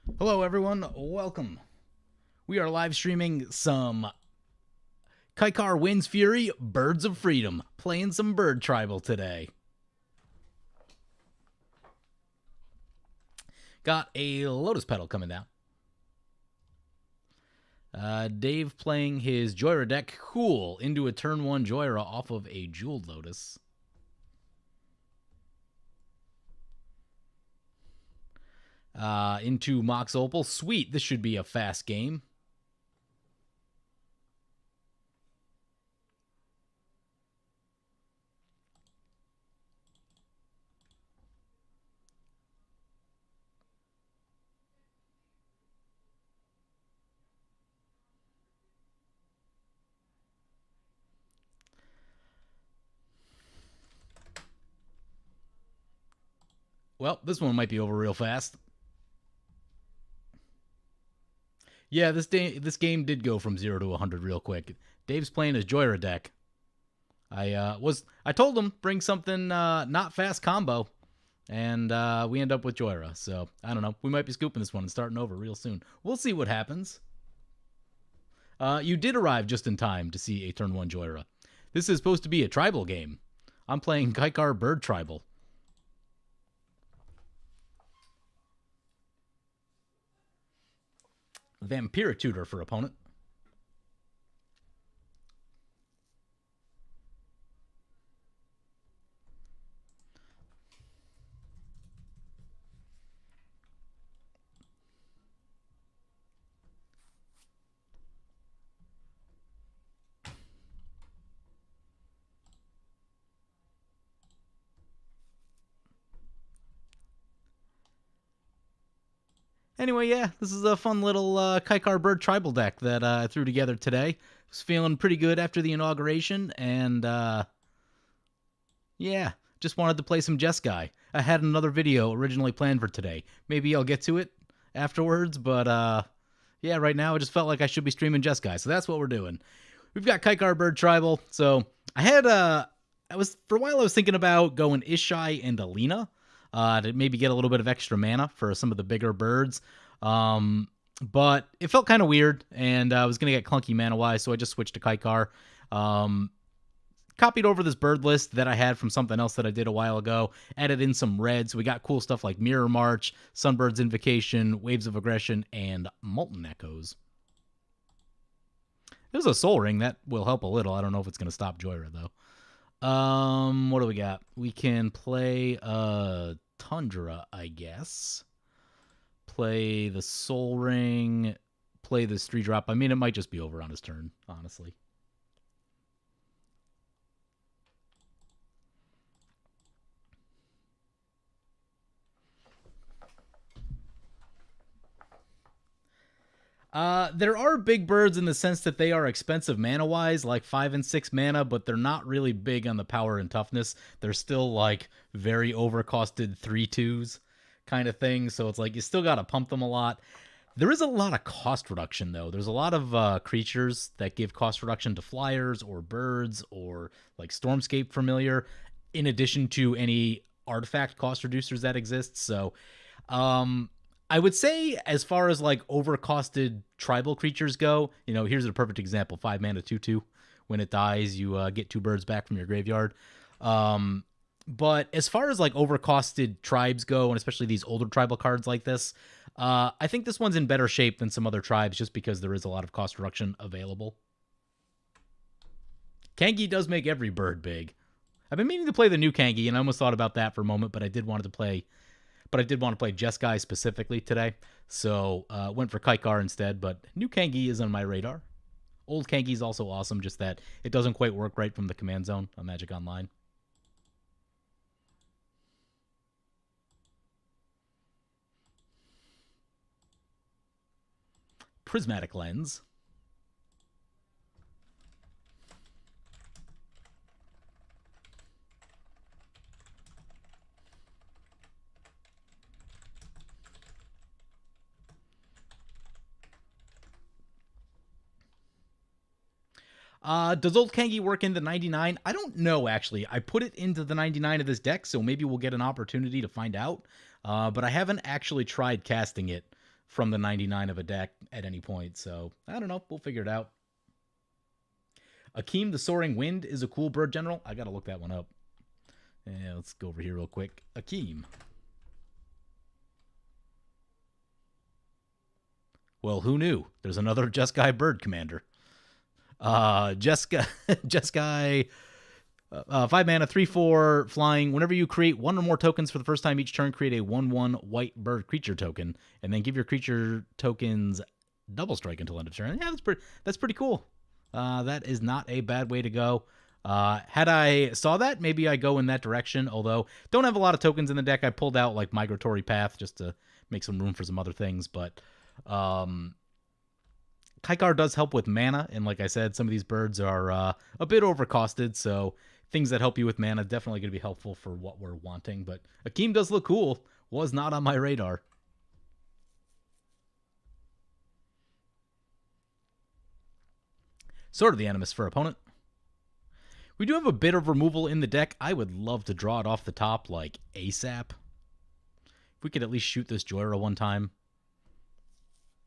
Hello, everyone. Welcome. We are live streaming some Kykar Wins Fury Birds of Freedom, playing some Bird Tribal today. Got a Lotus Petal coming down. Dave playing his Joyra deck, cool, into a turn 1 Joyra off of a Jeweled Lotus. Into Mox Opal. Sweet, this should be a fast game. Well, this one might be over real fast. Yeah, this game did go from 0 to 100 real quick. Dave's playing his Joyra deck. I told him bring something not fast combo, and we end up with Joyra. So I don't know. We might be scooping this one and starting over real soon. We'll see what happens. You did arrive just in time to see a turn 1 Joyra. This is supposed to be a tribal game. I'm playing Kykar Bird Tribal. Vampira Tutor for opponent. Anyway, yeah, this is a fun little Kykar Bird Tribal deck that I threw together today. Was feeling pretty good after the inauguration, and yeah, just wanted to play some Jeskai. I had another video originally planned for today. Maybe I'll get to it afterwards, but yeah, right now I just felt like I should be streaming Jeskai, so that's what we're doing. We've got Kykar Bird Tribal, so I had for a while I was thinking about going Ishai and Alina. To maybe get a little bit of extra mana for some of the bigger birds. But it felt kind of weird, and I was going to get clunky mana-wise, so I just switched to Kykar. Copied over this bird list that I had from something else that I did a while ago, added in some reds. We got cool stuff like Mirror March, Sunbird's Invocation, Waves of Aggression, and Molten Echoes. There's a Soul Ring. That will help a little. I don't know if it's going to stop Joyra, though. What do we got? We can play Tundra, I guess. Play the Soul Ring. Play this 3-drop. I mean, it might just be over on his turn, honestly. There are big birds in the sense that they are expensive mana-wise, like 5 and 6 mana, but they're not really big on the power and toughness. They're still, like, very overcosted 3/2s kind of thing, so it's like you still gotta pump them a lot. There is a lot of cost reduction, though. There's a lot of creatures that give cost reduction to flyers or birds or, like, Stormscape Familiar, in addition to any artifact cost reducers that exist, so I would say as far as like overcosted tribal creatures go, you know, here's a perfect example. 5 mana 2/2. When it dies, you get 2 birds back from your graveyard. But as far as like overcosted tribes go, and especially these older tribal cards like this, I think this one's in better shape than some other tribes just because there is a lot of cost reduction available. Kangi does make every bird big. I've been meaning to play the new Kangi, and I almost thought about that for a moment, but I did want to play Jeskai specifically today, so went for Kykar instead, but new Kangi is on my radar. Old Kangi is also awesome, just that it doesn't quite work right from the command zone on Magic Online. Prismatic Lens. Does old Kangi work in the 99? I don't know, actually. I put it into the 99 of this deck, so maybe we'll get an opportunity to find out. But I haven't actually tried casting it from the 99 of a deck at any point. So I don't know. We'll figure it out. Akeem the Soaring Wind is a cool bird general. I got to look that one up. Yeah, let's go over here real quick. Akeem. Well, who knew? There's another Jeskai bird commander. Jeskai, 5 mana, 3/4 flying. Whenever you create one or more tokens for the first time each turn, create a 1/1 white bird creature token, and then give your creature tokens double strike until end of turn. Yeah, that's pretty cool. That is not a bad way to go. Had I saw that, maybe I go in that direction. Although don't have a lot of tokens in the deck. I pulled out like Migratory Path just to make some room for some other things, but. Kykar does help with mana, and like I said, some of these birds are a bit overcosted, so things that help you with mana definitely going to be helpful for what we're wanting. But Akeem does look cool. Was not on my radar. Sword of the Animus for opponent. We do have a bit of removal in the deck. I would love to draw it off the top like ASAP. If we could at least shoot this Joyra one time.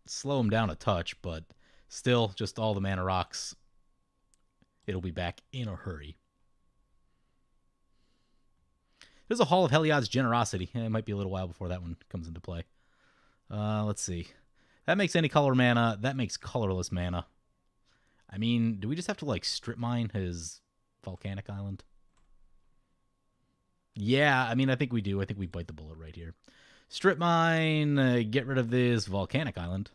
Slow him down a touch, but still, just all the mana rocks. It'll be back in a hurry. There's a Hall of Heliod's Generosity. It might be a little while before that one comes into play. Let's see. That makes any color mana. That makes colorless mana. I mean, do we just have to, like, strip mine his Volcanic Island? Yeah, I mean, I think we do. I think we bite the bullet right here. Strip mine, get rid of this Volcanic Island.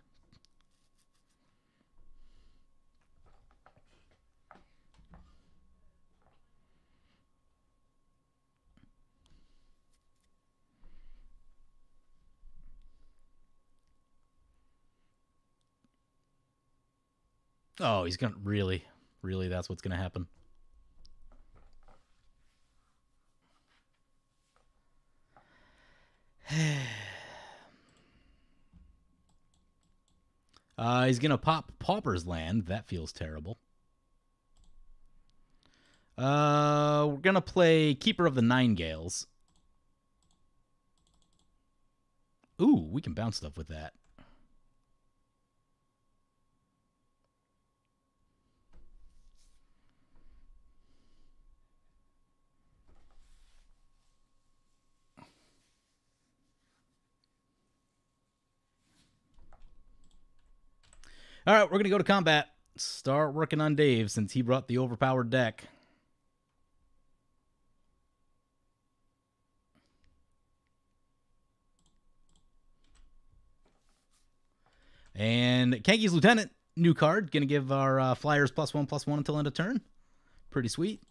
Oh, he's going to really, that's what's going to happen. He's going to pop Pauper's Land. That feels terrible. We're going to play Keeper of the Nine-Gales. Ooh, we can bounce stuff with that. All right, we're going to go to combat. Start working on Dave since he brought the overpowered deck. And Kanki's Lieutenant, new card. Going to give our Flyers +1/+1 until end of turn. Pretty sweet.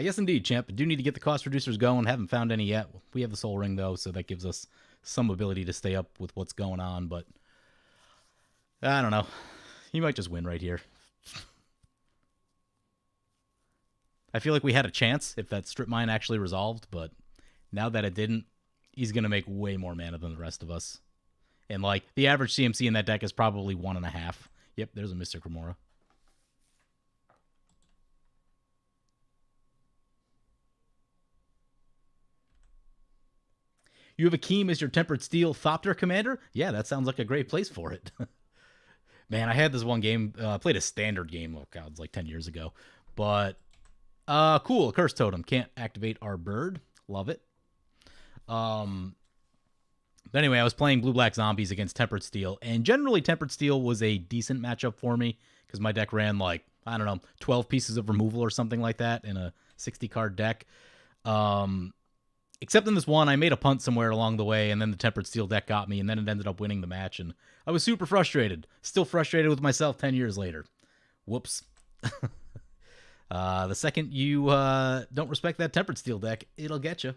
Yes, indeed, champ. I do need to get the cost reducers going. Haven't found any yet. We have the Soul Ring, though, so that gives us some ability to stay up with what's going on, but I don't know. He might just win right here. I feel like we had a chance if that Strip Mine actually resolved, but now that it didn't, he's going to make way more mana than the rest of us. And, like, the average CMC in that deck is probably 1.5. Yep, there's a Mystic Remora. You have Akeem as your Tempered Steel Thopter commander? Yeah, that sounds like a great place for it. Man, I had this one game, played a standard game, oh god, it's like 10 years ago. But, cool, Curse Totem. Can't activate our bird. Love it. But anyway, I was playing Blue-Black Zombies against Tempered Steel, and generally Tempered Steel was a decent matchup for me, because my deck ran, like, I don't know, 12 pieces of removal or something like that in a 60-card deck. Except in this one, I made a punt somewhere along the way, and then the Tempered Steel deck got me, and then it ended up winning the match, and I was super frustrated. Still frustrated with myself 10 years later. Whoops. The second you don't respect that Tempered Steel deck, it'll get you.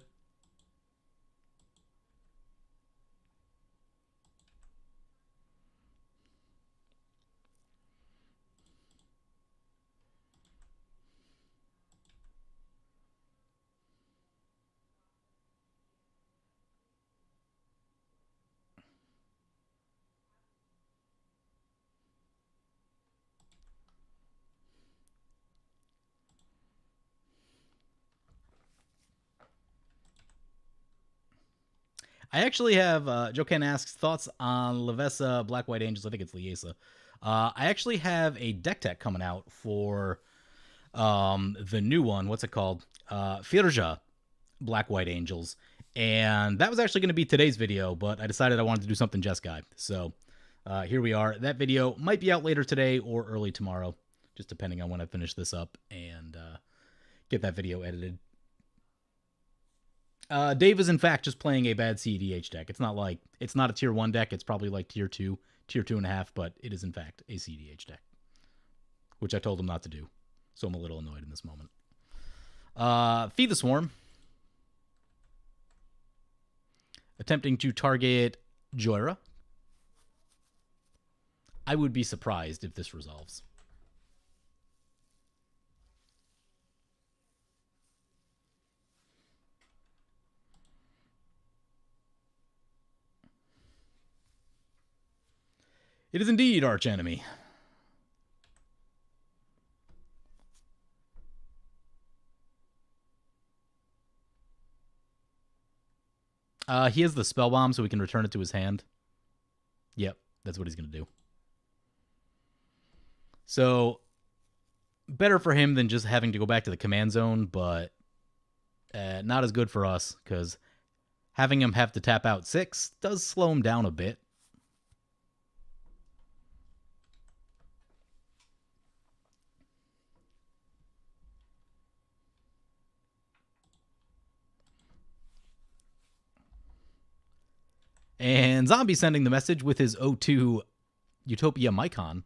I actually have, Joe Ken asks, thoughts on Lavessa Black White Angels. I think it's Liesa. I actually have a deck tech coming out for the new one. What's it called? Firja Black White Angels. And that was actually going to be today's video, but I decided I wanted to do something Jeskai. So here we are. That video might be out later today or early tomorrow, just depending on when I finish this up and get that video edited. Dave is in fact just playing a bad CEDH deck. It's not a tier 1 deck. It's probably like tier 2.5, but it is in fact a CEDH deck, which I told him not to do. So I'm a little annoyed in this moment. Feed the Swarm. Attempting to target Joyra. I would be surprised if this resolves. It is indeed archenemy. He has the spell bomb, so we can return it to his hand. Yep, that's what he's going to do. So, better for him than just having to go back to the command zone, but not as good for us, because having him have to tap out 6 does slow him down a bit. And Zombie sending the message with his O2 Utopia Mycon.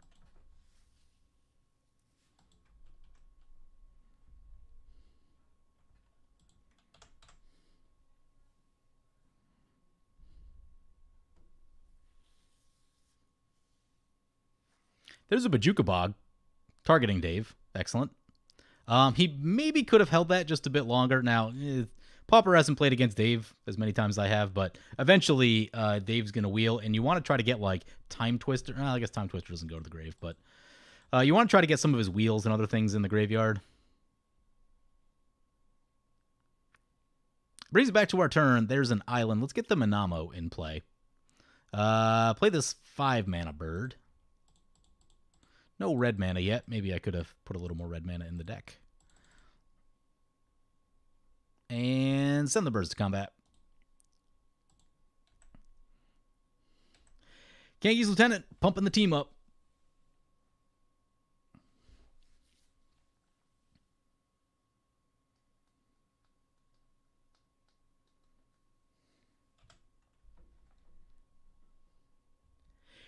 There's a Bajuka Bog targeting Dave. Excellent. He maybe could have held that just a bit longer. Now, Pauper hasn't played against Dave as many times as I have, but eventually Dave's going to wheel, and you want to try to get, like, Time Twister. Well, I guess Time Twister doesn't go to the grave, but you want to try to get some of his wheels and other things in the graveyard. Brings it back to our turn. There's an island. Let's get the Minamo in play. Play this 5-mana bird. No red mana yet. Maybe I could have put a little more red mana in the deck. And send the birds to combat. Yankees Lieutenant pumping the team up.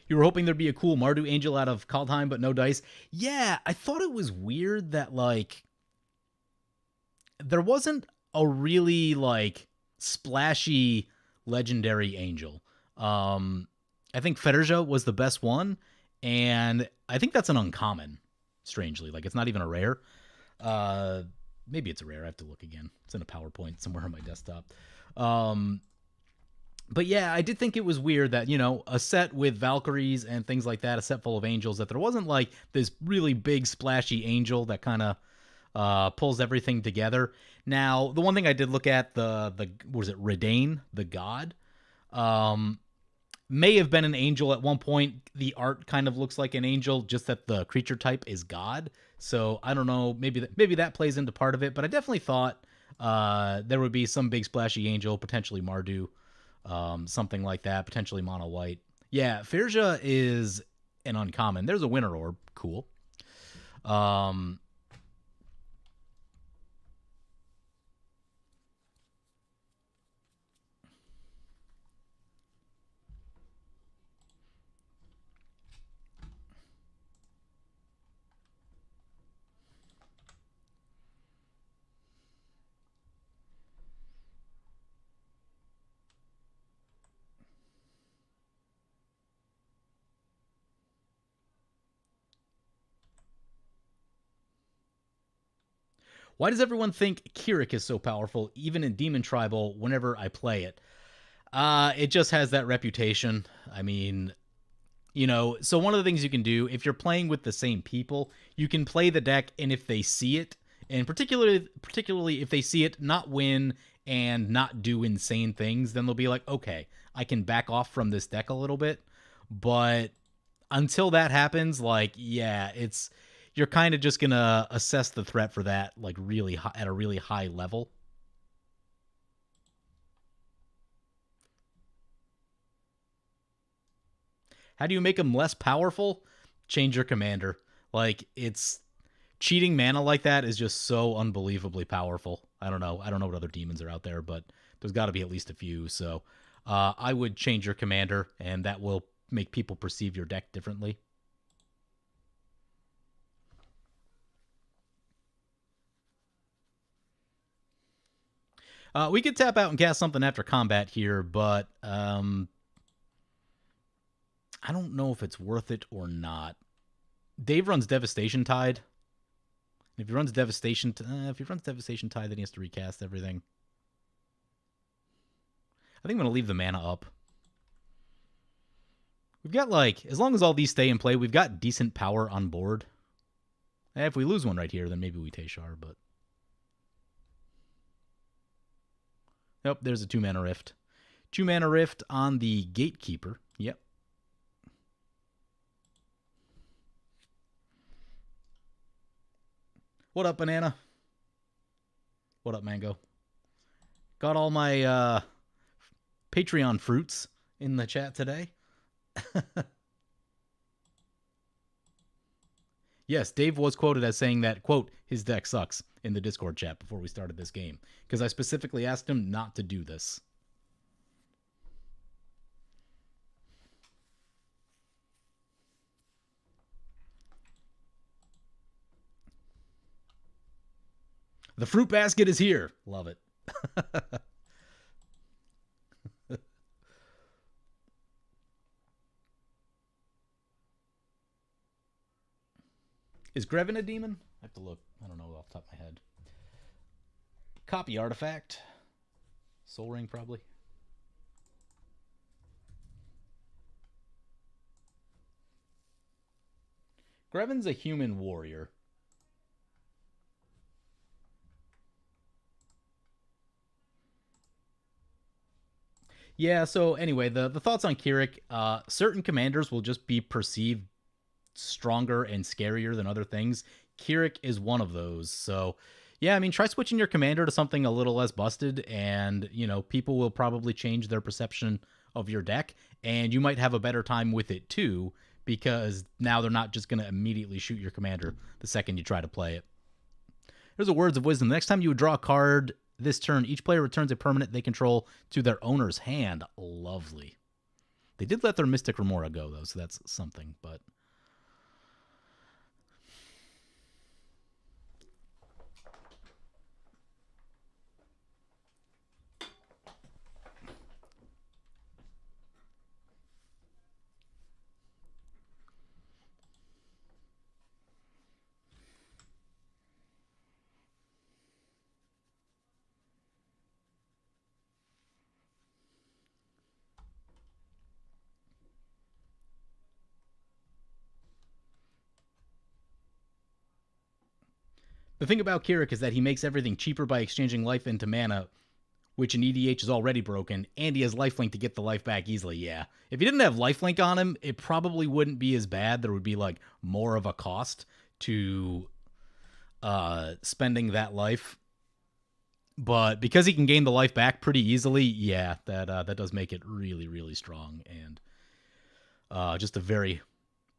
You were hoping there'd be a cool Mardu Angel out of Kaldheim, but no dice. Yeah, I thought it was weird that, like, there wasn't a really, like, splashy legendary angel. I think Federja was the best one, and I think that's an uncommon, strangely. Like, it's not even a rare. Maybe it's a rare. I have to look again. It's in a PowerPoint somewhere on my desktop. But yeah, I did think it was weird that, you know, a set with Valkyries and things like that, a set full of angels, that there wasn't, like, this really big splashy angel that kind of pulls everything together. Now, the one thing I did look at, what was it, Redane, the god, may have been an angel at one point. The art kind of looks like an angel, just that the creature type is god. So I don't know, maybe that plays into part of it, but I definitely thought there would be some big splashy angel, potentially Mardu, something like that, potentially mono white. Yeah, Firja is an uncommon. There's a winter orb, cool. Why does everyone think Kirik is so powerful, even in Demon Tribal, whenever I play it? It just has that reputation. I mean, you know, so one of the things you can do, if you're playing with the same people, you can play the deck, and if they see it, and particularly if they see it, not win and not do insane things, then they'll be like, okay, I can back off from this deck a little bit. But until that happens, like, yeah, it's you're kind of just gonna assess the threat for that like really high, at a really high level. How do you make them less powerful? Change your commander. Like, it's cheating mana like that is just so unbelievably powerful. I don't know. I don't know what other demons are out there, but there's got to be at least a few. So I would change your commander, and that will make people perceive your deck differently. We could tap out and cast something after combat here, but I don't know if it's worth it or not. Dave runs Devastation Tide. If he runs Devastation, if he runs Devastation Tide, then he has to recast everything. I think I'm gonna leave the mana up. We've got like, as long as all these stay in play, we've got decent power on board. If we lose one right here, then maybe we Teshar, but nope, there's a 2-mana rift. 2-mana rift on the Gatekeeper. Yep. What up, Banana? What up, Mango? Got all my Patreon fruits in the chat today. Yes, Dave was quoted as saying that, quote, his deck sucks in the Discord chat before we started this game, because I specifically asked him not to do this. The fruit basket is here. Love it. Is Grevin a demon? I have to look. I don't know off the top of my head. Copy artifact. Soul Ring, probably. Grevin's a human warrior. Yeah, so anyway, the thoughts on Keurig. Certain commanders will just be perceived stronger and scarier than other things. Keurig is one of those. So, yeah, I mean, try switching your commander to something a little less busted, and, you know, people will probably change their perception of your deck, and you might have a better time with it too, because now they're not just going to immediately shoot your commander the second you try to play it. Here's a words of wisdom. The next time you draw a card this turn, each player returns a permanent they control to their owner's hand. Lovely. They did let their Mystic Remora go, though, so that's something, but... The thing about Keurig is that he makes everything cheaper by exchanging life into mana, which in EDH is already broken, and he has lifelink to get the life back easily. Yeah. If he didn't have lifelink on him, it probably wouldn't be as bad. There would be like more of a cost to spending that life. But because he can gain the life back pretty easily, yeah, that does make it really, really strong, and just a very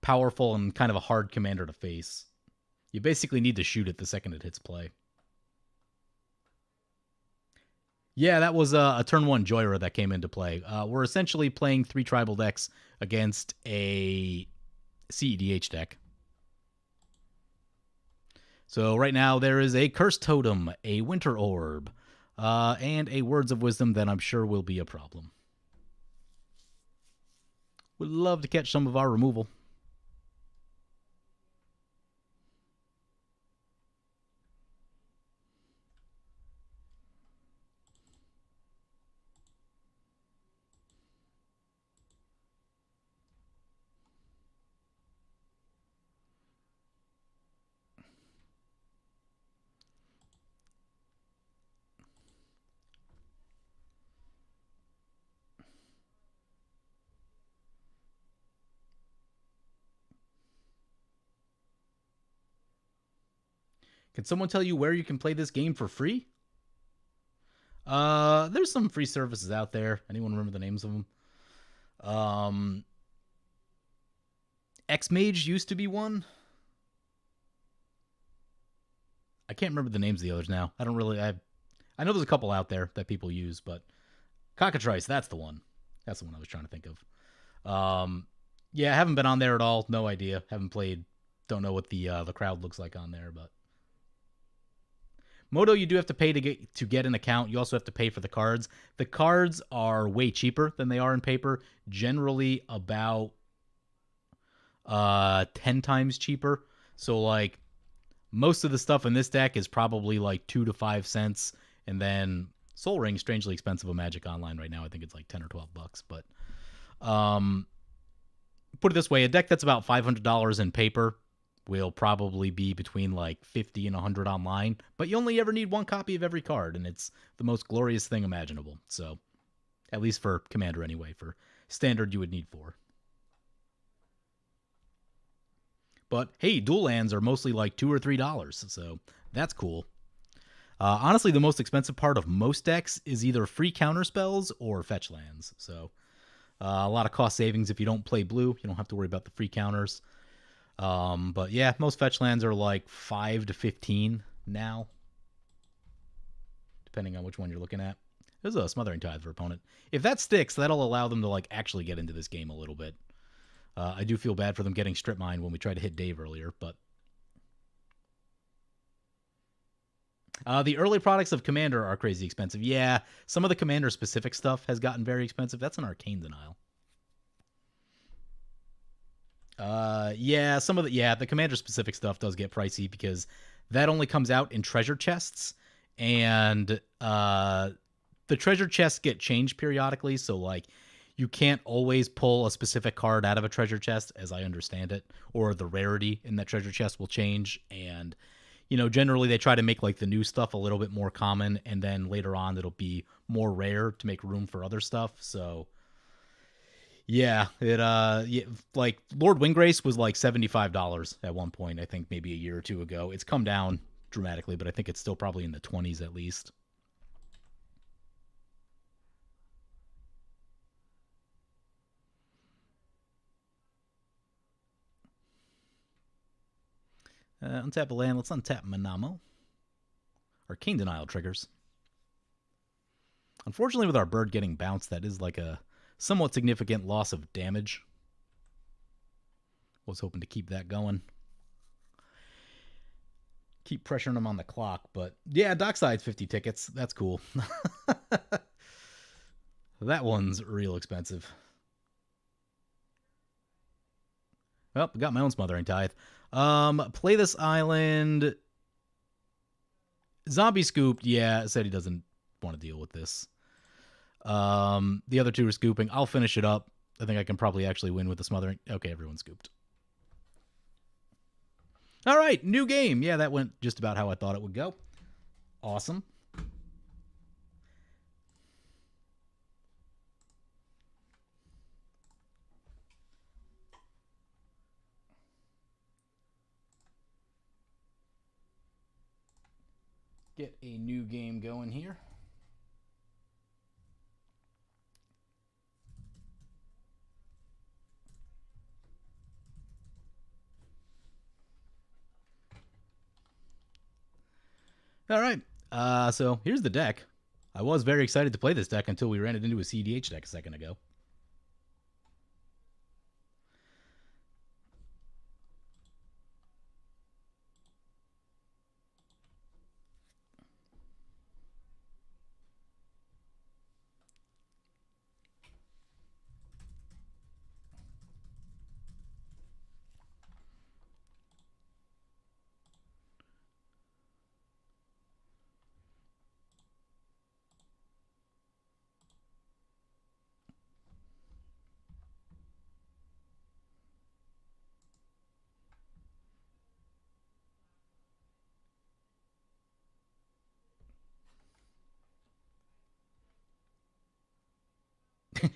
powerful and kind of a hard commander to face. You basically need to shoot it the second it hits play. Yeah, that was a turn 1 Joyra that came into play. We're essentially playing 3 tribal decks against a CEDH deck. So right now there is a Curse Totem, a Winter Orb, and a Words of Wisdom that I'm sure will be a problem. Would love to catch some of our removal. Can someone tell you where you can play this game for free? There's some free services out there. Anyone remember the names of them? Xmage used to be one. I can't remember the names of the others now. I don't really. I know there's a couple out there that people use, but Cockatrice, that's the one. That's the one I was trying to think of. Yeah, I haven't been on there at all. No idea. Haven't played. Don't know what the crowd looks like on there, but Moto, you do have to pay to get an account. You also have to pay for the cards. The cards are way cheaper than they are in paper. Generally about 10 times cheaper. So like most of the stuff in this deck is probably like 2 to 5 cents, and then Soul Ring, strangely expensive on Magic Online right now. I think it's like 10 or 12 bucks, but put it this way, a deck that's about $500 in paper will probably be between like 50 and 100 online, but you only ever need one copy of every card, and it's the most glorious thing imaginable. So, at least for Commander anyway. For Standard, you would need 4. But hey, dual lands are mostly like $2 or $3, so that's cool. Honestly, the most expensive part of most decks is either free counter spells or fetch lands. So a lot of cost savings if you don't play blue. You don't have to worry about the free counters. But yeah, most fetch lands are like 5 to 15 now, depending on which one you're looking at. There's a Smothering Tithe for opponent. If that sticks, that'll allow them to like actually get into this game a little bit. I do feel bad for them getting strip mined when we tried to hit Dave earlier, but the early products of Commander are crazy expensive. Yeah, some of the Commander specific stuff has gotten very expensive. That's an Arcane Denial. Yeah, the Commander specific stuff does get pricey because that only comes out in treasure chests, and the treasure chests get changed periodically, so like you can't always pull a specific card out of a treasure chest, as I understand it, or the rarity in that treasure chest will change. And generally they try to make like the new stuff a little bit more common, and then later on it'll be more rare to make room for other stuff. So yeah, like Lord Windgrace was like $75 at one point, I think maybe a year or two ago. It's come down dramatically, but I think it's still probably in the 20s at least. Untap a land. Let's untap Manamo. Arcane Denial triggers. Unfortunately, with our bird getting bounced, that is like a somewhat significant loss of damage. Was hoping to keep that going. Keep pressuring them on the clock, but yeah, Dockside's 50 tickets. That's cool. That one's real expensive. Well, I got my own Smothering Tithe. Play this island. Zombie scooped. Yeah, said he doesn't want to deal with this. The other two are scooping. I'll finish it up. I think I can probably actually win with the Smothering. Okay, everyone scooped. All right, new game. Yeah, that went just about how I thought it would go. Awesome. Get a new game going here. All right. So here's the deck. I was very excited to play this deck until we ran it into a CDH deck a second ago.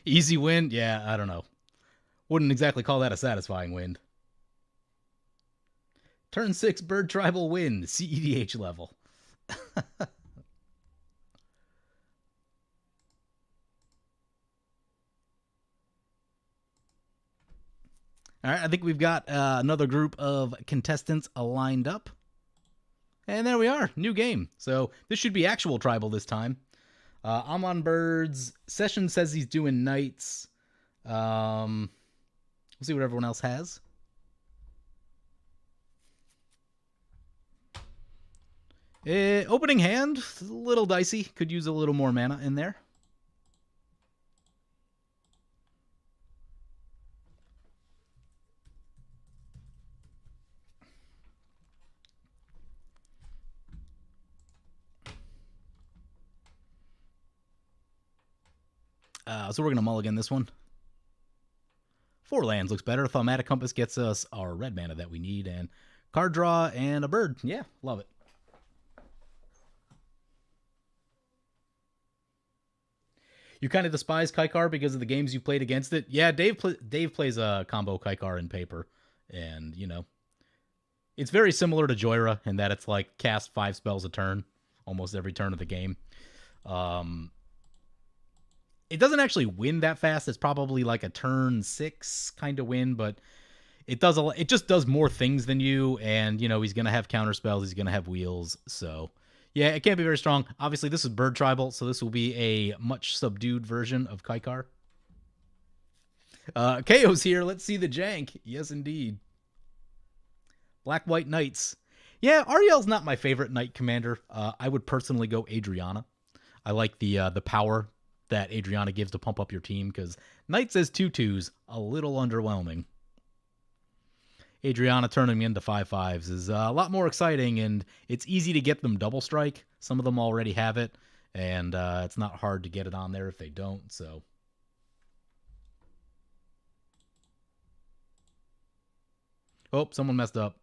Easy win? Yeah, I don't know. Wouldn't exactly call that a satisfying win. Turn 6 bird tribal win, CEDH level. All right, I think we've got another group of contestants lined up. And there we are, new game. So this should be actual tribal this time. I'm on birds. Session says he's doing knights. We'll see what everyone else has. Opening hand, a little dicey. Could use a little more mana in there. So we're going to mulligan this one. 4 lands looks better. Thaumatic Compass gets us our red mana that we need. And card draw and a bird. Yeah, love it. You kind of despise Kykar because of the games you played against it. Yeah, Dave plays a combo Kykar in paper. And, you know, it's very similar to Joyra in that it's like cast 5 spells a turn almost every turn of the game. It doesn't actually win that fast. It's probably like a turn 6 kind of win, but it does it just does more things than you, and you know he's gonna have counter spells, he's gonna have wheels, so yeah, it can't be very strong. Obviously, this is bird tribal, so this will be a much subdued version of Kykar. KO's here. Let's see the jank. Yes, indeed. Black White Knights. Yeah, Ariel's not my favorite knight commander. I would personally go Adriana. I like the power that Adriana gives to pump up your team, because Knights as 2/2s, a little underwhelming. Adriana turning into 5/5s is a lot more exciting, and it's easy to get them double strike. Some of them already have it, and it's not hard to get it on there if they don't, so. Oh, someone messed up.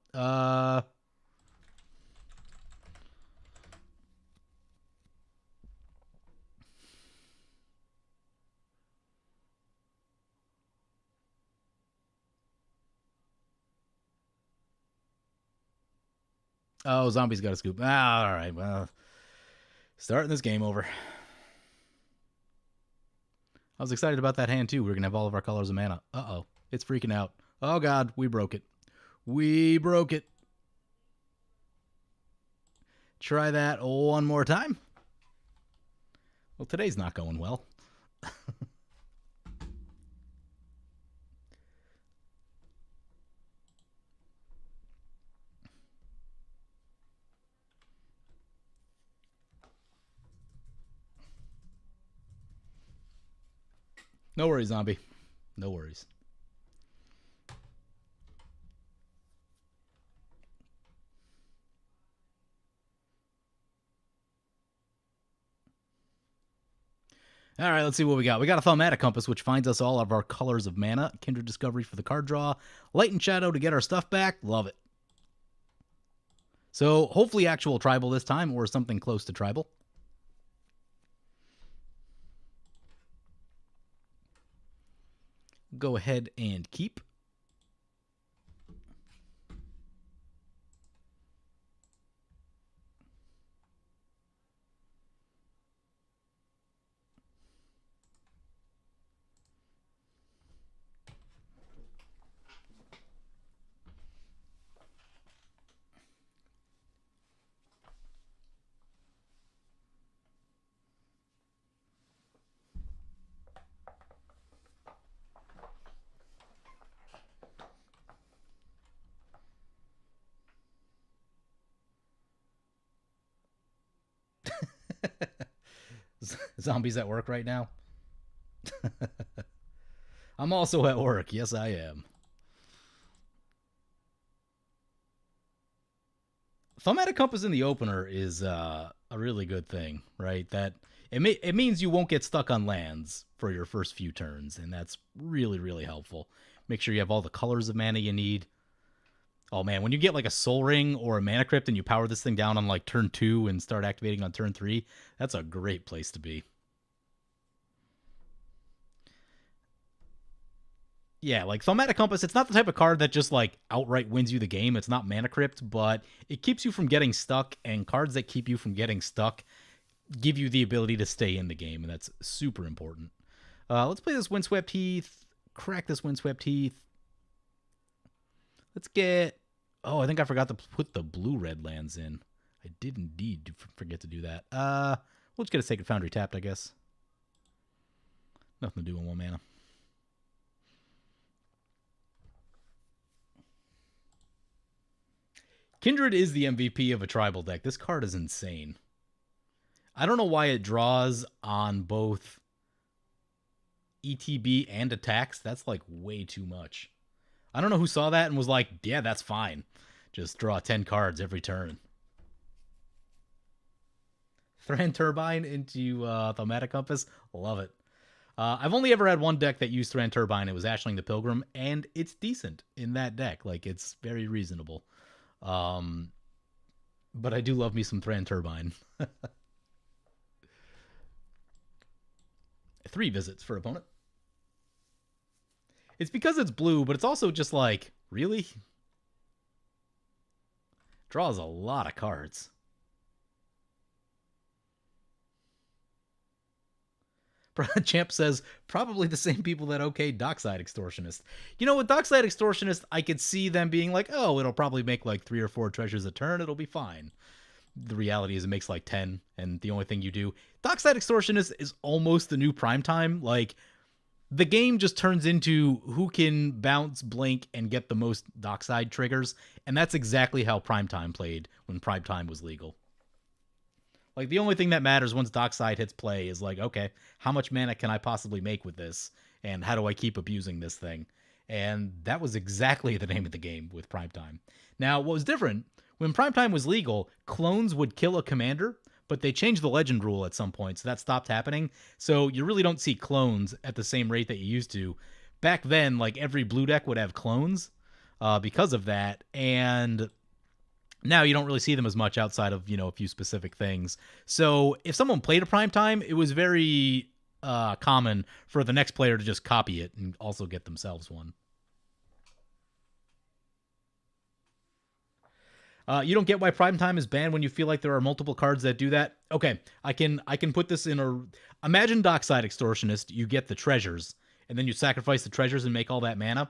Oh, Zombie's got a scoop. All right, well, starting this game over. I was excited about that hand, too. We're going to have all of our colors of mana. Uh-oh. It's freaking out. Oh, God. We broke it. We broke it. Try that one more time. Well, today's not going well. No worries, Zombie. No worries. All right, let's see what we got. We got a Thaumatic Compass, which finds us all of our colors of mana. Kindred Discovery for the card draw. Light and Shadow to get our stuff back. Love it. So hopefully actual tribal this time, or something close to tribal. Go ahead and keep. Zombies at work right now. I'm also at work. Yes, I am. Thaumatic Compass in the opener is a really good thing, right? That it means you won't get stuck on lands for your first few turns, and that's really, really helpful. Make sure you have all the colors of mana you need. Oh man, when you get like a Soul Ring or a Mana Crypt and you power this thing down on like turn 2 and start activating on turn 3, that's a great place to be. Yeah, like Thaumatic Compass, it's not the type of card that just like outright wins you the game. It's not Mana Crypt, but it keeps you from getting stuck, and cards that keep you from getting stuck give you the ability to stay in the game, and that's super important. Let's play this Windswept Heath. Crack this Windswept Heath. Let's get... Oh, I think I forgot to put the blue-red lands in. I did indeed forget to do that. We'll just get a Sacred Foundry tapped, I guess. Nothing to do in 1 mana. Kindred is the MVP of a tribal deck. This card is insane. I don't know why it draws on both ETB and attacks. That's like way too much. I don't know who saw that and was like, yeah, that's fine. Just draw 10 cards every turn. Thran Turbine into Thaumatic Compass. Love it. I've only ever had one deck that used Thran Turbine. It was Ashling the Pilgrim, and it's decent in that deck. Like, it's very reasonable. But I do love me some Thran Turbine. 3 visits for opponent. It's because it's blue, but it's also just like, really? Draws a lot of cards. Champ says, probably the same people that okayed Dockside Extortionist. You know, with Dockside Extortionist, I could see them being like, oh, it'll probably make like 3 or 4 treasures a turn. It'll be fine. The reality is it makes like 10, and the only thing you do... Dockside Extortionist is almost the new Primetime. Like, the game just turns into who can bounce, blink, and get the most Dockside triggers, and that's exactly how Primetime played when Primetime was legal. Like, the only thing that matters once Dockside hits play is like, okay, how much mana can I possibly make with this? And how do I keep abusing this thing? And that was exactly the name of the game with Primetime. Now, what was different, when Primetime was legal, clones would kill a commander, but they changed the legend rule at some point, so that stopped happening. So you really don't see clones at the same rate that you used to. Back then, like, every blue deck would have clones because of that, and... now you don't really see them as much outside of, you know, a few specific things. So if someone played a Primetime, it was very common for the next player to just copy it and also get themselves one. You don't get why Primetime is banned when you feel like there are multiple cards that do that? Okay, I can put this in a... Imagine Dockside Extortionist, you get the treasures, and then you sacrifice the treasures and make all that mana.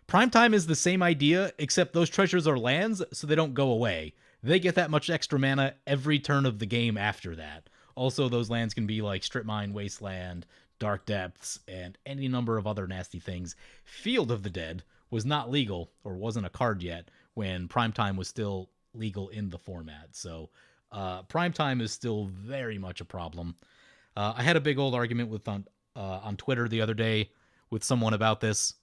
Primetime is the same idea, except those treasures are lands, so they don't go away. They get that much extra mana every turn of the game after that. Also, those lands can be like Strip Mine, Wasteland, Dark Depths, and any number of other nasty things. Field of the Dead was not legal, or wasn't a card yet, when Primetime was still legal in the format. So, Primetime is still very much a problem. I had a big old argument with on Twitter the other day with someone about this,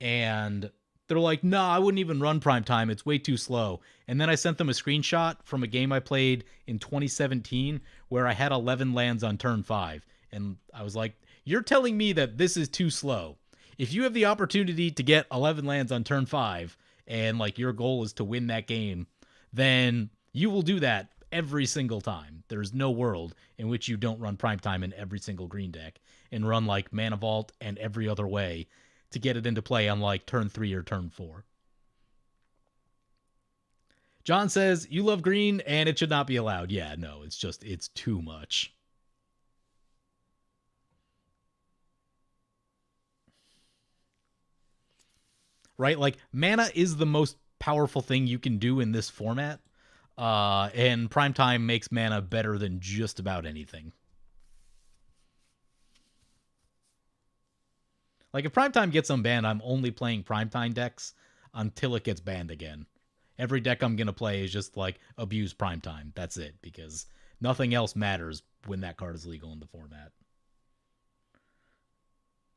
and they're like, nah, I wouldn't even run Primetime. It's way too slow. And then I sent them a screenshot from a game I played in 2017 where I had 11 lands on turn 5. And I was like, you're telling me that this is too slow. If you have the opportunity to get 11 lands on turn 5 and like your goal is to win that game, then you will do that every single time. There's no world in which you don't run Primetime in every single green deck and run like Mana Vault and every other way to get it into play on like turn 3 or turn 4. John says, you love green and it should not be allowed. Yeah, no, it's too much. Right? Like, mana is the most powerful thing you can do in this format. And Primetime makes mana better than just about anything. Like, if Primetime gets unbanned, I'm only playing Primetime decks until it gets banned again. Every deck I'm going to play is just, like, abuse Primetime. That's it, because nothing else matters when that card is legal in the format.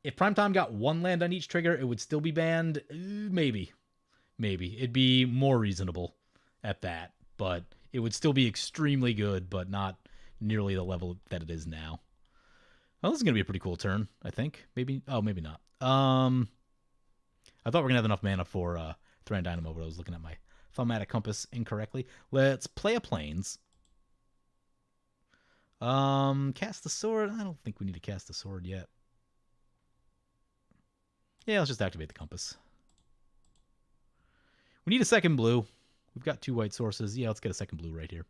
If Primetime got 1 land on each trigger, it would still be banned? Maybe. Maybe. It'd be more reasonable at that, but it would still be extremely good, but not nearly the level that it is now. Well, this is going to be a pretty cool turn, I think. Maybe. Oh, maybe not. I thought we were going to have enough mana for Thran Dynamo, but I was looking at my Thaumatic Compass incorrectly. Let's play a Plains. Cast the Sword. I don't think we need to cast the Sword yet. Yeah, let's just activate the compass. We need a second blue. We've got 2 white sources. Yeah, let's get a second blue right here.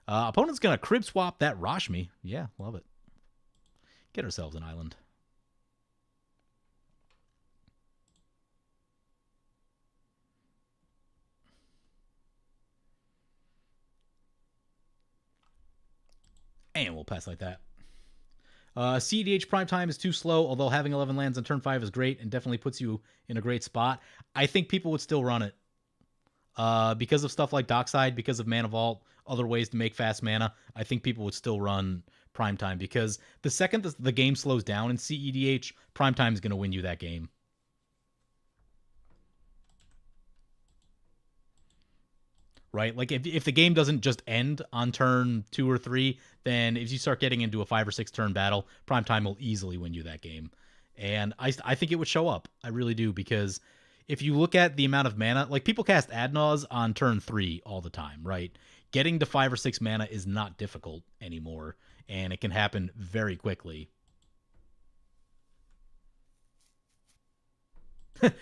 Opponent's going to crib swap that Rashmi. Yeah, love it. Get ourselves an island. And we'll pass like that. CEDH prime time is too slow, although having 11 lands on turn 5 is great and definitely puts you in a great spot. I think people would still run it. Because of stuff like Dockside, because of Mana Vault, other ways to make fast mana, I think people would still run prime time because the second the game slows down in CEDH, prime time is going to win you that game. Right? Like if the game doesn't just end on turn 2 or 3, then if you start getting into a 5 or 6 turn battle, prime time will easily win you that game. And I think it would show up. I really do, because if you look at the amount of mana, like people cast Adnaz on turn 3 all the time, right? Getting to 5 or 6 mana is not difficult anymore, and it can happen very quickly.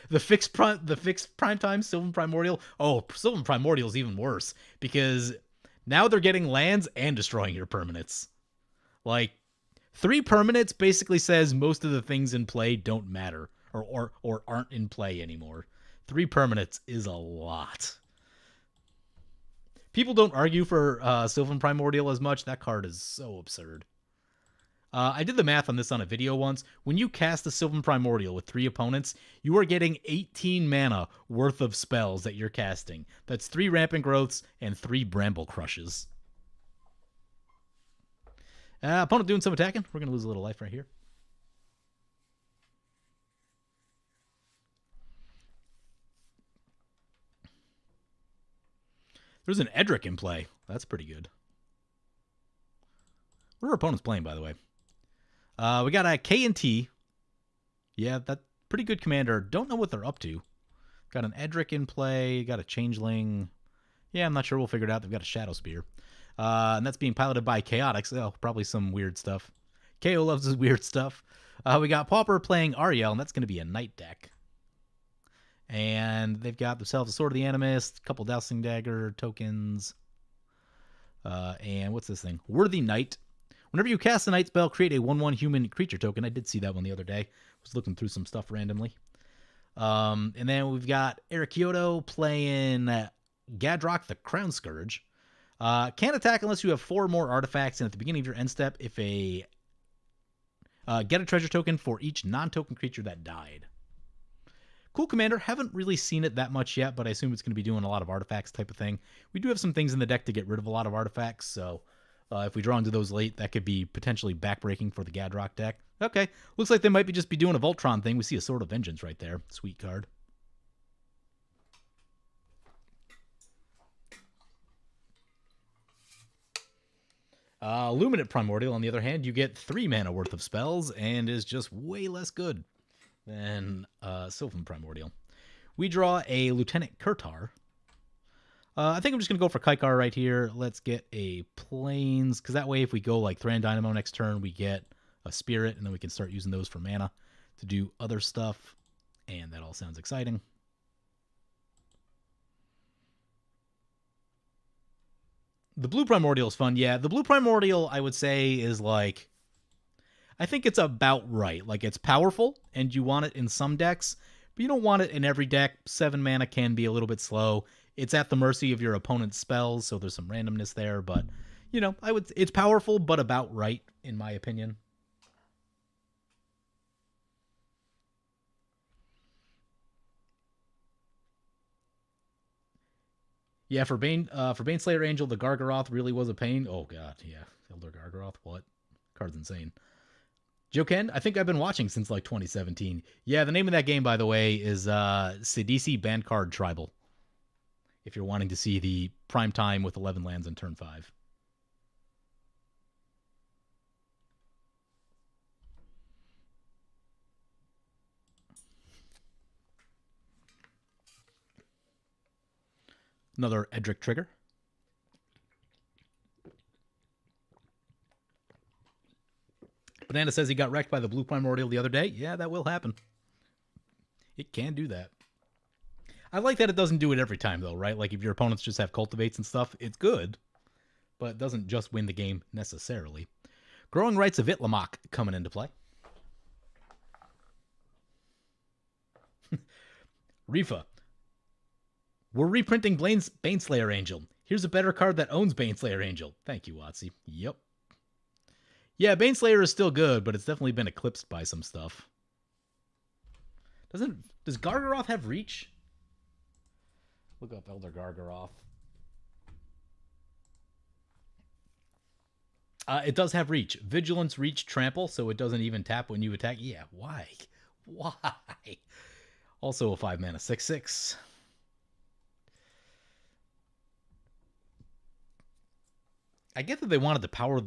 the fixed primetime Sylvan Primordial. Oh, Sylvan Primordial is even worse because now they're getting lands and destroying your permanents. Like 3 permanents basically says most of the things in play don't matter or aren't in play anymore. 3 permanents is a lot. People don't argue for Sylvan Primordial as much. That card is so absurd. I did the math on this on a video once. When you cast a Sylvan Primordial with 3 opponents, you are getting 18 mana worth of spells that you're casting. That's 3 Rampant Growths and 3 Bramble Crushes. Opponent doing some attacking. We're going to lose a little life right here. There's an Edric in play. That's pretty good. What are our opponents playing, by the way? We got a K&T. Yeah, that's pretty good commander. Don't know what they're up to. Got an Edric in play. Got a Changeling. Yeah, I'm not sure. We'll figure it out. They've got a Shadow Spear. And that's being piloted by Chaotix. Oh, probably some weird stuff. KO loves his weird stuff. We got Pauper playing Ariel, and that's going to be a Night deck. And they've got themselves a Sword of the Animist, a couple Dousing Dagger tokens. And what's this thing? Worthy Knight. Whenever you cast a night spell, create a 1/1 human creature token. I did see that one the other day. I was looking through some stuff randomly. And then we've got Eric Kyoto playing Gadrock the Crown Scourge. Can't attack unless you have 4 more artifacts, and at the beginning of your end step, if get a treasure token for each non-token creature that died. Cool commander. Haven't really seen it that much yet, but I assume it's going to be doing a lot of artifacts type of thing. We do have some things in the deck to get rid of a lot of artifacts, so if we draw into those late, that could be potentially backbreaking for the Gadrock deck. Okay, looks like they might just be doing a Voltron thing. We see a Sword of Vengeance right there. Sweet card. Luminate Primordial, on the other hand, you get 3 mana worth of spells and is just way less good than Sylvan Primordial. We draw a Lieutenant Kurtar. I think I'm just going to go for Kykar right here. Let's get a Plains, because that way if we go like Thran Dynamo next turn, we get a Spirit, and then we can start using those for mana to do other stuff, and that all sounds exciting. The Blue Primordial is fun. Yeah, the Blue Primordial, I would say, is like, I think it's about right. Like, it's powerful, and you want it in some decks, but you don't want it in every deck. 7 mana can be a little bit slow. It's at the mercy of your opponent's spells, so there's some randomness there, but, you know, it's powerful, but about right, in my opinion. Yeah, for Baneslayer Angel, the Gargaroth really was a pain. Oh god, yeah. Elder Gargaroth, what? Card's insane. Joken, I think I've been watching since like 2017. Yeah, the name of that game, by the way, is Sidisi Bancard Tribal. If you're wanting to see the prime time with 11 lands on turn 5. Another Edric trigger. But Banana says he got wrecked by the blue primordial the other day. Yeah, that will happen. It can do that. I like that it doesn't do it every time, though, right? Like, if your opponents just have cultivates and stuff, it's good, but it doesn't just win the game necessarily. Growing Rights of Itlamok coming into play. Rifa. We're reprinting Baneslayer Angel. Here's a better card that owns Baneslayer Angel. Thank you, Watsy. Yep. Yeah, Baneslayer is still good, but it's definitely been eclipsed by some stuff. Does Gargaroth have reach? Look up Elder Gargaroth. It does have reach. Vigilance, reach, trample, so it doesn't even tap when you attack. Yeah, why? Why? Also a 5-mana 6/6. I get that they wanted to power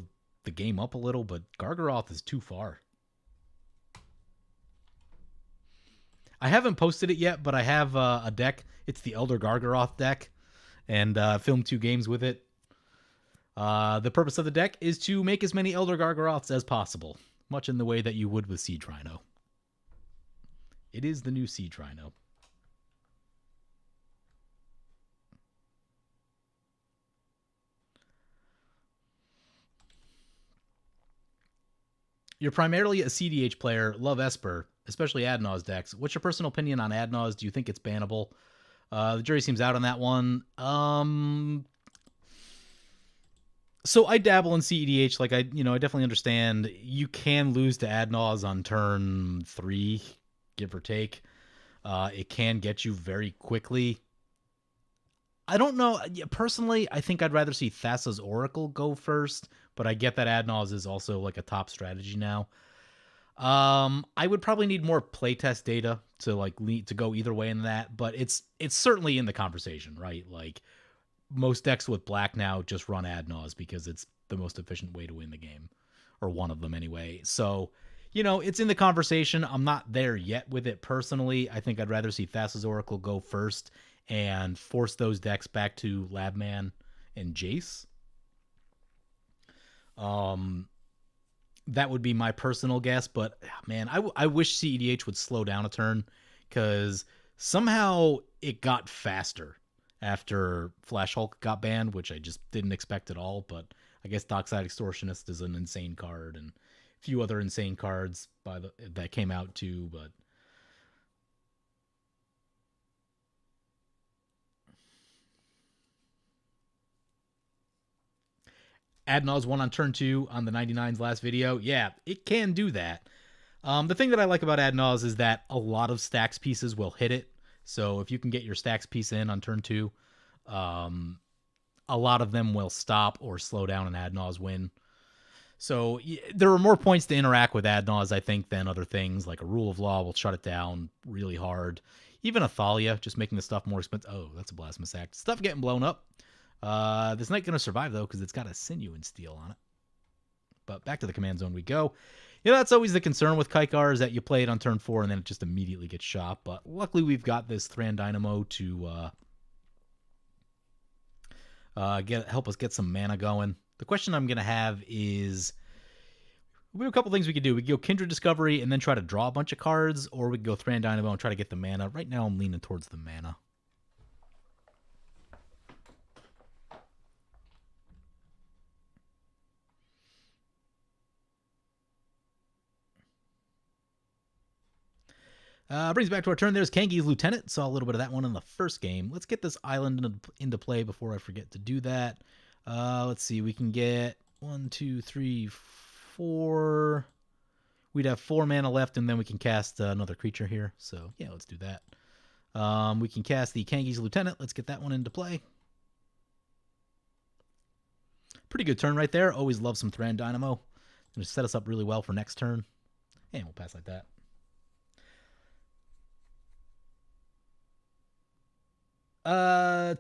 the game up a little, but Gargaroth is too far. I haven't posted it yet, but I have a deck. It's the Elder Gargaroth deck, and filmed 2 games with it. The purpose of the deck is to make as many Elder Gargaroths as possible, much in the way that you would with Siege Rhino. It is the new Siege Rhino. You're primarily a CDH player, love Esper, especially Adnaz decks. What's your personal opinion on Adnaz? Do you think it's bannable? The jury seems out on that one. So I dabble in CEDH. Like, I definitely understand you can lose to Adnaz on turn 3, give or take. It can get you very quickly. I don't know. Personally, I think I'd rather see Thassa's Oracle go first, but I get that Adnaz is also like a top strategy now. I would probably need more playtest data to go either way in that, but it's certainly in the conversation, right? Like, most decks with black now just run Adnaz because it's the most efficient way to win the game, or one of them anyway. So, it's in the conversation. I'm not there yet with it personally. I think I'd rather see Thassa's Oracle go first and force those decks back to Labman and Jace. That would be my personal guess, but man, I wish CEDH would slow down a turn, because somehow it got faster after Flash Hulk got banned, which I just didn't expect at all. But I guess Dockside Extortionist is an insane card, and a few other insane cards that came out too. But Adnaz won on turn 2 on the 99's last video. Yeah, it can do that. The thing that I like about Adnaz is that a lot of stacks pieces will hit it. So if you can get your stacks piece in on turn 2, a lot of them will stop or slow down an Adnaz win. So there are more points to interact with Adnaz, I think, than other things. Like a Rule of Law will shut it down really hard. Even a Thalia, just making the stuff more expensive. Oh, that's a Blasphemous Act. Stuff getting blown up. This Knight going to survive, though, because it's got a Sinew and Steel on it. But back to the command zone we go. That's always the concern with Kykar, is that you play it on turn 4 and then it just immediately gets shot. But luckily we've got this Thran Dynamo to help us get some mana going. The question I'm going to have is, we have a couple things we could do. We could go Kindred Discovery and then try to draw a bunch of cards, or we could go Thran Dynamo and try to get the mana. Right now I'm leaning towards the mana. Brings back to our turn. There's Kangi's Lieutenant. Saw a little bit of that one in the first game. Let's get this island into play before I forget to do that. Let's see. We can get 1, 2, 3, 4. We'd have 4 mana left, and then we can cast another creature here. So, yeah, let's do that. We can cast the Kangi's Lieutenant. Let's get that one into play. Pretty good turn right there. Always love some Thran Dynamo. Going to set us up really well for next turn. And we'll pass like that.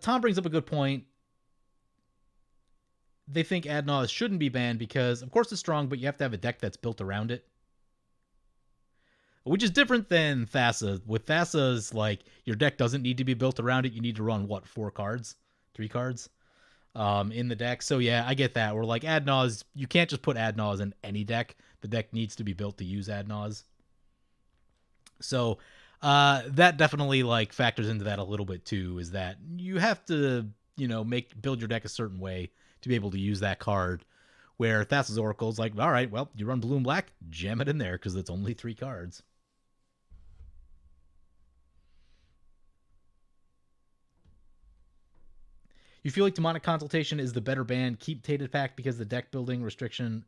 Tom brings up a good point. They think Adnaz shouldn't be banned because, of course, it's strong, but you have to have a deck that's built around it. Which is different than Thassa. With Thassa's, like, your deck doesn't need to be built around it. You need to run, what, 4 cards? 3 cards? in the deck. So yeah, I get that. We're like Adnaz, you can't just put Adnaz in any deck. The deck needs to be built to use Adnaz. So that definitely like factors into that a little bit too, is that you have to, build your deck a certain way to be able to use that card. Where Thassa's Oracle is like, all right, well, you run blue and black, jam it in there because it's only 3 cards. You feel like Demonic Consultation is the better ban. Keep Tainted Pact because the deck building restriction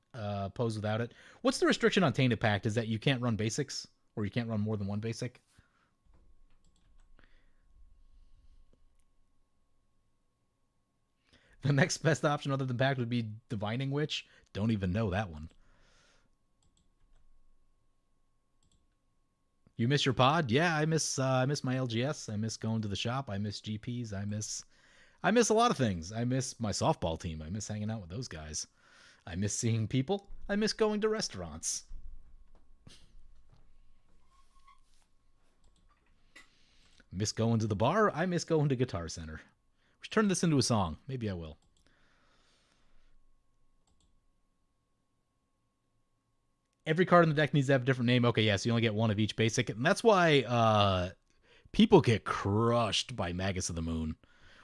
posed without it. What's the restriction on Tainted Pact? Is that you can't run basics? Or you can't run more than one basic? The next best option other than Pact would be Divining Witch. Don't even know that one. You miss your pod? Yeah, I miss my LGS. I miss going to the shop. I miss GPs. I miss a lot of things. I miss my softball team. I miss hanging out with those guys. I miss seeing people. I miss going to restaurants. I miss going to the bar. I miss going to Guitar Center. We should turn this into a song. Maybe I will. Every card in the deck needs to have a different name. Okay, yeah, so you only get one of each basic. And that's why people get crushed by Magus of the Moon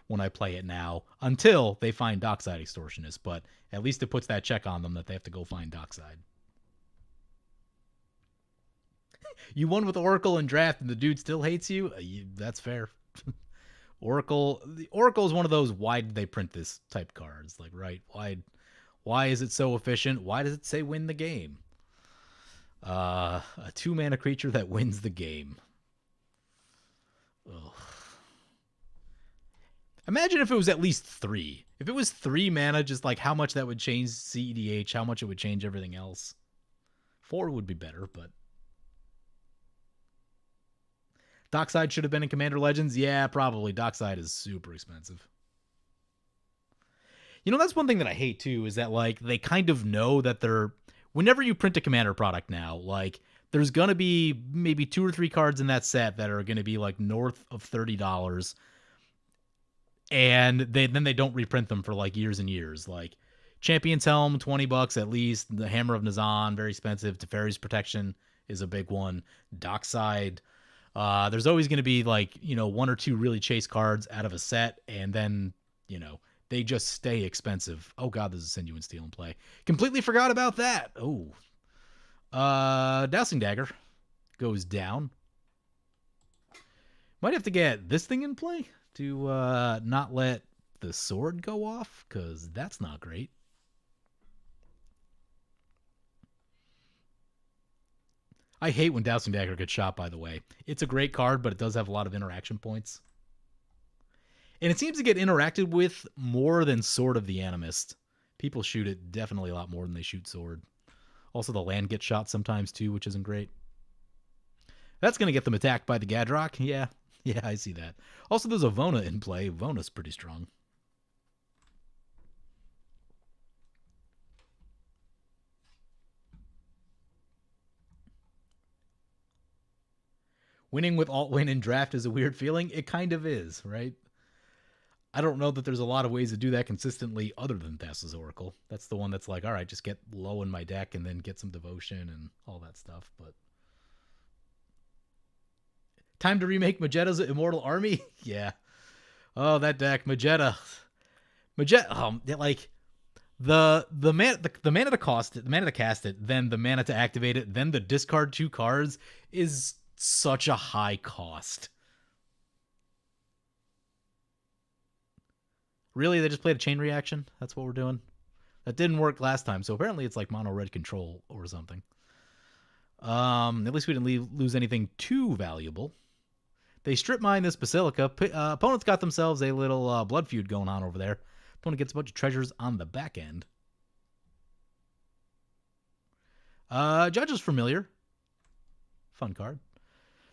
when I play it now, until they find Dockside Extortionist. But at least it puts that check on them that they have to go find Dockside. You won with Oracle and Draft and the dude still hates you? That's fair. Oracle is one of those why did they print this type cards? Like, right, why is it so efficient? Why does it say win the game? A 2-mana creature that wins the game. Ugh. Imagine if it was at least 3. If it was 3 mana, just like how much that would change CEDH, how much it would change everything else. 4 would be better, but Dockside should have been in Commander Legends. Yeah, probably. Dockside is super expensive. That's one thing that I hate too, is that like they kind of know that whenever you print a Commander product now, like there's going to be maybe 2 or 3 cards in that set that are going to be like north of $30. And then they don't reprint them for like years and years. Like Champion's Helm, $20 at least. The Hammer of Nazan, very expensive. Teferi's Protection is a big one. Dockside. There's always going to be like, 1 or 2 really chase cards out of a set. And then, they just stay expensive. Oh God, there's a Sinuous Steel in play. Completely forgot about that. Oh. Dowsing Dagger goes down. Might have to get this thing in play to not let the sword go off, because that's not great. I hate when Dowsing Dagger gets shot, by the way. It's a great card, but it does have a lot of interaction points. And it seems to get interacted with more than Sword of the Animist. People shoot it definitely a lot more than they shoot Sword. Also, the land gets shot sometimes, too, which isn't great. That's going to get them attacked by the Gadrock. Yeah, I see that. Also, there's a Vona in play. Vona's pretty strong. Winning with alt-win in draft is a weird feeling. It kind of is, right? I don't know that there's a lot of ways to do that consistently other than Thassa's Oracle. That's the one that's like, all right, just get low in my deck and then get some devotion and all that stuff. But time to remake Majetta's Immortal Army? Yeah. Oh, that deck, Majetta, like the mana to cost it, the mana to cast it, then the mana to activate it, then the discard 2 cards is such a high cost. Really, they just played a chain reaction? That's what we're doing? That didn't work last time, so apparently it's like mono red control or something. At least we didn't lose anything too valuable. They strip mine this Basilica. Opponents got themselves a little blood feud going on over there. Opponent gets a bunch of treasures on the back end. Judge is familiar. Fun card.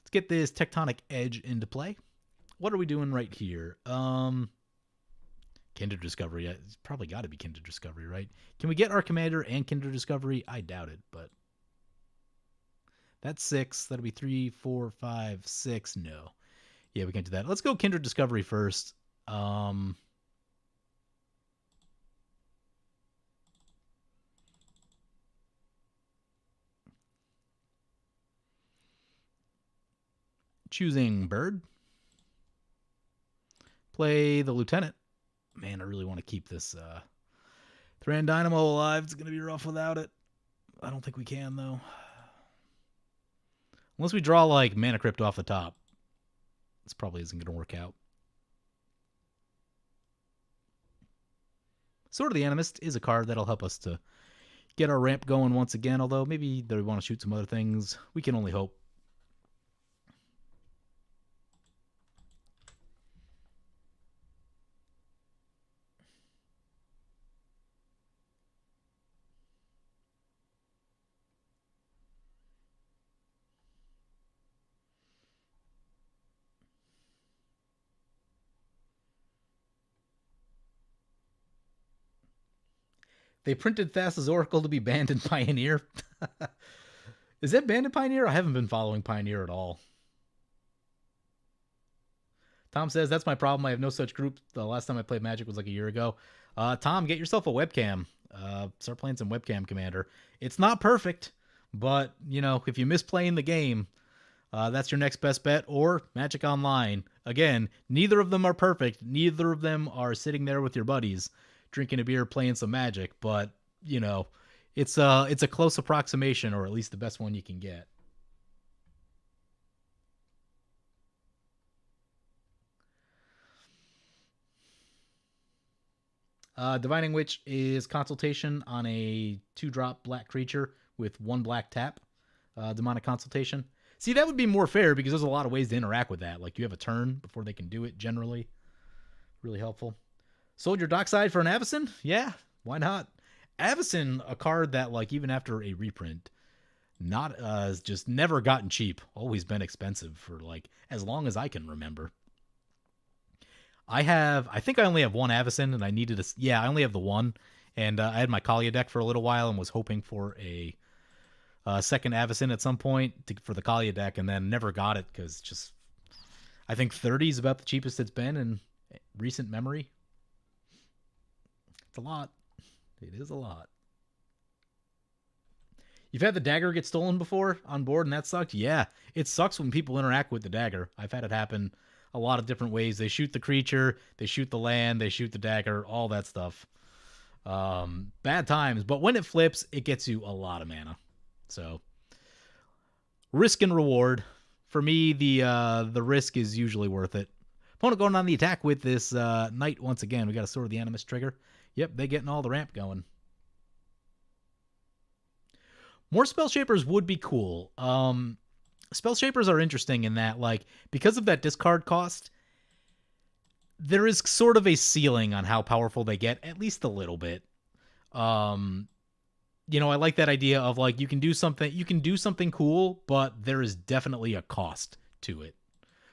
Let's get this Tectonic Edge into play. What are we doing right here? Kindred Discovery. It's probably got to be Kindred Discovery, right? Can we get our Commander and Kindred Discovery? I doubt it, but that's 6. That'll be 3, 4, 5, 6. No. Yeah, we can't do that. Let's go Kindred Discovery first. Choosing Bird. Play the Lieutenant. Man, I really want to keep this Thran Dynamo alive. It's going to be rough without it. I don't think we can, though. Unless we draw, like, Mana Crypt off the top. This probably isn't going to work out. Sword of the Animist is a card that'll help us to get our ramp going once again, although maybe they want to shoot some other things. We can only hope. They printed Thassa's Oracle to be banned in Pioneer. Is that banned in Pioneer? I haven't been following Pioneer at all. Tom says, that's my problem. I have no such group. The last time I played Magic was like a year ago. Tom, get yourself a webcam. Start playing some webcam Commander. It's not perfect, but, you know, if you miss playing the game, that's your next best bet. Or Magic Online. Again, neither of them are perfect. Neither of them are sitting there with your buddies drinking a beer, playing some Magic, but, you know, it's a close approximation, or at least the best one you can get. Divining Witch is Consultation on a 2-drop black creature with 1 black tap. Demonic Consultation. See, that would be more fair because there's a lot of ways to interact with that. Like, you have a turn before they can do it, generally. Really helpful. Sold your Dockside for an Avacyn? Yeah, why not? Avacyn, a card that, like, even after a reprint, not just never gotten cheap. Always been expensive for, like, as long as I can remember. I think I only have 1 Avacyn, and I needed a... Yeah, I only have the 1, and I had my Kaalia deck for a little while and was hoping for a second Avacyn at some point for the Kaalia deck, and then never got it because just... I think 30 is about the cheapest it's been in recent memory. It's a lot. It is a lot. You've had the dagger get stolen before on board, and that sucked? Yeah, it sucks when people interact with the dagger. I've had it happen a lot of different ways. They shoot the creature, they shoot the land, they shoot the dagger, all that stuff. Bad times, but when it flips, it gets you a lot of mana. So, risk and reward. For me, the risk is usually worth it. Opponent going on the attack with this knight once again. We got a Sword of the Animist trigger. Yep, they getting all the ramp going. More Spell Shapers would be cool. Spell Shapers are interesting in that, like, because of that discard cost, there is sort of a ceiling on how powerful they get, at least a little bit. You know, I like that idea of, like, you can do something cool, but there is definitely a cost to it.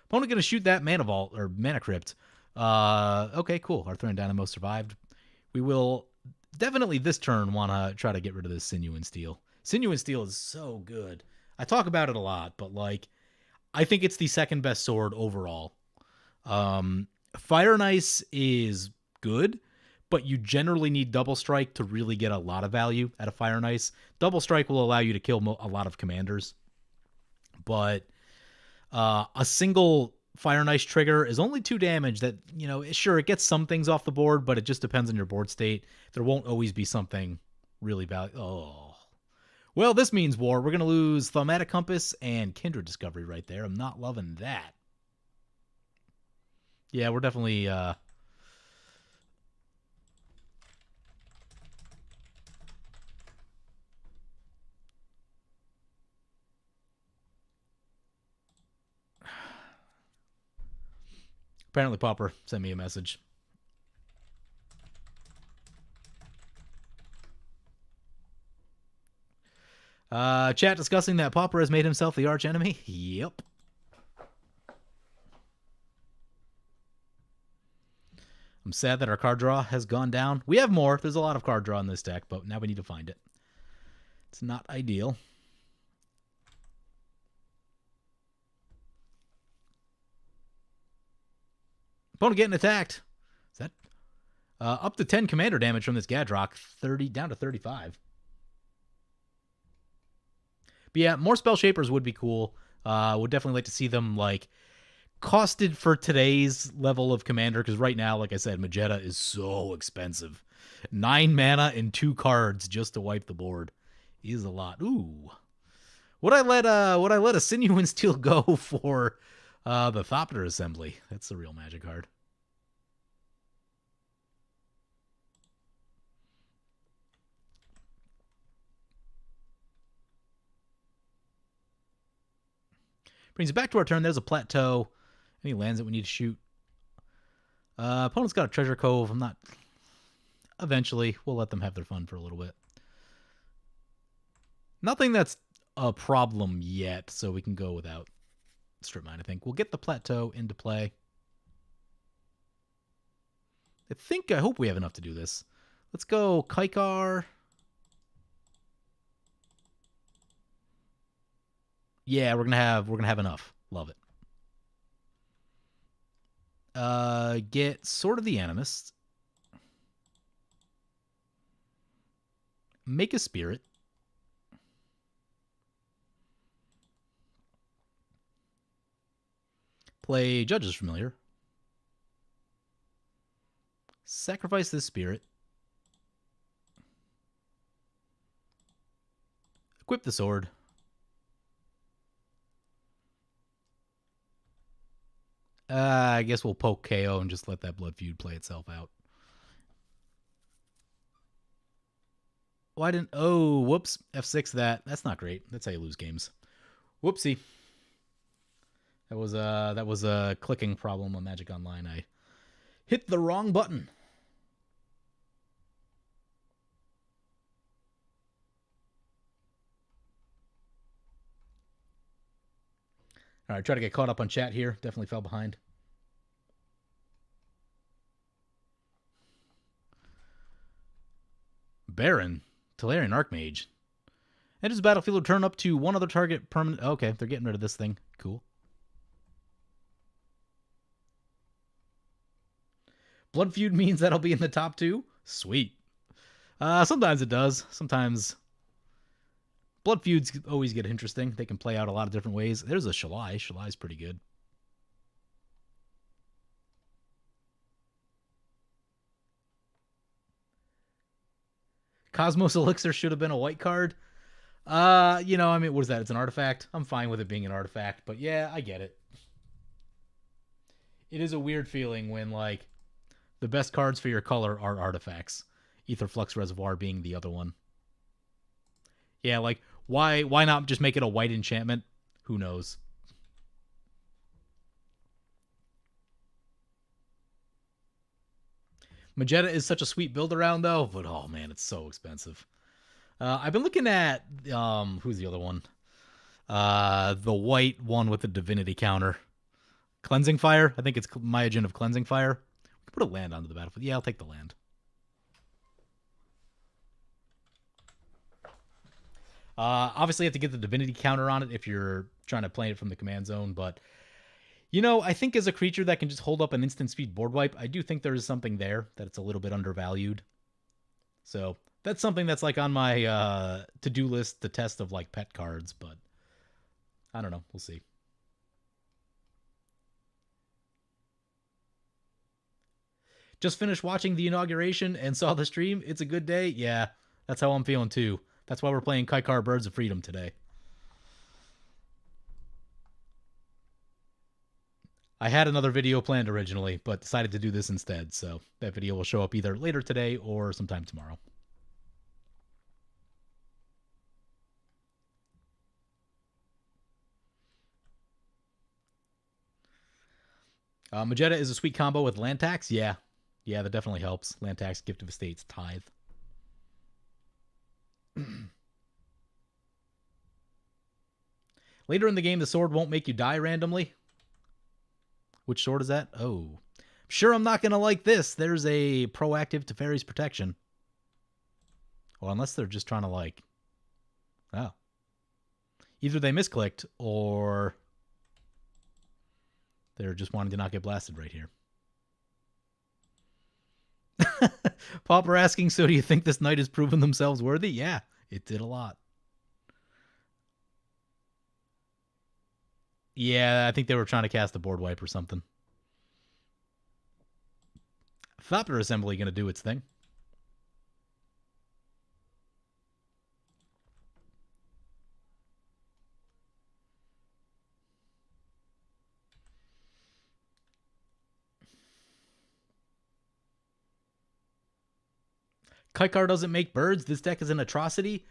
Opponent going to shoot that Mana Vault, or Mana Crypt. Okay, cool. Our Thran Dynamo survived. We will definitely this turn want to try to get rid of this Sinew and Steel. Sinew and Steel is so good. I talk about it a lot, but, like, I think it's the second best sword overall. Fire and Ice is good, but you generally need Double Strike to really get a lot of value out of Fire and Ice. Double Strike will allow you to kill a lot of commanders, but a single Fire and Ice trigger is only 2 damage that, you know, sure, it gets some things off the board, but it just depends on your board state. There won't always be something really valuable. Oh. Well, this means war. We're going to lose Thaumatic Compass and Kindred Discovery right there. I'm not loving that. Yeah, we're definitely... Apparently Popper sent me a message. Chat discussing that Popper has made himself the arch enemy. Yep. I'm sad that our card draw has gone down. We have more. There's a lot of card draw in this deck, but now we need to find it. It's not ideal. Opponent getting attacked. Is that up to 10 commander damage from this Gadrock? 30 down to 35. But yeah, more Spell Shapers would be cool. Would definitely like to see them like costed for today's level of commander, because right now, like I said, Magetta is so expensive. 9 mana and 2 cards just to wipe the board is a lot. Ooh. Would I let a Sinew and Steel go for the Thopter Assembly? That's a real Magic card. Brings it back to our turn. There's a Plateau. Any lands that we need to shoot. Opponent's got a Treasure Cove. I'm not... Eventually, we'll let them have their fun for a little bit. Nothing that's a problem yet, so we can go without Strip Mine, I think. We'll get the Plateau into play. I hope we have enough to do this. Let's go Kykar. Yeah, we're gonna have enough. Love it. Get Sword of the Animist. Make a Spirit. Play Judge's Familiar. Sacrifice this Spirit. Equip the Sword. I guess we'll poke KO and just let that Blood Feud play itself out. Why didn't... Oh, whoops. F6 that. That's not great. That's how you lose games. Whoopsie. That was a clicking problem on Magic Online. I hit the wrong button. All right, try to get caught up on chat here. Definitely fell behind. Baron, Talarian Archmage. Enters the battlefield will turn up to one other target permanent. Okay, they're getting rid of this thing. Cool. Blood Feud means that'll be in the top 2? Sweet. Sometimes it does. Sometimes Blood Feuds always get interesting. They can play out a lot of different ways. There's a Shalai. Shalai's pretty good. Cosmos Elixir should have been a white card. What is that? It's an artifact. I'm fine with it being an artifact, but yeah, I get it. It is a weird feeling when, like, the best cards for your color are artifacts. Aetherflux Reservoir being the other one. Yeah, like, why not just make it a white enchantment? Who knows? Magetta is such a sweet build around, though, but oh man, it's so expensive. I've been looking at who's the other one? The white one with the divinity counter. Cleansing Fire. I think it's Myojin of Cleansing Fire. We could put a land onto the battlefield. Yeah, I'll take the land. Obviously, you have to get the divinity counter on it if you're trying to play it from the command zone, but I think as a creature that can just hold up an instant speed board wipe, I do think there's something there that it's a little bit undervalued. So that's something that's like on my to-do list to test of like pet cards, but I don't know. We'll see. Just finished watching the inauguration and saw the stream. It's a good day. Yeah, that's how I'm feeling too. That's why we're playing Kykar Birds of Freedom today. I had another video planned originally, but decided to do this instead. So that video will show up either later today or sometime tomorrow. Magetta is a sweet combo with land tax. Yeah, that definitely helps. Land tax, Gift of Estates, Tithe. Later in the game, the sword won't make you die randomly. Which sword is that? Oh. Sure, I'm not going to like this. There's a proactive Teferi's Protection. Well, unless they're just trying to like... Oh. Either they misclicked or they're just wanting to not get blasted right here. Pauper asking, so do you think this knight has proven themselves worthy? Yeah, it did a lot. Yeah, I think they were trying to cast a board wipe or something. Thopter Assembly going to do its thing. Kykar doesn't make birds. This deck is an atrocity.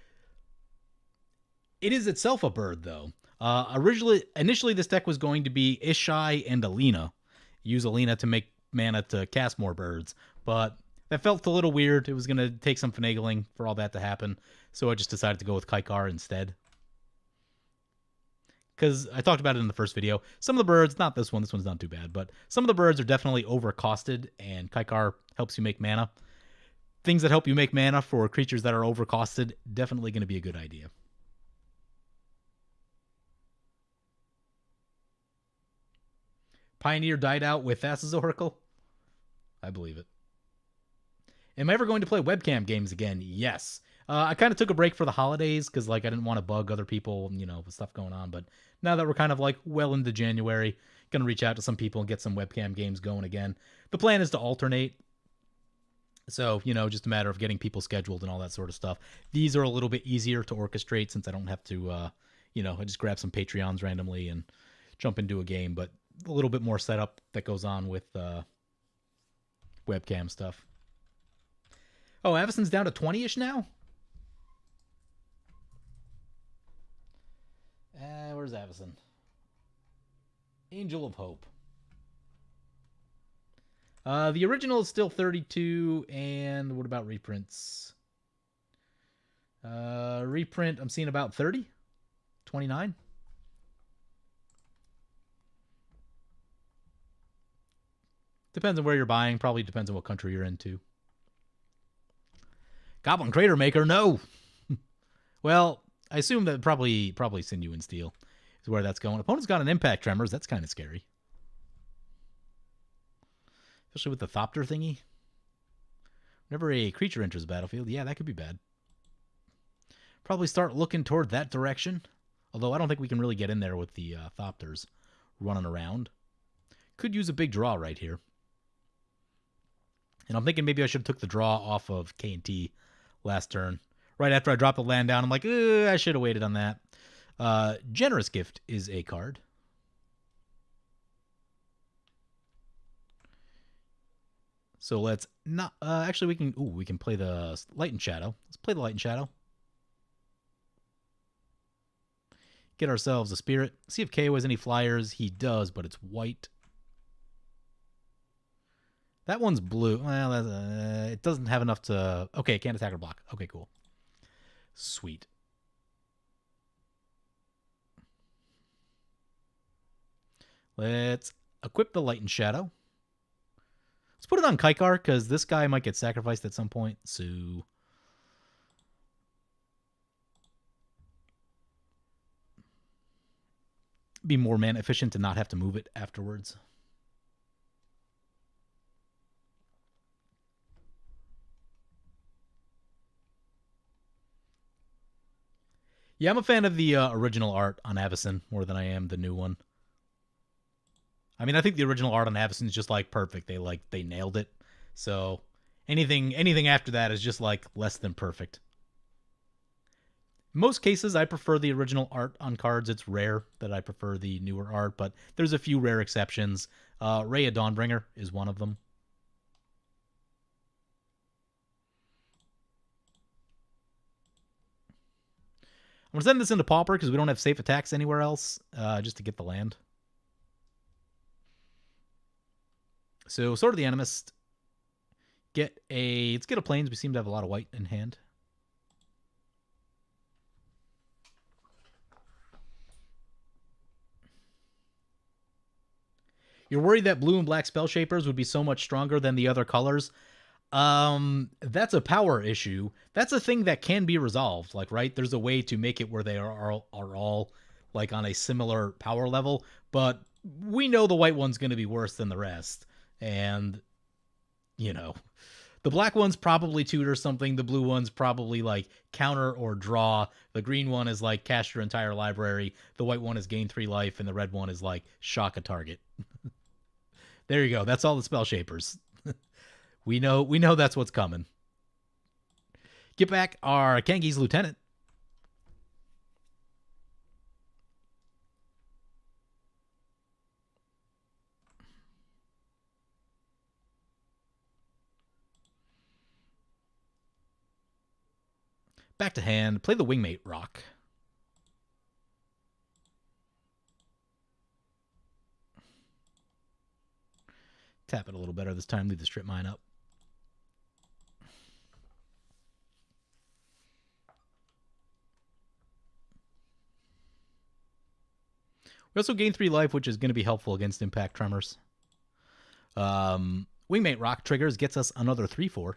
It is itself a bird, though. Initially, this deck was going to be Ishai and Alina. Use Alina to make mana to cast more birds, but that felt a little weird. It was going to take some finagling for all that to happen, so I just decided to go with Kykar instead. Because I talked about it in the first video. Some of the birds, not this one's not too bad, but some of the birds are definitely overcosted, and Kykar helps you make mana. Things that help you make mana for creatures that are overcosted, definitely going to be a good idea. Pioneer died out with Thassa's Oracle? I believe it. Am I ever going to play webcam games again? Yes. I kind of took a break for the holidays because like I didn't want to bug other people, with stuff going on. But now that we're kind of like well into January, gonna reach out to some people and get some webcam games going again. The plan is to alternate. So, just a matter of getting people scheduled and all that sort of stuff. These are a little bit easier to orchestrate since I don't have to, I just grab some Patreons randomly and jump into a game. But a little bit more setup that goes on with webcam stuff. Oh, Avacyn's down to 20-ish now? Where's Avacyn? Angel of Hope. The original is still 32, and what about reprints? Reprint, I'm seeing about 30? 29? Depends on where you're buying. Probably depends on what country you're into. Goblin Crater Maker, no! Well, I assume that probably Sinew Steel is where that's going. Opponent's got an Impact Tremors. That's kind of scary. Especially with the Thopter thingy. Whenever a creature enters the battlefield, yeah, that could be bad. Probably start looking toward that direction. Although I don't think we can really get in there with the Thopters running around. Could use a big draw right here. And I'm thinking maybe I should have took the draw off of K&T last turn. Right after I dropped the land down, I'm like, I should have waited on that. Generous Gift is a card. So let's not... actually, we can play the Light and Shadow. Let's play the Light and Shadow. Get ourselves a Spirit. See if KO has any flyers. He does, but it's white. That one's blue. Well, it doesn't have enough to... Okay, it can't attack or block. Okay, cool. Sweet. Let's equip the Light and Shadow. Let's put it on Kykar, because this guy might get sacrificed at some point, so... Be more mana efficient to not have to move it afterwards. Yeah, I'm a fan of the original art on Avacyn more than I am the new one. I mean, I think the original art on Avacyn is just like perfect. They nailed it. So anything after that is just like less than perfect. In most cases, I prefer the original art on cards. It's rare that I prefer the newer art, but there's a few rare exceptions. Raya Dawnbringer is one of them. I'm going to send this into Pauper because we don't have safe attacks anywhere else, just to get the land. So, Sword of the Animist. Let's get a Plains. We seem to have a lot of white in hand. You're worried that blue and black Spell Shapers would be so much stronger than the other colors. That's a power issue. That's a thing that can be resolved. Like, right, there's a way to make it where they are all like on a similar power level, but we know the white one's going to be worse than the rest. And, The black one's probably tutor something. The blue one's probably like counter or draw. The green one is like cast your entire library. The white one is gain 3 life, and the red one is like shock a target. There you go. That's all the spell shapers. We know that's what's coming. Get back our Kengi's lieutenant. Back to hand. Play the Wingmate Rock. Tap it a little better this time. Leave the strip mine up. We also gain 3 life, which is going to be helpful against Impact Tremors. Wingmate Rock triggers, gets us another 3/4.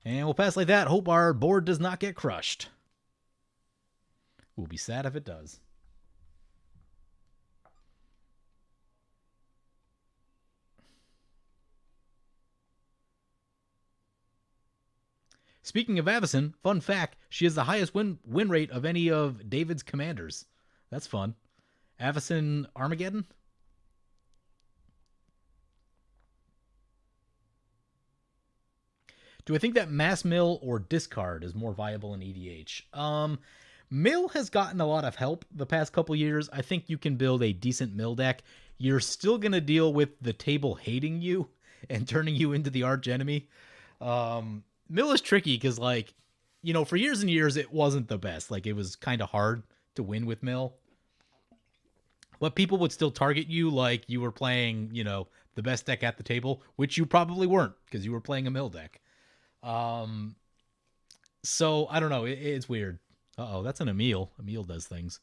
And we'll pass like that. Hope our board does not get crushed. We'll be sad if it does. Speaking of Avacyn, fun fact, she has the highest win rate of any of David's commanders. That's fun. Avacyn Armageddon? Do I think that mass mill or discard is more viable in EDH? Mill has gotten a lot of help the past couple years. I think you can build a decent mill deck. You're still going to deal with the table hating you and turning you into the arch enemy. Mill is tricky because, like, you know, for years and years, it wasn't the best. Like, it was kind of hard to win with Mill. But people would still target you like you were playing, you know, the best deck at the table, which you probably weren't because you were playing a Mill deck. So, I don't know. It's weird. Uh-oh, that's an Emil. Emil does things.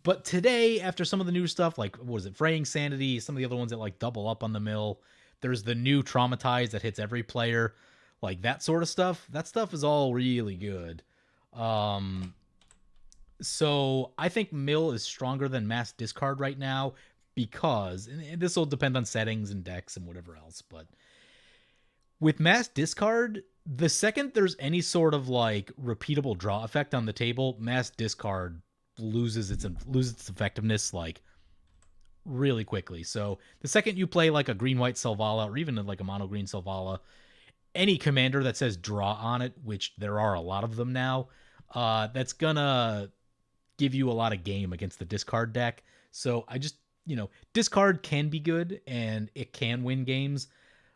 But today, after some of the new stuff, like, what was it, Fraying Sanity, some of the other ones that, like, double up on the mill, there's the new Traumatize that hits every player, like, that sort of stuff. That stuff is all really good. So I think mill is stronger than mass discard right now because, and this will depend on settings and decks and whatever else, but with mass discard, the second there's any sort of, like, repeatable draw effect on the table, mass discard loses its effectiveness, like, really quickly. So the second you play like a green-white Selvala or even like a mono-green Selvala, any commander that says draw on it, which there are a lot of them now, that's gonna give you a lot of game against the discard deck. So I just, you know, discard can be good and it can win games.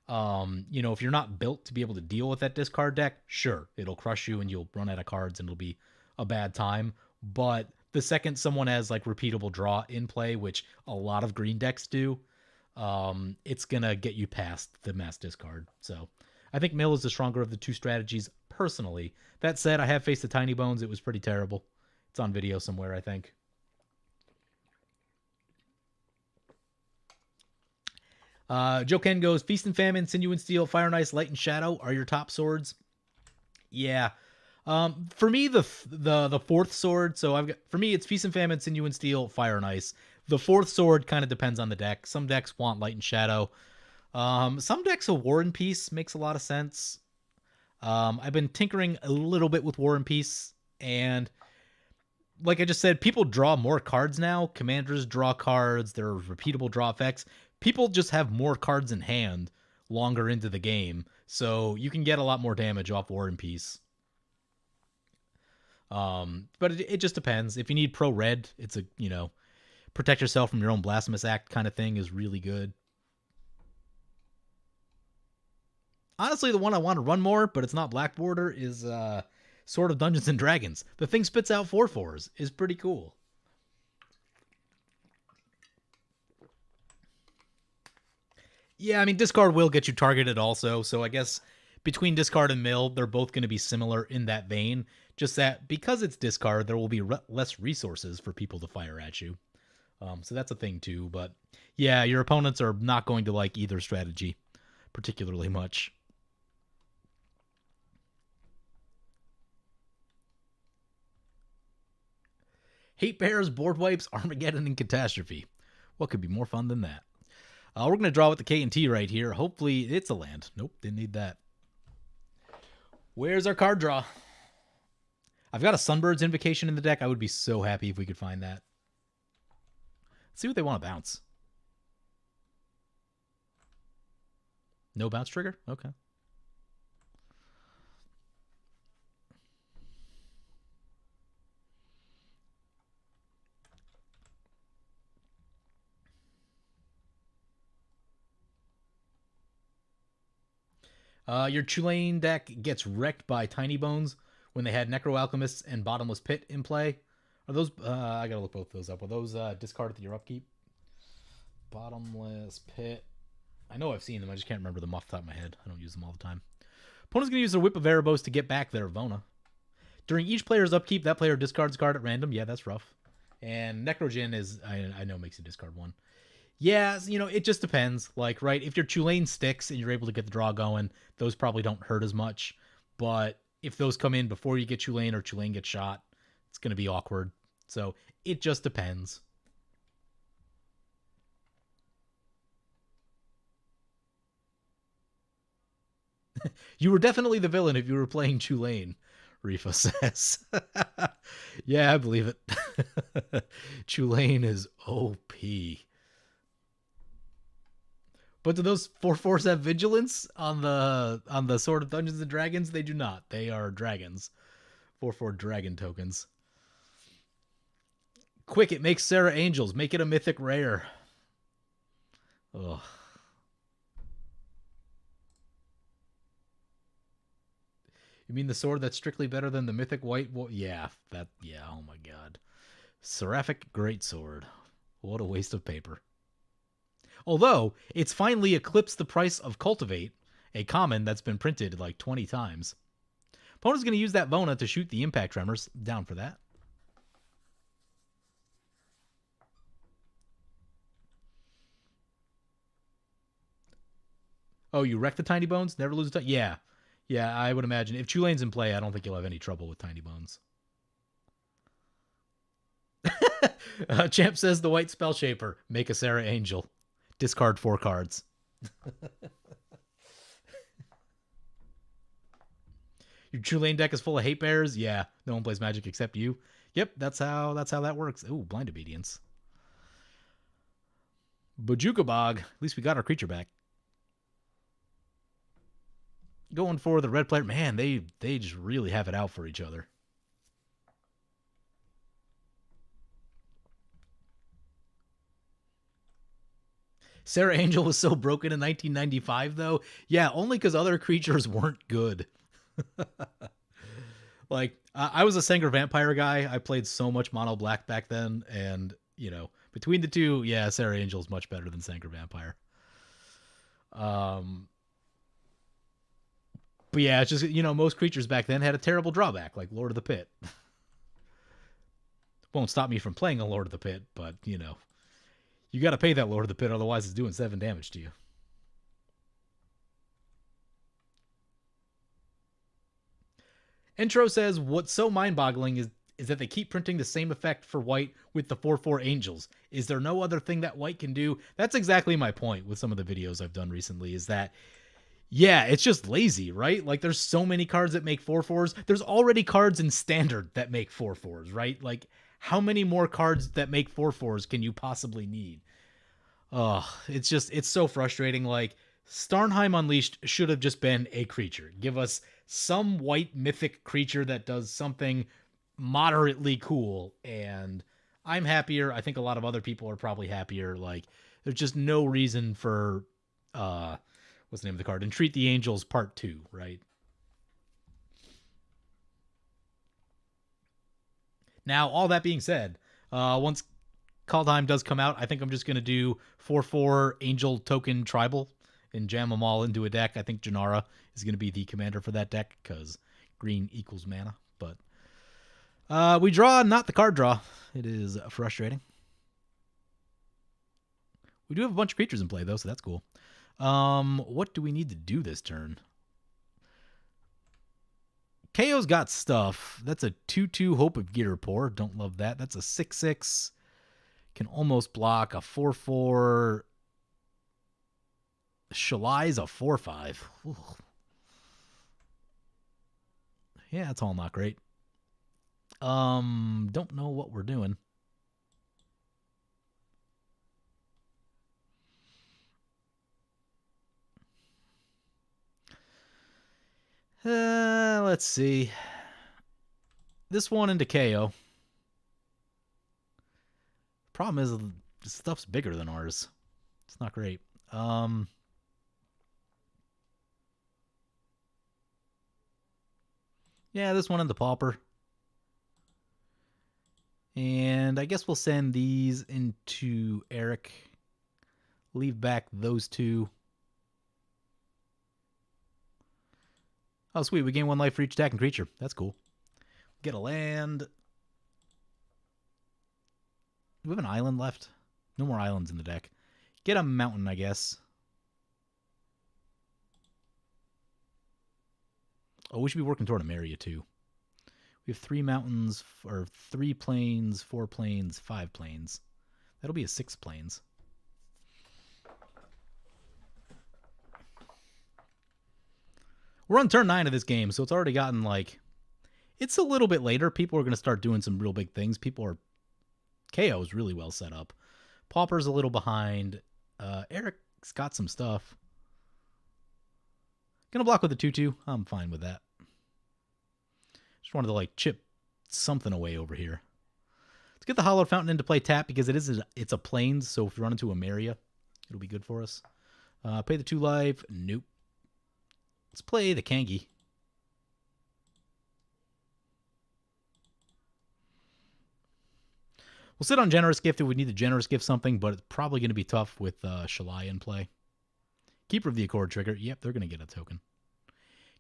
You know, if you're not built to be able to deal with that discard deck, sure, it'll crush you and you'll run out of cards and it'll be a bad time. But the second someone has, like, repeatable draw in play, which a lot of green decks do, it's gonna get you past the mass discard. So I think mill is the stronger of the two strategies personally. That said, I have faced the Tiny Bones. It was pretty terrible. It's on video somewhere, I think. Joe Ken goes, Feast and Famine, Sinew and Steel, Fire and Ice, Light and Shadow are your top swords. Yeah. For me, the fourth sword. So for me, it's Feast and Famine, Sinew and Steel, Fire and Ice. The fourth sword kind of depends on the deck. Some decks want Light and Shadow. Some decks of War and Peace makes a lot of sense. I've been tinkering a little bit with War and Peace, and like I just said, people draw more cards now. Commanders draw cards. There are repeatable draw effects. People just have more cards in hand longer into the game, so you can get a lot more damage off War and Peace. But it just depends. If you need pro red, it's a, you know, protect yourself from your own Blasphemous Act kind of thing is really good. Honestly, the one I want to run more, but it's not Black Border, is Sword of Dungeons and Dragons. The thing spits out 4/4s. Is pretty cool. Yeah, I mean, discard will get you targeted also, so I guess between discard and mill, they're both going to be similar in that vein. Just that because it's discard, there will be less resources for people to fire at you. So that's a thing too. But yeah, your opponents are not going to like either strategy particularly much. Hate Bears, Board Wipes, Armageddon, and Catastrophe. What could be more fun than that? We're going to draw with the K&T right here. Hopefully it's a land. Nope, didn't need that. Where's our card draw? I've got a Sunbird's Invocation in the deck. I would be so happy if we could find that. Let's see what they want to bounce. No bounce trigger? Okay. Your Tulane deck gets wrecked by Tiny Bones when they had Necro Alchemists and Bottomless Pit in play. Are those... I gotta look both of those up. Are those discarded to your upkeep? Bottomless Pit. I know I've seen them. I just can't remember them off the top of my head. I don't use them all the time. Opponent's going to use their Whip of Erebos to get back their Vona. During each player's upkeep, that player discards a card at random. Yeah, that's rough. And Necrogen is... I know makes you discard one. Yeah, you know, it just depends. Like, right, if your Tulane sticks and you're able to get the draw going, those probably don't hurt as much. But if those come in before you get Tulane or Tulane gets shot, it's going to be awkward. So it just depends. You were definitely the villain if you were playing Tulane, Rifa says. Yeah, I believe it. Tulane is OP. But do those 4/4s have vigilance on the Sword of Dungeons and Dragons? They do not. They are dragons. 4/4 dragon tokens. Quick, it makes Sarah Angels. Make it a mythic rare. Ugh. You mean the sword that's strictly better than the mythic white? Well, yeah, oh my god. Seraphic Greatsword. What a waste of paper. Although, it's finally eclipsed the price of Cultivate, a common that's been printed like 20 times. Opponent's going to use that Vona to shoot the Impact Tremors. Down for that. Oh, you wreck the Tiny Bones? Never lose a... Yeah. Yeah, I would imagine. If Tulane's in play, I don't think you'll have any trouble with Tiny Bones. Champ says the White Spell Shaper. Make a Sarah Angel. Discard 4 cards. Your Tulane deck is full of hate bears? Yeah, no one plays Magic except you. Yep, that's how that works. Ooh, Blind Obedience. Bojuka Bog. At least we got our creature back. Going for the red player. Man, they just really have it out for each other. Sarah Angel was so broken in 1995, though. Yeah, only because other creatures weren't good. Like, I was a Sanger Vampire guy. I played so much mono black back then. And, you know, between the two, yeah, Sarah Angel is much better than Sanger Vampire. But yeah, it's just, you know, most creatures back then had a terrible drawback, like Lord of the Pit. Won't stop me from playing a Lord of the Pit, but, you know, you got to pay that Lord of the Pit, otherwise it's doing 7 damage to you. Intro says, what's so mind-boggling is that they keep printing the same effect for white with the 4/4 angels. Is there no other thing that white can do? That's exactly my point with some of the videos I've done recently, is that, yeah, it's just lazy, right? Like, there's so many cards that make 4/4s. There's already cards in Standard that make 4/4s, right? Like, how many more cards that make 4/4s can you possibly need? It's so frustrating. Like, Starnheim Unleashed should have just been a creature. Give us some white mythic creature that does something moderately cool, and I'm happier. I think a lot of other people are probably happier. Like, there's just no reason for what's the name of the card? Entreat the Angels Part 2, right? Now, all that being said, once Kaldheim does come out, I think I'm just going to do 4/4 Angel Token Tribal and jam them all into a deck. I think Janara is going to be the commander for that deck because green equals mana. But we draw, not the card draw. It is frustrating. We do have a bunch of creatures in play, though, so that's cool. What do we need to do this turn? KO's got stuff. That's a 2/2 Hope of Gearpore. Don't love that. That's a 6/6. Can almost block. A 4/4. Shalai's a 4/5. Ooh. Yeah, that's all not great. Don't know what we're doing. Let's see. This one into KO. Problem is, this stuff's bigger than ours. It's not great. Yeah, this one into Pauper. And I guess we'll send these into Eric. Leave back those two. Oh, sweet. We gain 1 life for each attacking creature. That's cool. Get a land. Do we have an island left? No more islands in the deck. Get a mountain, I guess. Oh, we should be working toward an area, too. We have 3 mountains, or 3 plains, 4 plains, 5 plains. That'll be a 6 plains. We're on turn 9 of this game, so it's already gotten, like... It's a little bit later. People are going to start doing some real big things. KO is really well set up. Pauper's a little behind. Eric's got some stuff. Gonna block with a 2/2. I'm fine with that. Just wanted to, like, chip something away over here. Let's get the Hallowed Fountain into play tap because it's a plains, so if we run into a Maria, it'll be good for us. Pay the 2 life. Nope. Let's play the Kangi. We'll sit on Generous Gift if we need to Generous Gift something, but it's probably going to be tough with Shalai in play. Keeper of the Accord trigger. Yep, they're going to get a token.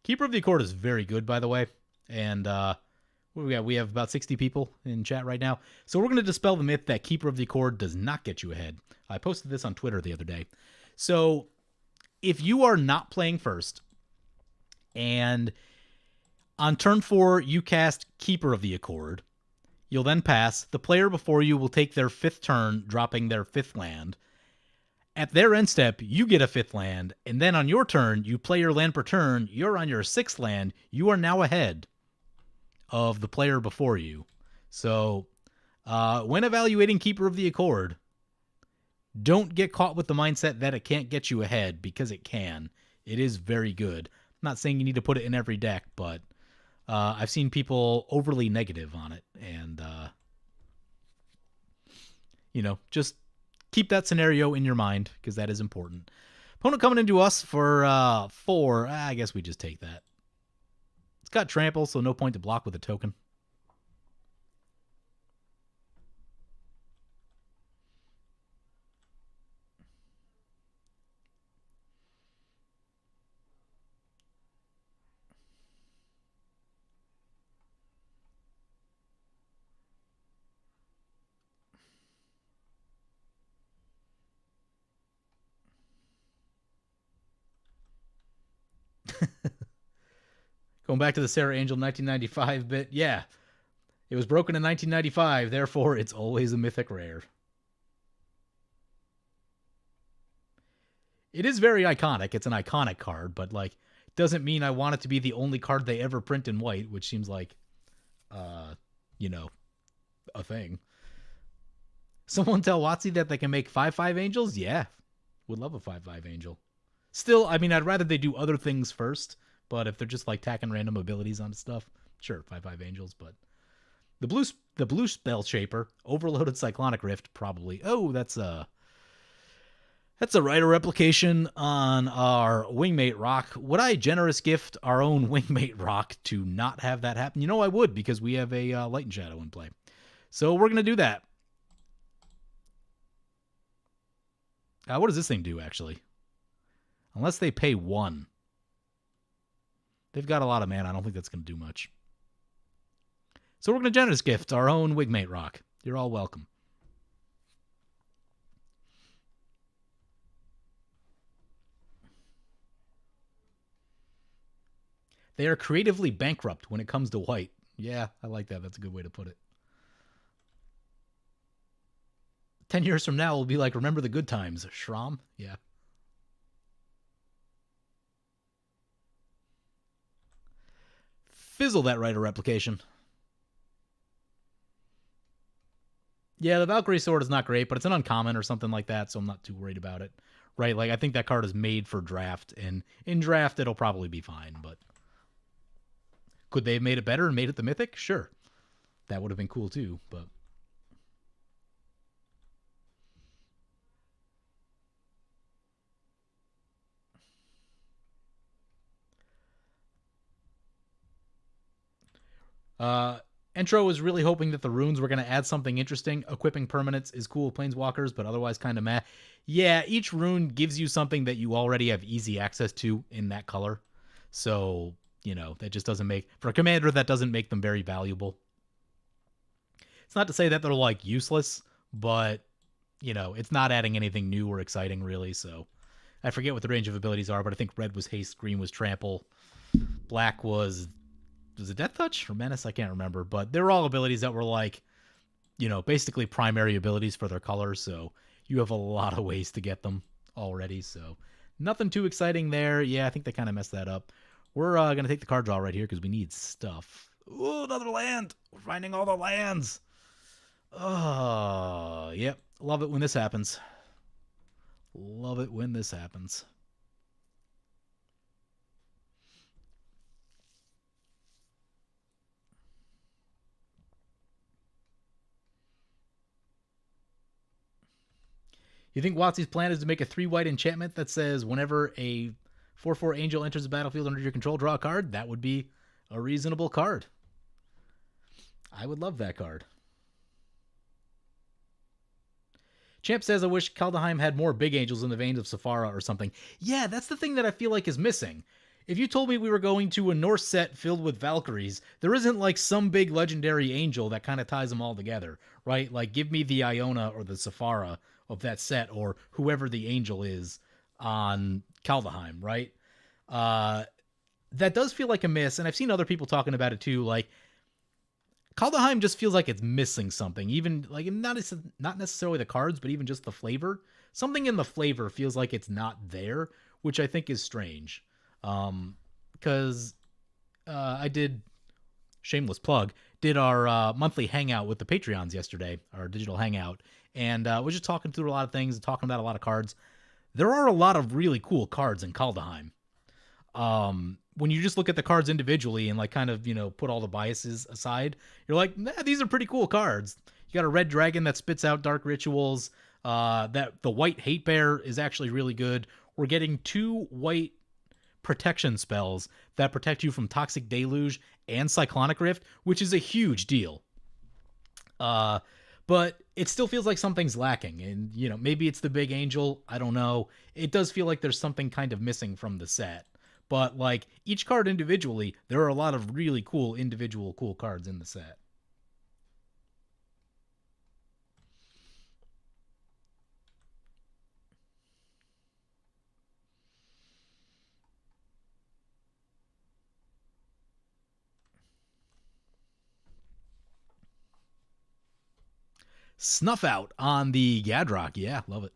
Keeper of the Accord is very good, by the way. And what do we got? We have about 60 people in chat right now. So we're going to dispel the myth that Keeper of the Accord does not get you ahead. I posted this on Twitter the other day. So if you are not playing first, and on turn 4 you cast Keeper of the Accord, you'll then pass. The player before you will take their 5th turn, dropping their 5th land. At their end step, you get a 5th land, and then on your turn, you play your land per turn. You're on your 6th land. You are now ahead of the player before you. So when evaluating Keeper of the Accord, don't get caught with the mindset that it can't get you ahead, because it can. It is very good. I'm not saying you need to put it in every deck, but I've seen people overly negative on it, and just keep that scenario in your mind, because that is important. Opponent coming into us for 4. I guess we just take that. It's got trample, so no point to block with a token. Going back to the Sarah Angel 1995 bit, yeah. It was broken in 1995, therefore it's always a mythic rare. It is very iconic. It's an iconic card, but like, it doesn't mean I want it to be the only card they ever print in white, which seems like, a thing. Someone tell WotC that they can make 5/5 angels? Yeah. Would love a 5/5 angel. Still, I mean, I'd rather they do other things first, but if they're just like tacking random abilities onto stuff, sure, 5/5 angels, but the blue spell shaper, overloaded cyclonic rift, probably. Oh, that's a writer replication on our wingmate rock. Would I generous gift our own wingmate rock to not have that happen? You know I would, because we have a light and shadow in play. So we're gonna do that. What does this thing do, actually? Unless they pay 1. They've got a lot of mana. I don't think that's going to do much. So we're going to generous gift our own wingmate rock. You're all welcome. They are creatively bankrupt when it comes to white. Yeah, I like that. That's a good way to put it. 10 years from now, we'll be like, remember the good times, Schramm? Yeah. Fizzle that writer replication. Yeah, the Valkyrie sword is not great, but it's an uncommon or something like that, so I'm not too worried about it. Right? Like, I think that card is made for draft, and in draft, it'll probably be fine, but could they have made it better and made it the mythic? Sure. That would have been cool too, but Entro was really hoping that the runes were going to add something interesting. Equipping permanents is cool with planeswalkers, but otherwise kind of meh. Yeah, each rune gives you something that you already have easy access to in that color. So, that just doesn't make, for a commander, that doesn't make them very valuable. It's not to say that they're like useless, but, it's not adding anything new or exciting really. So I forget what the range of abilities are, but I think red was haste, green was trample, black was it Death Touch or Menace? I can't remember, but they're all abilities that were like, basically primary abilities for their colors. So you have a lot of ways to get them already. So nothing too exciting there. Yeah, I think they kind of messed that up. We're going to take the card draw right here because we need stuff. Ooh, another land. We're finding all the lands. Oh, yep. Love it when this happens. Love it when this happens. You think WotC's plan is to make a 3-white enchantment that says whenever a 4/4 angel enters the battlefield under your control, draw a card? That would be a reasonable card. I would love that card. Champ says, I wish Kaldheim had more big angels in the veins of Sephara or something. Yeah, that's the thing that I feel like is missing. If you told me we were going to a Norse set filled with Valkyries, there isn't like some big legendary angel that kind of ties them all together, right? Like, give me the Iona or the Sephara of that set, or whoever the angel is on Kaldheim, right? That does feel like a miss, and I've seen other people talking about it too. Like, Kaldheim just feels like it's missing something. Even like not necessarily the cards, but even just the flavor. Something in the flavor feels like it's not there, which I think is strange. Because I did, shameless plug, did our monthly hangout with the Patreons yesterday, our digital hangout, and was just talking through a lot of things and talking about a lot of cards. There are a lot of really cool cards in Kaldheim. When you just look at the cards individually and like kind of, put all the biases aside, you're like, these are pretty cool cards. You got a red dragon that spits out dark rituals. That the white hate bear is actually really good. We're getting 2 white protection spells that protect you from Toxic Deluge and Cyclonic Rift, which is a huge deal. But it still feels like something's lacking. And, maybe it's the big angel. I don't know. It does feel like there's something kind of missing from the set. But like each card individually, there are a lot of really cool individual cool cards in the set. Snuff Out on the Gadrock. Yeah, love it.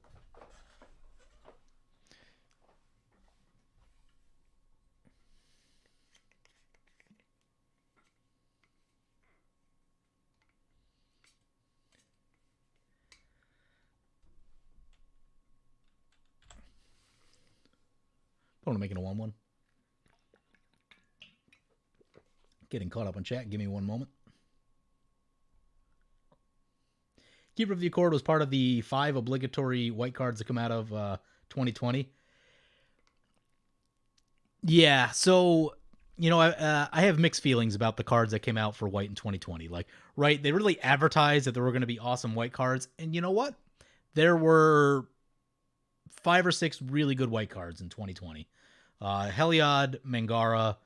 Don't want to make it a 1/1. Getting caught up on chat. Give me one moment. Keeper of the Accord was part of the 5 obligatory white cards that come out of 2020. Yeah, so I have mixed feelings about the cards that came out for white in 2020. Like, right, they really advertised that there were going to be awesome white cards, and you know what? There were 5 or 6 really good white cards in 2020. Heliod, Mangara,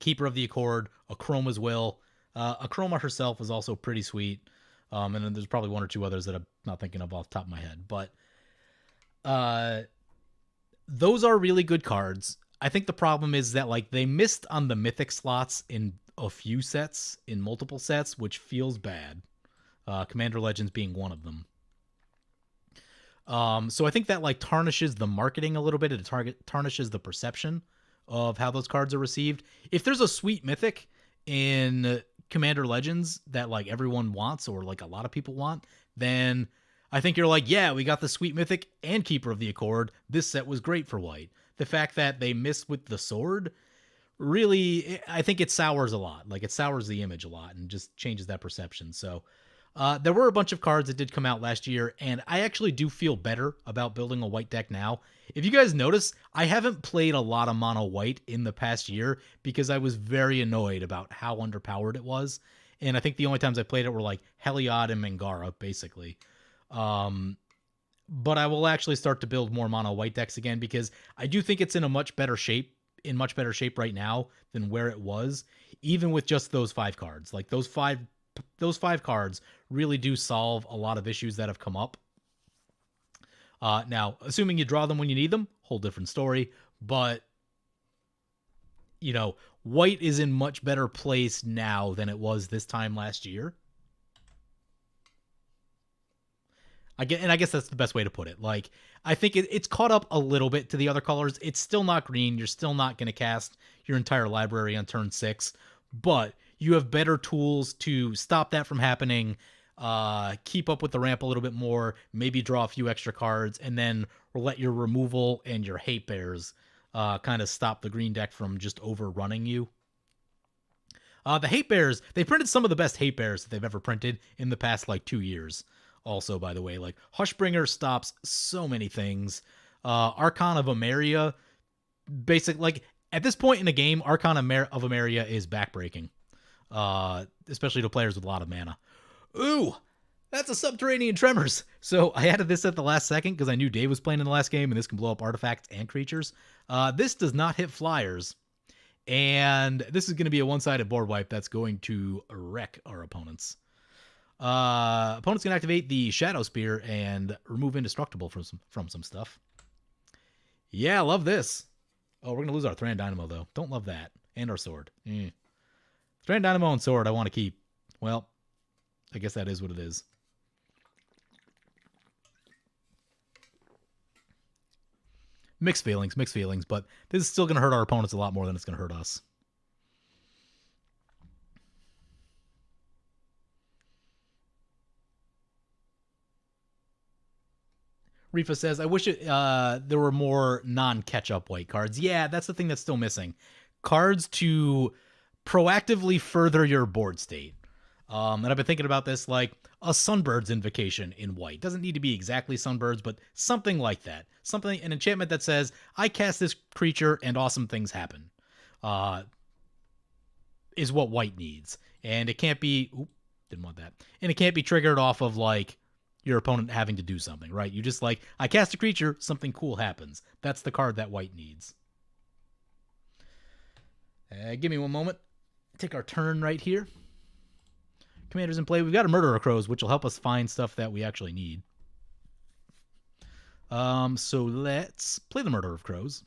Keeper of the Accord, Akroma's Will. Akroma herself was also pretty sweet. And then there's probably 1 or 2 others that I'm not thinking of off the top of my head. But those are really good cards. I think the problem is that like they missed on the mythic slots in a few sets, in multiple sets, which feels bad. Commander Legends being one of them. So I think that like tarnishes the marketing a little bit. It tarnishes the perception of how those cards are received. If there's a sweet mythic in Commander Legends that like everyone wants or like a lot of people want, then I think you're like, yeah, we got the sweet mythic and Keeper of the Accord. This set was great for white. The fact that they missed with the sword, really, I think it sours a lot. Like it sours the image a lot and just changes that perception. So there were a bunch of cards that did come out last year, and I actually do feel better about building a white deck now. If you guys notice, I haven't played a lot of mono white in the past year because I was very annoyed about how underpowered it was. And I think the only times I played it were like Heliod and Mangara, basically. But I will actually start to build more mono white decks again because I do think it's in much better shape right now than where it was, even with just those 5 cards. Like those five cards really do solve a lot of issues that have come up. Now, assuming you draw them when you need them, whole different story. But, you know, white is in much better place now than it was this time last year. I guess that's the best way to put it. Like, I think it's caught up a little bit to the other colors. It's still not green. You're still not going to cast your entire library on turn 6, but you have better tools to stop that from happening, keep up with the ramp a little bit more, maybe draw a few extra cards, and then let your removal and your hate bears kind of stop the green deck from just overrunning you. The hate bears, they printed some of the best hate bears that they've ever printed in the past, like, 2 years. Also, by the way, like, Hushbringer stops so many things. Archon of Emeria, basic, like, at this point in the game, Archon of Emeria is backbreaking. Especially to players with a lot of mana. Ooh, that's a Subterranean Tremors. So I added this at the last second because I knew Dave was playing in the last game, and this can blow up artifacts and creatures. This does not hit flyers, and this is going to be a one-sided board wipe that's going to wreck our opponents. Opponents can activate the Shadow Spear and remove Indestructible from some stuff. Yeah, love this. Oh, we're going to lose our Thran Dynamo, though. Don't love that. And our sword. Thran Dynamo and sword I want to keep. Well, I guess that is what it is. Mixed feelings, but this is still going to hurt our opponents a lot more than it's going to hurt us. Rifa says, I wish there were more non-catch-up white cards. Yeah, that's the thing that's still missing. Cards to proactively further your board state. And I've been thinking about this, like a Sunbird's Invocation in white. Doesn't need to be exactly Sunbird's, but something like that. Something, an enchantment that says, I cast this creature and awesome things happen. Is what white needs. And it can't be, didn't want that. And it can't be triggered off of like your opponent having to do something, right? You just like, I cast a creature, something cool happens. That's the card that white needs. Give me one moment. Take our turn right here. Commanders in play. We've got a Murderer Crows, which will help us find stuff that we actually need. So let's play the Murder of Crows.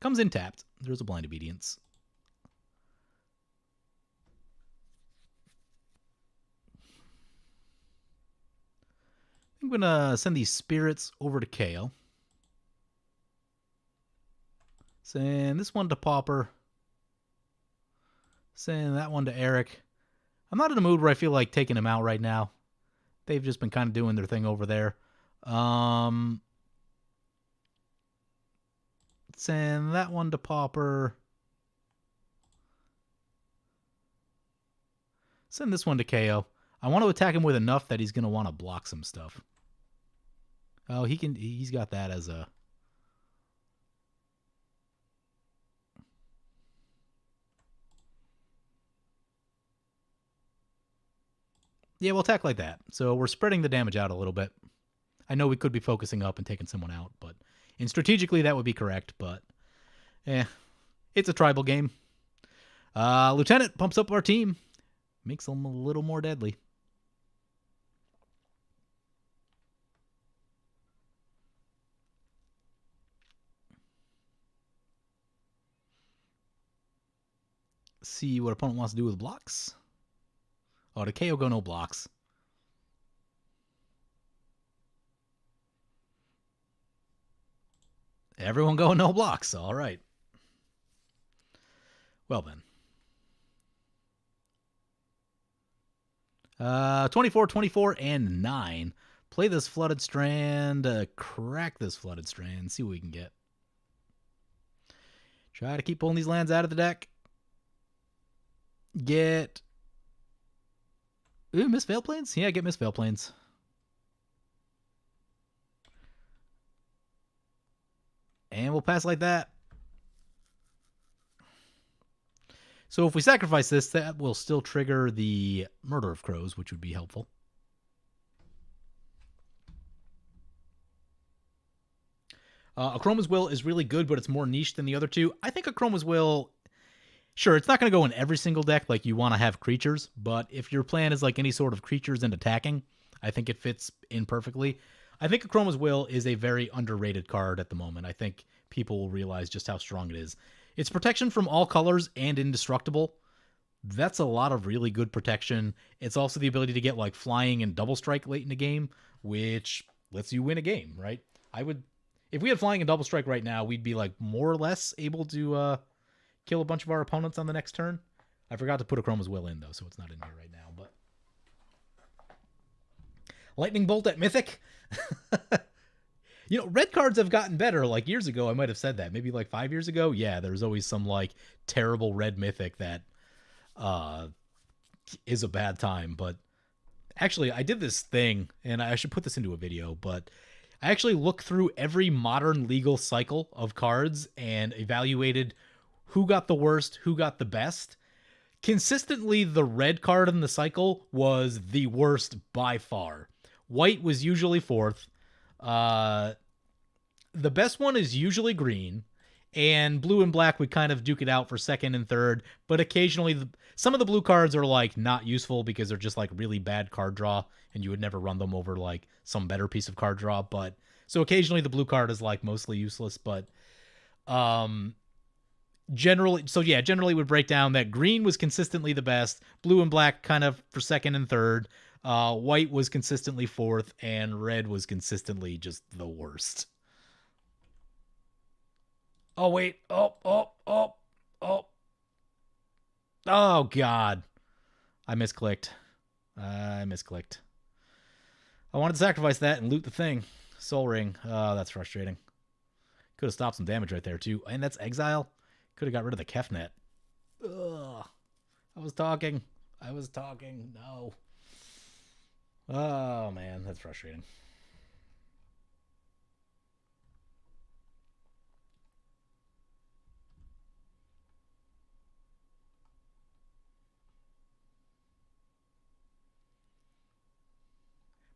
Comes in tapped. There's a Blind Obedience. I'm going to send these spirits over to KO. Send this one to Pauper. Send that one to Eric. I'm not in a mood where I feel like taking him out right now. They've just been kind of doing their thing over there. Send that one to Pauper. Send this one to KO. I want to attack him with enough that he's going to want to block some stuff. Oh, he's got that as a... Yeah, we'll attack like that. So we're spreading the damage out a little bit. I know we could be focusing up and taking someone out, but... And strategically, that would be correct, but... It's a tribal game. Lieutenant pumps up our team. Makes them a little more deadly. See what opponent wants to do with blocks. Oh, the KO go no blocks. Everyone go no blocks. All right. Well then. 24, 24, and 9. Play this Flooded Strand. Crack this Flooded Strand. See what we can get. Try to keep pulling these lands out of the deck. Get... Ooh, Miss Veil Plains? Yeah, get Miss Veil Plains. And we'll pass like that. So if we sacrifice this, that will still trigger the Murder of Crows, which would be helpful. Akroma's Will is really good, but it's more niche than the other two. I think Akroma's Will, sure, it's not going to go in every single deck like you want to have creatures, but if your plan is like any sort of creatures and attacking, I think it fits in perfectly. I think Akroma's Will is a very underrated card at the moment. I think people will realize just how strong it is. It's protection from all colors and indestructible. That's a lot of really good protection. It's also the ability to get like flying and double strike late in the game, which lets you win a game, right? If we had flying and double strike right now, we'd be like more or less able to kill a bunch of our opponents on the next turn. I forgot to put Akroma's Will in though, so it's not in here right now, but Lightning Bolt at Mythic. You know, red cards have gotten better. Like years ago, I might have said that. Maybe like 5 years ago. Yeah, there's always some like terrible red Mythic that is a bad time. But actually, I did this thing, and I should put this into a video, but I actually looked through every modern legal cycle of cards and evaluated who got the worst, who got the best. Consistently, the red card in the cycle was the worst by far. White was usually fourth. The best one is usually green, and blue and black would kind of duke it out for second and third, but occasionally some of the blue cards are like not useful because they're just like really bad card draw, and you would never run them over like some better piece of card draw. But so occasionally the blue card is like mostly useless, but generally would break down that green was consistently the best, blue and black kind of for second and third, white was consistently fourth, and red was consistently just the worst. Oh, wait. Oh, God. I misclicked. I wanted to sacrifice that and loot the thing. Soul Ring. Oh, that's frustrating. Could have stopped some damage right there, too. And that's Exile. Could have got rid of the Kefnet. Ugh. I was talking. No. Oh, man. That's frustrating.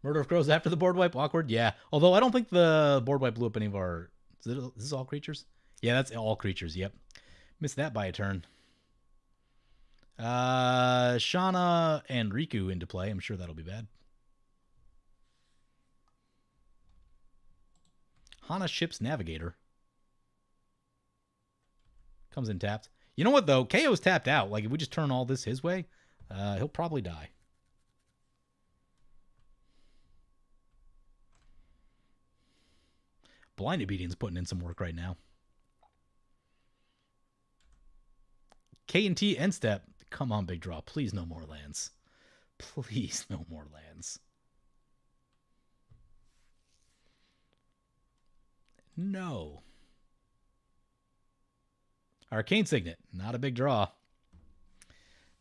Murder of Crows after the board wipe? Awkward? Yeah. Although I don't think the board wipe blew up any of our... Is this all creatures? Yeah, that's all creatures. Yep. Missed that by a turn. Shauna and Riku into play. I'm sure that'll be bad. Hana ships Navigator. Comes in tapped. You know what, though? KO's tapped out. Like, if we just turn all this his way, he'll probably die. Blind Obedience putting in some work right now. K&T end step. Come on, big draw. Please no more lands. Please no more lands. No. Arcane Signet. Not a big draw.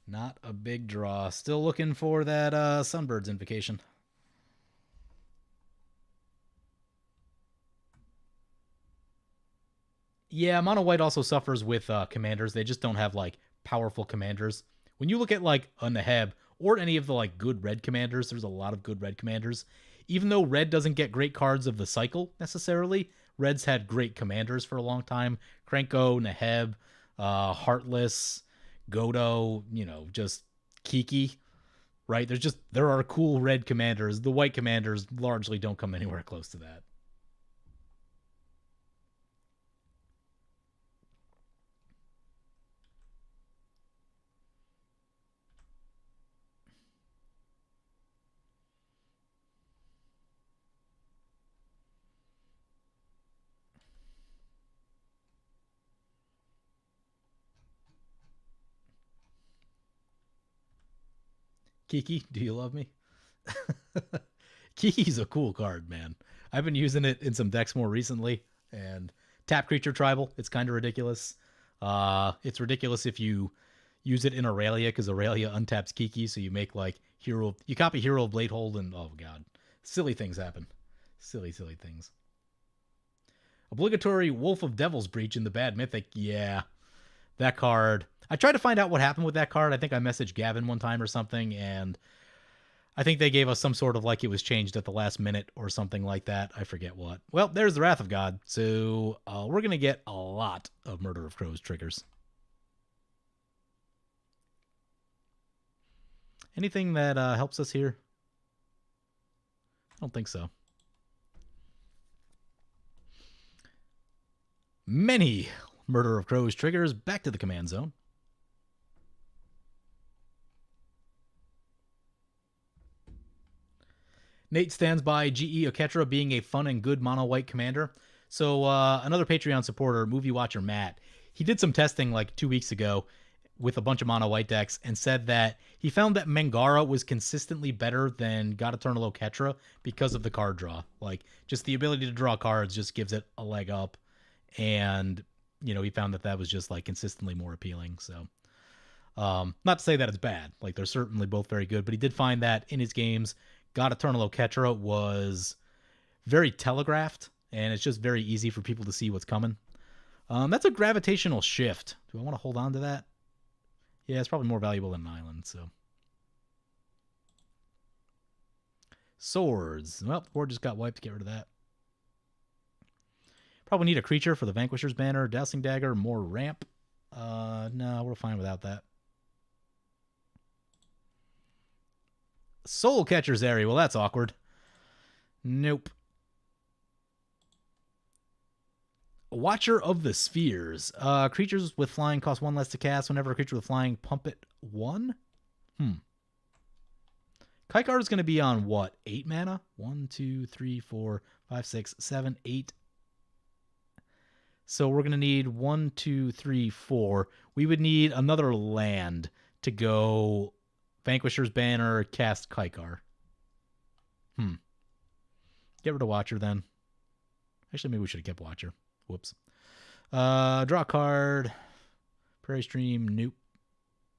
Not a big draw. Still looking for that Sunbird's Invocation. Yeah, Mono White also suffers with commanders. They just don't have like powerful commanders. When you look at like a Neheb or any of the like good red commanders, there's a lot of good red commanders. Even though red doesn't get great cards of the cycle necessarily, red's had great commanders for a long time. Krenko, Neheb, Heartless, Godo, just Kiki, right? There are cool red commanders. The white commanders largely don't come anywhere close to that. Kiki, do you love me? Kiki's a cool card, man. I've been using it in some decks more recently, and tap creature tribal. It's kind of ridiculous. It's ridiculous if you use it in Aurelia because Aurelia untaps Kiki, so you make like hero. You copy Hero of Bladehold, and oh god, silly things happen. Silly things. Obligatory Wolf of Devil's Breach in the Bad Mythic. Yeah, that card. I tried to find out what happened with that card. I think I messaged Gavin one time or something, and I think they gave us some sort of like it was changed at the last minute or something like that. I forget what. Well, there's the Wrath of God. So we're going to get a lot of Murder of Crows triggers. Anything that helps us here? I don't think so. Many Murder of Crows triggers. Back to the command zone. Nate stands by GE Oketra being a fun and good mono white commander. So another Patreon supporter, Movie Watcher Matt, he did some testing like 2 weeks ago with a bunch of mono white decks and said that he found that Mangara was consistently better than God Eternal Oketra because of the card draw. Like just the ability to draw cards just gives it a leg up. And, he found that was just like consistently more appealing. So not to say that it's bad. Like they're certainly both very good, but he did find that in his games, God Eternal Oketra was very telegraphed, and it's just very easy for people to see what's coming. That's a gravitational shift. Do I want to hold on to that? Yeah, it's probably more valuable than an island, so. Swords. Well, board just got wiped. Get rid of that. Probably need a creature for the Vanquisher's Banner. Dousing Dagger, more ramp. No, we're fine without that. Soul Catcher's Area. Well, that's awkward. Nope. Watcher of the Spheres. Creatures with flying cost 1 less to cast. Whenever a creature with flying, pump it 1? Kykar is going to be on what? 8 mana? 1, 2, 3, 4, 5, 6, 7, 8. So we're going to need 1, 2, 3, 4. We would need another land to go Vanquisher's Banner, cast Kykar. Get rid of Watcher then. Actually, maybe we should have kept Watcher. Whoops. Draw a card. Prairie Stream. Nope.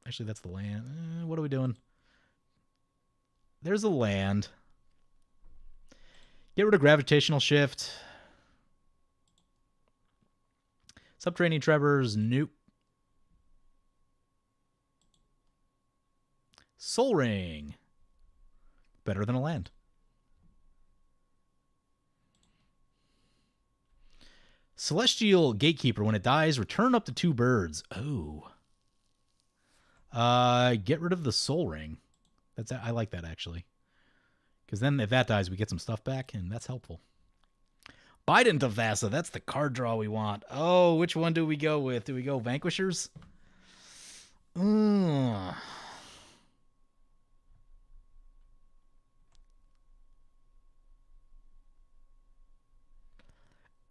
Actually, that's the land. What are we doing? There's a land. Get rid of Gravitational Shift. Subterranean Trevor's. Nope. Soul Ring. Better than a land. Celestial Gatekeeper. When it dies, return up to 2 birds. Oh. Get rid of the Soul Ring. I like that, actually. Because then if that dies, we get some stuff back, and that's helpful. Bident of Vasa. That's the card draw we want. Oh, which one do we go with? Do we go Vanquishers? I'm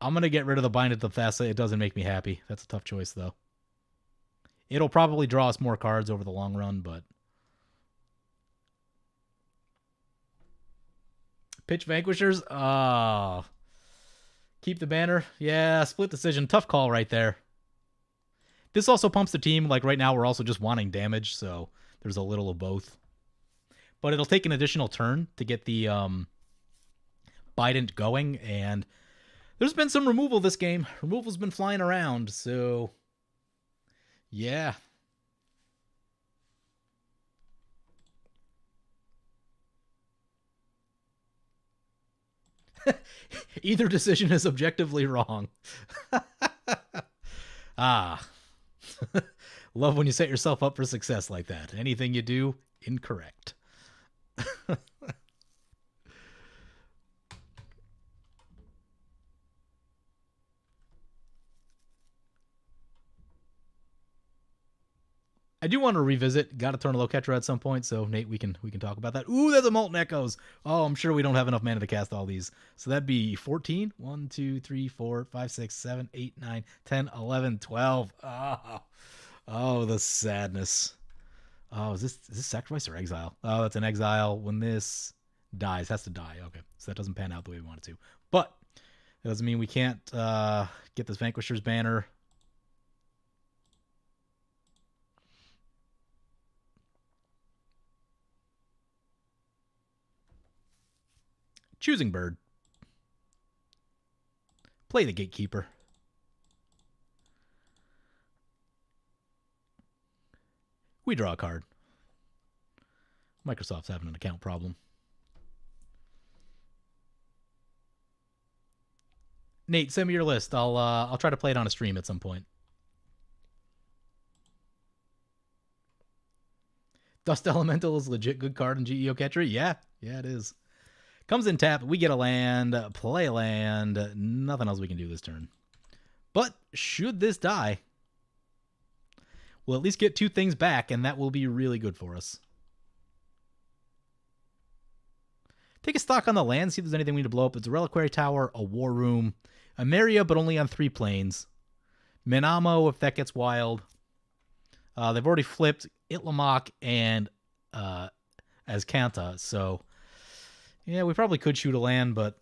going to get rid of the Bident of Vasa. It doesn't make me happy. That's a tough choice, though. It'll probably draw us more cards over the long run, but... Pitch Vanquishers? Oh. Keep the banner? Yeah, split decision. Tough call right there. This also pumps the team. Like right now, we're also just wanting damage, so there's a little of both. But it'll take an additional turn to get the Bident going, and there's been some removal this game. Removal's been flying around, so yeah. Either decision is objectively wrong. Ah. Love when you set yourself up for success like that. Anything you do, incorrect. I do want to revisit Got to Turn a Low Catcher at some point, so Nate, we can talk about that. Ooh, there's a Molten Echoes. Oh, I'm sure we don't have enough mana to cast all these. So that'd be 14. 1, 2, 3, 4, 5, 6, 7, 8, 9, 10, 11, 12. Oh, the sadness. Oh, is this sacrifice or exile? Oh, it's an exile. When this dies, has to die. Okay, so that doesn't pan out the way we want it to. But that doesn't mean we can't get this Vanquisher's banner. Choosing Bird. Play the Gatekeeper. We draw a card. Microsoft's having an account problem. Nate, send me your list. I'll try to play it on a stream at some point. Dust Elemental is legit good card in GEO Catcher. Yeah, it is. Comes in tap. We get a land. Play a land. Nothing else we can do this turn. But should this die, we'll at least get 2 things back, and that will be really good for us. Take a stock on the land, see if there's anything we need to blow up. It's a Reliquary Tower, a War Room, a Maria, but only on 3 planes. Minamo, if that gets wild. They've already flipped Itlamok and Azcanta, so yeah, we probably could shoot a land, but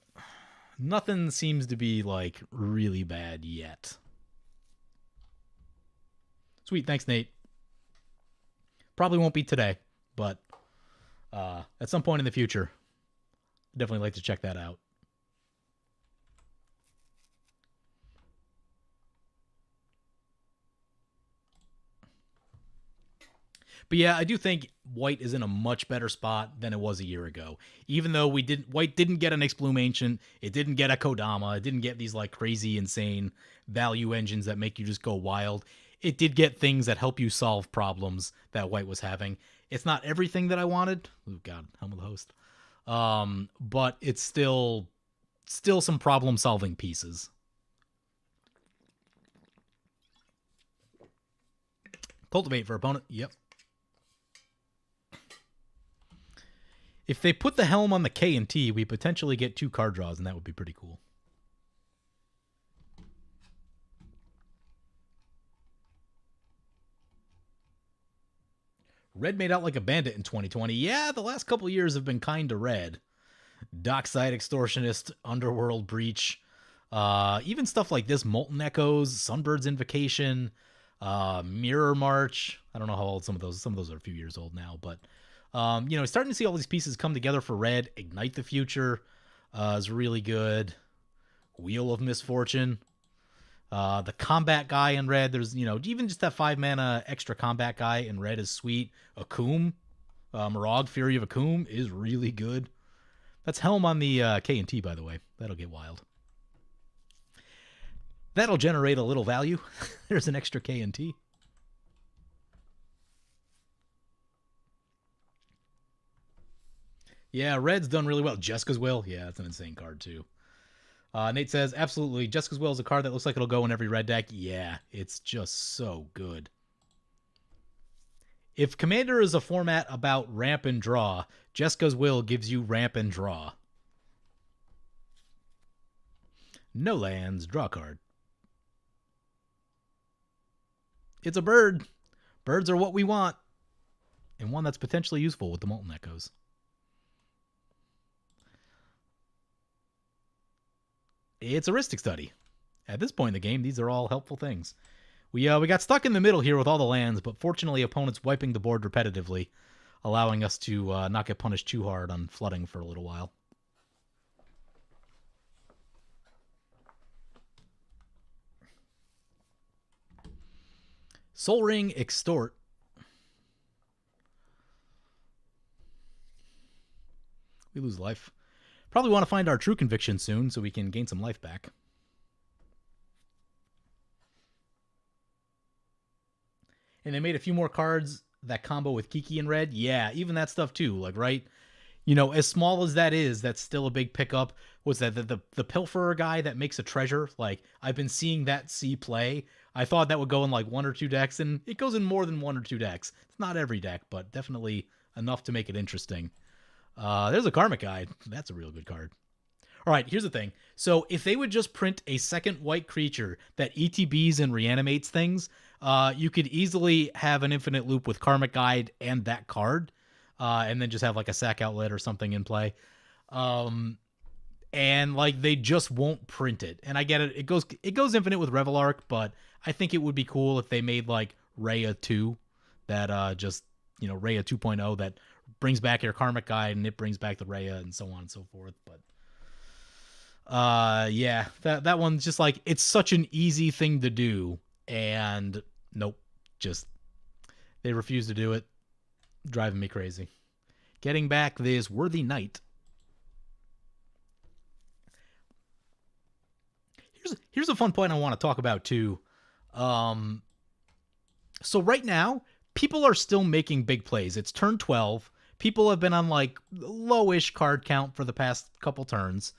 nothing seems to be like really bad yet. Sweet, thanks, Nate. Probably won't be today, but at some point in the future, I'd definitely like to check that out. But yeah, I do think white is in a much better spot than it was a year ago. Even though white didn't get an Explume Ancient, it didn't get a Kodama, it didn't get these like crazy, insane value engines that make you just go wild. It did get things that help you solve problems that white was having. It's not everything that I wanted. Oh God, Helm of the Host. But it's still some problem solving pieces. Cultivate for opponent. Yep. If they put the Helm on the K and T, we potentially get 2 card draws, and that would be pretty cool. Red made out like a bandit in 2020. Yeah, the last couple years have been kind of red. Dockside Extortionist, Underworld Breach, even stuff like this, Molten Echoes, Sunbird's Invocation, Mirror March. I don't know how old some of those are a few years old now, but starting to see all these pieces come together for red. Ignite the Future is really good. Wheel of Misfortune. The combat guy in red, there's, even just that 5 mana extra combat guy in red is sweet. Akum, Marag, Fury of Akum is really good. That's Helm on the K and T, by the way. That'll get wild. That'll generate a little value. There's an extra K and T. Yeah, red's done really well. Jessica's Will. Yeah, that's an insane card, too. Nate says, absolutely. Jessica's Will is a card that looks like it'll go in every red deck. Yeah, it's just so good. If Commander is a format about ramp and draw, Jessica's Will gives you ramp and draw. No lands, draw card. It's a bird. Birds are what we want. And one that's potentially useful with the Molten Echoes. It's a Rhystic Study. At this point in the game, these are all helpful things. We got stuck in the middle here with all the lands, but fortunately opponents wiping the board repetitively, allowing us to not get punished too hard on flooding for a little while. Soul Ring, Extort. We lose life. Probably want to find our true conviction soon so we can gain some life back. and they made a few more cards that combo with Kiki in red. Yeah, even that stuff too. Like, right? As small as that is, that's still a big pickup. Was that the pilferer guy that makes a treasure? Like, I've been seeing that C play. I thought that would go in like 1 or 2 decks, and it goes in more than 1 or 2 decks. It's not every deck, but definitely enough to make it interesting. There's a Karmic Guide. That's a real good card. All right, here's the thing. So if they would just print a second white creature that ETBs and reanimates things, you could easily have an infinite loop with Karmic Guide and that card, and then just have like a sack outlet or something in play. And like they just won't print it. And I get it. It goes infinite with Revelark, but I think it would be cool if they made like Rhea 2 that just, Rhea 2.0 that brings back your Karmic Guide and it brings back the Rhea and so on and so forth. But yeah, that one's just like, it's such an easy thing to do, and nope, just they refuse to do it, driving me crazy. Getting back this Worthy Knight. Here's a fun point I want to talk about too. So right now, people are still making big plays. It's turn 12. People have been on like lowish card count for the past couple turns,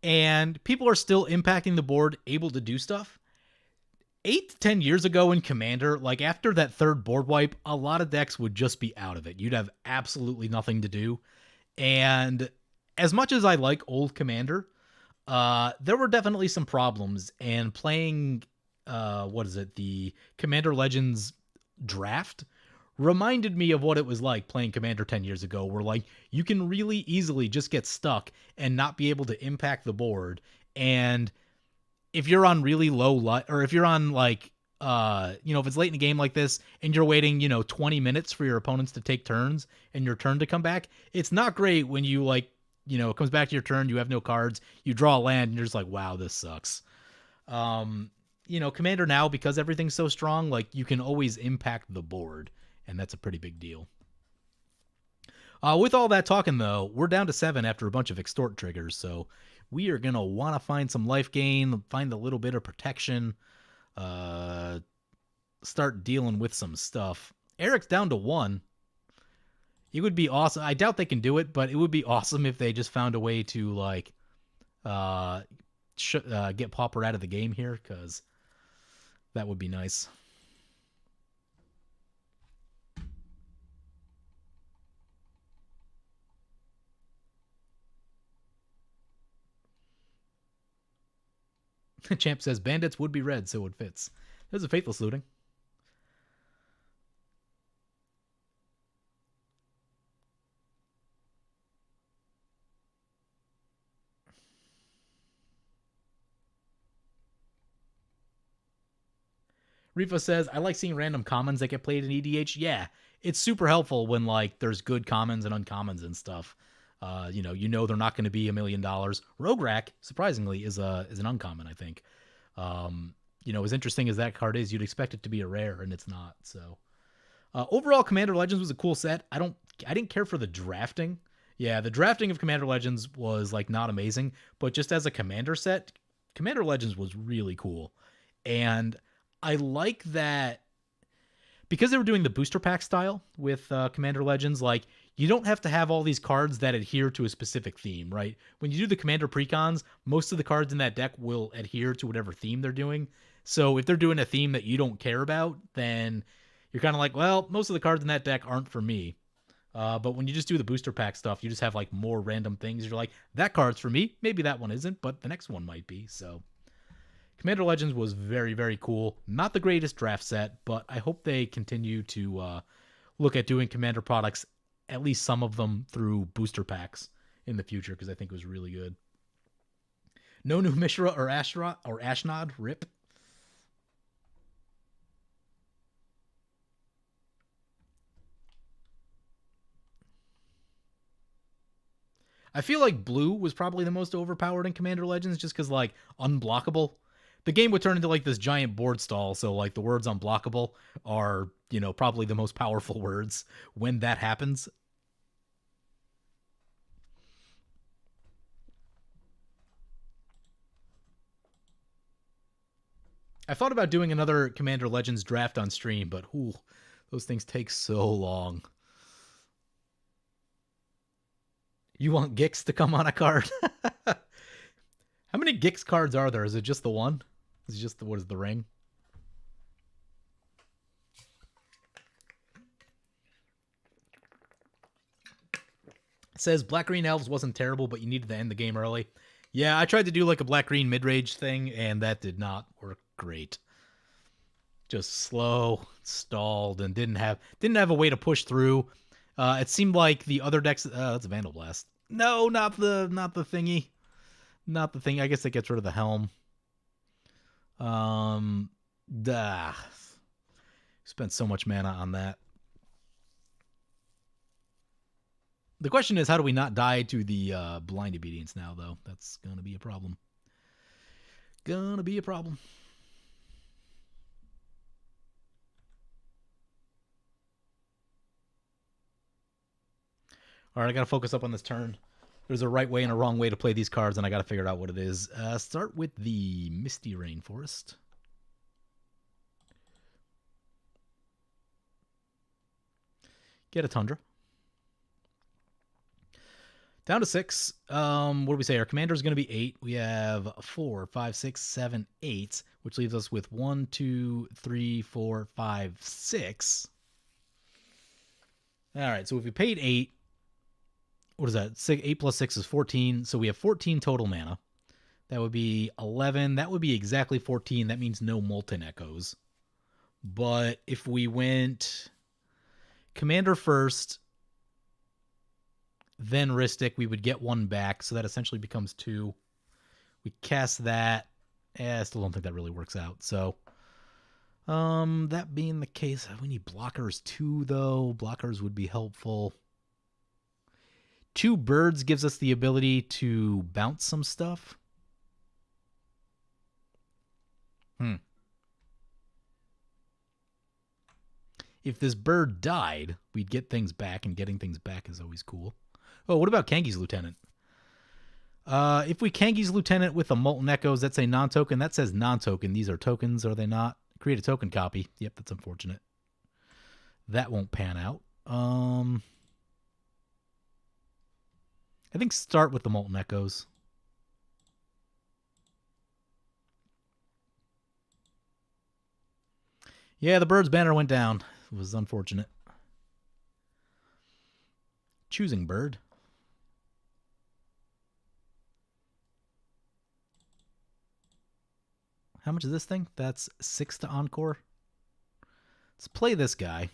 and people are still impacting the board, able to do stuff. 8 to 10 years ago in Commander, like after that third board wipe, a lot of decks would just be out of it. You'd have absolutely nothing to do. And as much as I like old Commander, there were definitely some problems. And playing, the Commander Legends draft reminded me of what it was like playing Commander 10 years ago, where like you can really easily just get stuck and not be able to impact the board. And if you're on really low light, or if you're on like, if it's late in the game like this and you're waiting, 20 minutes for your opponents to take turns and your turn to come back, it's not great when you like, it comes back to your turn, you have no cards, you draw a land, and you're just like, wow, this sucks. Commander now, because everything's so strong, like you can always impact the board, and that's a pretty big deal. With all that talking, though, we're down to 7 after a bunch of extort triggers, so we are going to want to find some life gain, find a little bit of protection, start dealing with some stuff. Eric's down to 1. It would be awesome. I doubt they can do it, but it would be awesome if they just found a way to, like, get Pauper out of the game here, because that would be nice. Champ says bandits would be red, so it fits. There's a Faithless Looting. Rifa says, I like seeing random commons that get played in EDH. Yeah, it's super helpful when like there's good commons and uncommons and stuff. They're not going to be $1 million. Rogue Rack, surprisingly, is an uncommon, I think. As interesting as that card is, you'd expect it to be a rare, and it's not. So, overall, Commander Legends was a cool set. I didn't care for the drafting. Yeah, the drafting of Commander Legends was like not amazing, but just as a Commander set, Commander Legends was really cool. And I like that because they were doing the booster pack style with Commander Legends, like you don't have to have all these cards that adhere to a specific theme, right? When you do the Commander Precons, most of the cards in that deck will adhere to whatever theme they're doing. So if they're doing a theme that you don't care about, then you're kind of like, well, most of the cards in that deck aren't for me. But when you just do the booster pack stuff, you just have like more random things. You're like, that card's for me. Maybe that one isn't, but the next one might be. So Commander Legends was very, very cool. Not the greatest draft set, but I hope they continue to look at doing Commander products, at least some of them, through booster packs in the future, because I think it was really good. No new Mishra or Ashnod, rip. I feel like blue was probably the most overpowered in Commander Legends, just because, like, unblockable. The game would turn into, like, this giant board stall, so, like, the words unblockable are, probably the most powerful words when that happens. I thought about doing another Commander Legends draft on stream, but ooh, those things take so long. You want Gix to come on a card? How many Gix cards are there? Is it just the one? Is it just the, what is the ring? It says Black Green Elves wasn't terrible, but you needed to end the game early. Yeah, I tried to do like a Black Green mid-range thing, and that did not work great. Just slow, stalled, and didn't have a way to push through. It seemed like the other decks. That's a Vandal Blast. No, not the thingy. Not the thing. I guess it gets rid of the helm. Spent so much mana on that. The question is, how do we not die to the blind obedience now, though? That's gonna be a problem. Gonna be a problem. All right, I gotta focus up on this turn. There's a right way and a wrong way to play these cards, and I gotta figure out what it is. Start with the Misty Rainforest. Get a Tundra. Down to 6. What do we say? Our commander is going to be 8. We have 4, 5, 6, 7, 8, which leaves us with 1, 2, 3, 4, 5, 6. All right, so if we paid 8, what is that? 8 plus 6 is 14. So we have 14 total mana. That would be 11. That would be exactly 14. That means no Molten Echoes. But if we went commander first, then Ristic, we would get 1 back. So that essentially becomes 2. We cast that. I still don't think that really works out. So that being the case, we need blockers too, though. Blockers would be helpful. 2 birds gives us the ability to bounce some stuff. If this bird died, we'd get things back, and getting things back is always cool. Oh, what about Kangi's Lieutenant? If we Kangi's Lieutenant with a Molten Echoes, that's a non-token. That says non-token. These are tokens, are they not? Create a token copy. Yep, that's unfortunate. That won't pan out. I think start with the Molten Echoes. Yeah, the bird's banner went down. It was unfortunate. Choosing bird. How much is this thing? That's 6 to Encore. Let's play this guy.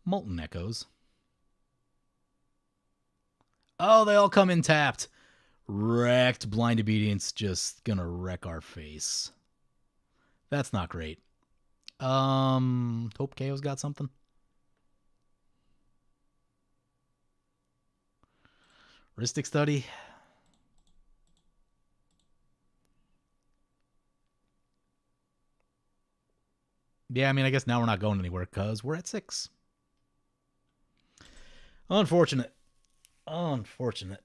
Molten Echoes. Oh, they all come in tapped. Wrecked. Blind Obedience just gonna wreck our face. That's not great. Hope KO's got something. Ristic Study. Yeah, I mean, I guess now we're not going anywhere because we're at 6. Unfortunate. Unfortunate.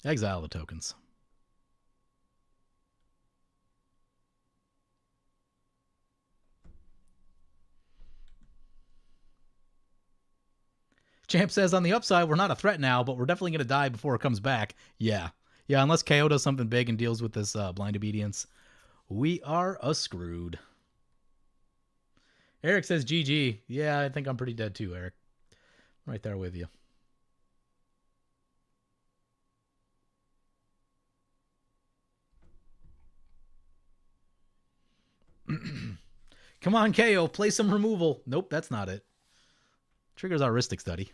Exile the tokens. Champ says on the upside, we're not a threat now, but we're definitely going to die before it comes back. Yeah. Yeah, unless KO does something big and deals with this blind obedience, we are screwed. Eric says GG. Yeah, I think I'm pretty dead too, Eric. Right there with you. Come on, KO, play some removal. Nope, that's not it. Triggers our Ristic Study.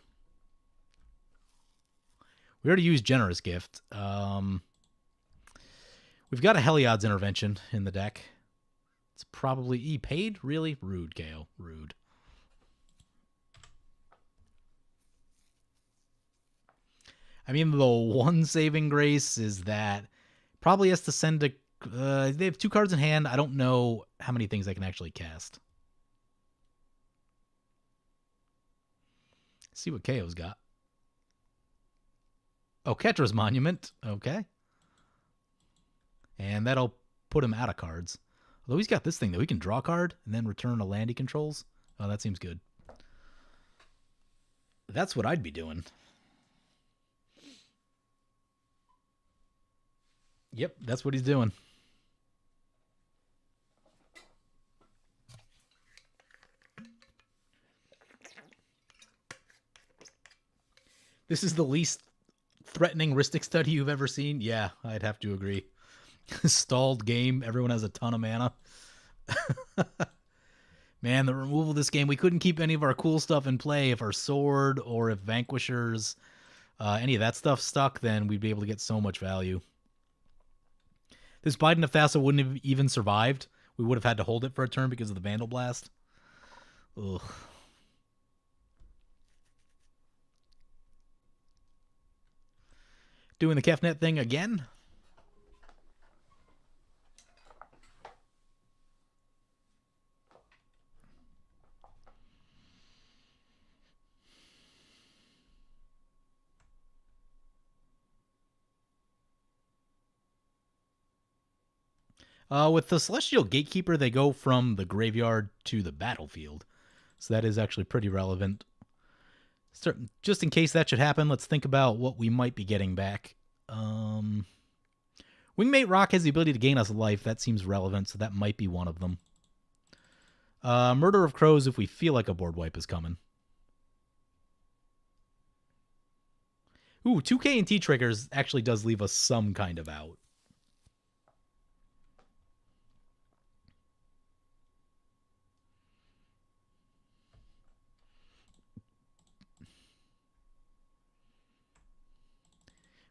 We already used Generous Gift. We've got a Heliod's Intervention in the deck. It's probably paid? Really? Rude, KO. Rude. I mean, the one saving grace is that probably has to send a... they have 2 cards in hand. I don't know how many things I can actually cast. see what KO's got. Oh, Ketra's Monument. Okay. And that'll put him out of cards. Although he's got this thing, though. He can draw a card and then return a land he controls. Oh, that seems good. That's what I'd be doing. Yep, that's what he's doing. This is the least threatening Rhystic Study you've ever seen? Yeah, I'd have to agree. Stalled game. Everyone has a ton of mana. Man, the removal of this game, we couldn't keep any of our cool stuff in play. If our sword or if Vanquishers, any of that stuff stuck, then we'd be able to get so much value. This Biden of Thassa wouldn't have even survived. We would have had to hold it for a turn because of the Vandal Blast. Ugh. Doing the Kefnet thing again. With the Celestial Gatekeeper, they go from the graveyard to the battlefield. So that is actually pretty relevant. Just in case that should happen, let's think about what we might be getting back. Wingmate Rock has the ability to gain us life. That seems relevant, so that might be one of them. Murder of Crows if we feel like a board wipe is coming. Ooh, 2K and T triggers actually does leave us some kind of out.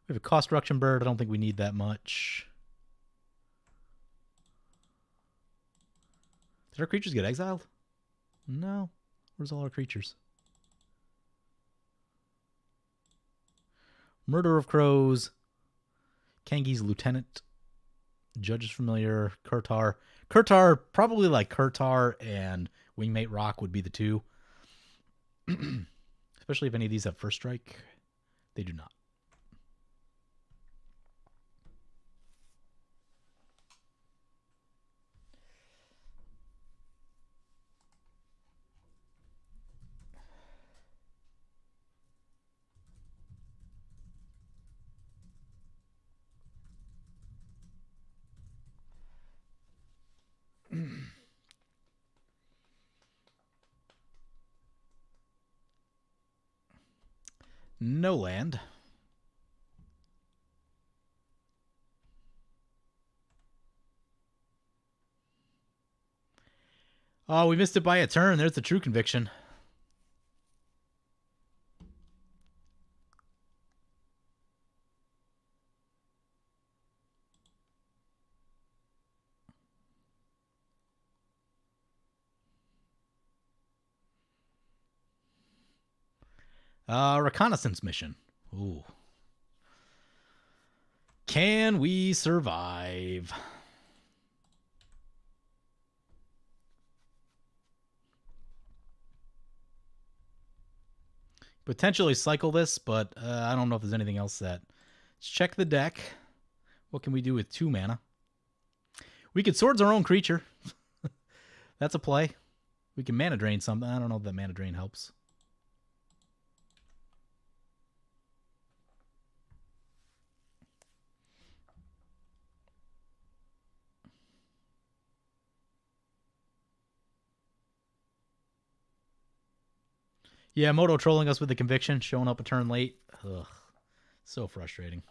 We have a Cost Ruction Bird. I don't think we need that much. Did our creatures get exiled? No. Where's all our creatures? Murder of Crows. Kangi's Lieutenant. Judge's Familiar. Kurtar. Kurtar, probably like Kurtar and Wingmate Rock would be the two. Especially if any of these have First Strike. They do not. No land. Oh, we missed it by a turn. There's the true conviction. Reconnaissance mission. Ooh. Can we survive? Potentially cycle this, but I don't know if there's anything else that. Let's check the deck. What can we do with 2 mana? We could Swords our own creature. That's a play. We can mana drain something. I don't know if that mana drain helps. Yeah, Moto trolling us with the conviction, showing up a turn late. Ugh, so frustrating.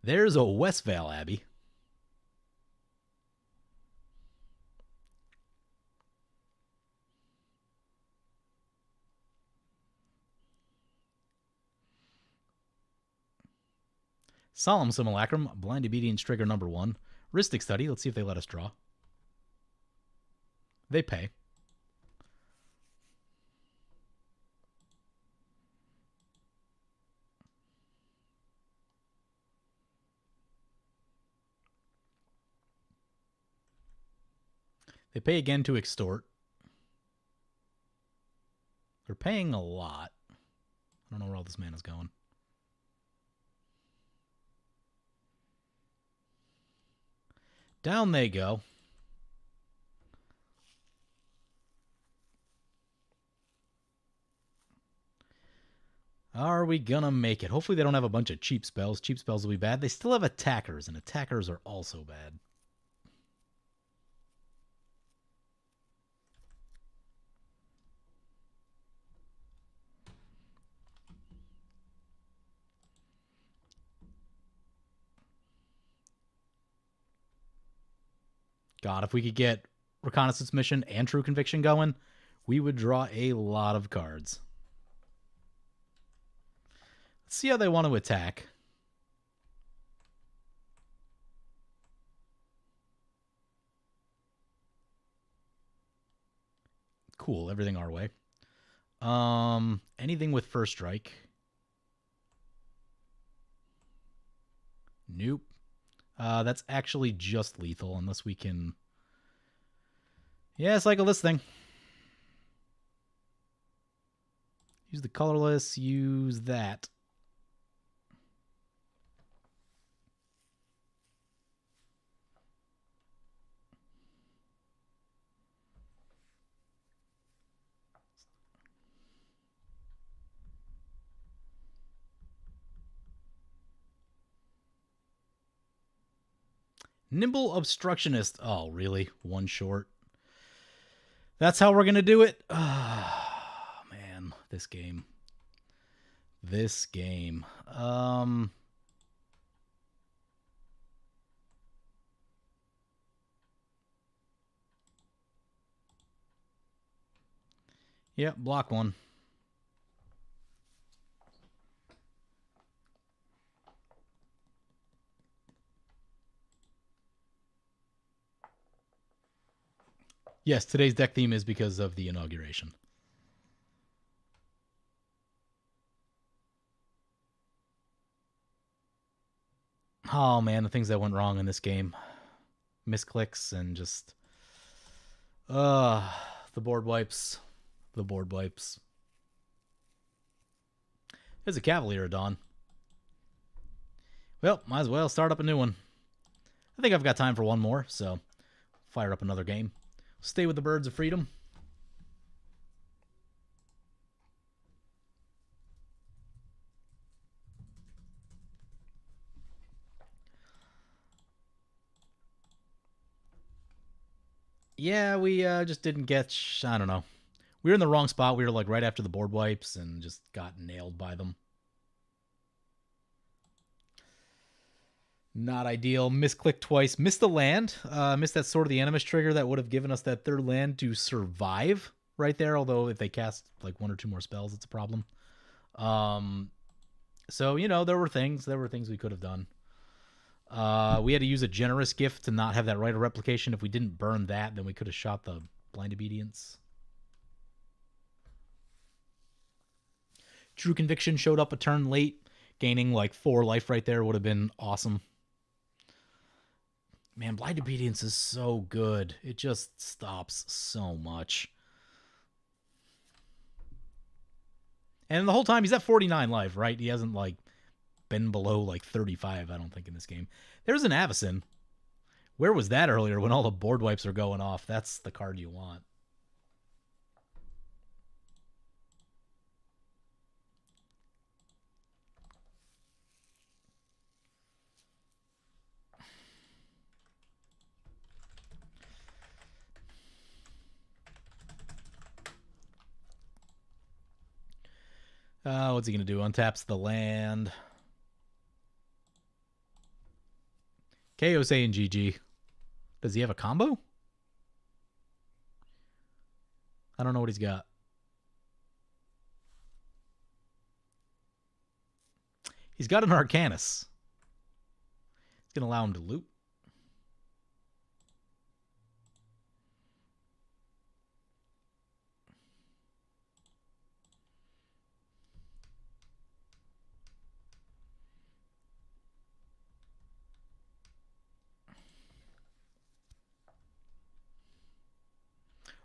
There's a Westvale Abbey. Solemn Simulacrum, Blind Obedience trigger number 1. Rhystic Study, let's see if they let us draw. They pay. They pay again to extort. They're paying a lot. I don't know where all this mana's going. Down they go. Are we gonna make it? Hopefully they don't have a bunch of cheap spells. Cheap spells will be bad. They still have attackers, and attackers are also bad. God, if we could get Reconnaissance Mission and True Conviction going, we would draw a lot of cards. Let's see how they want to attack. Cool, everything our way. Anything with first strike? Nope. That's actually just lethal, unless we can... Yeah, cycle this thing. Use the colorless, use that. Nimble Obstructionist. Oh, really? One short. That's how we're going to do it? Oh, man. This game. This game. Yeah, block one. Yes, today's deck theme is because of the inauguration. Oh, man, the things that went wrong in this game. Misclicks and just... the board wipes. The board wipes. There's a Cavalier Dawn. Well, might as well start up a new one. I think I've got time for one more, so fire up another game. Stay with the Birds of Freedom. Yeah, we just didn't get... I don't know. We were in the wrong spot. We were like right after the board wipes and just got nailed by them. Not ideal. Misclick twice. Missed the land. Missed that Sword of the Animus trigger that would have given us that third land to survive right there. Although if they cast like one or two more spells, it's a problem. So, you know, there were things we could have done. We had to use a generous gift to not have that right of replication. If we didn't burn that, then we could have shot the Blind Obedience. True Conviction showed up a turn late. Gaining like 4 life right there would have been awesome. Man, Blind Obedience is so good. It just stops so much. And the whole time, he's at 49 life, right? He hasn't, like, been below, like, 35, I don't think, in this game. There's an Avacyn. Where was that earlier when all the board wipes are going off? That's the card you want. What's he going to do? Untaps the land. KO saying GG. Does he have a combo? I don't know what he's got. He's got an Arcanus. It's going to allow him to loot.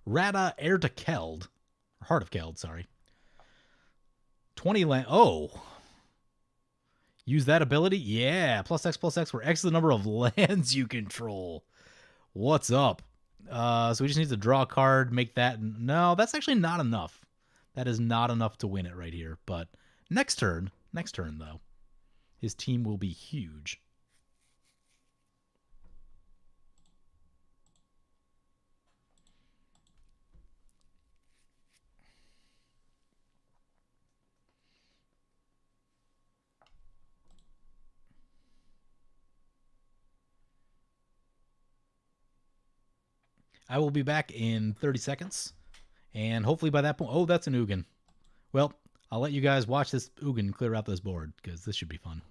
Rada Heir to Keld. Heart of Keld, sorry. 20 land. Oh. Use that ability? Yeah. +X, where X is the number of lands you control. What's up? So we just need to draw a card, make that. No, that's actually not enough. That is not enough to win it right here. But next turn, though, his team will be huge. I will be back in 30 seconds. And hopefully by that point... Oh, that's an Ugin. Well, I'll let you guys watch this Ugin clear out this board, because this should be fun.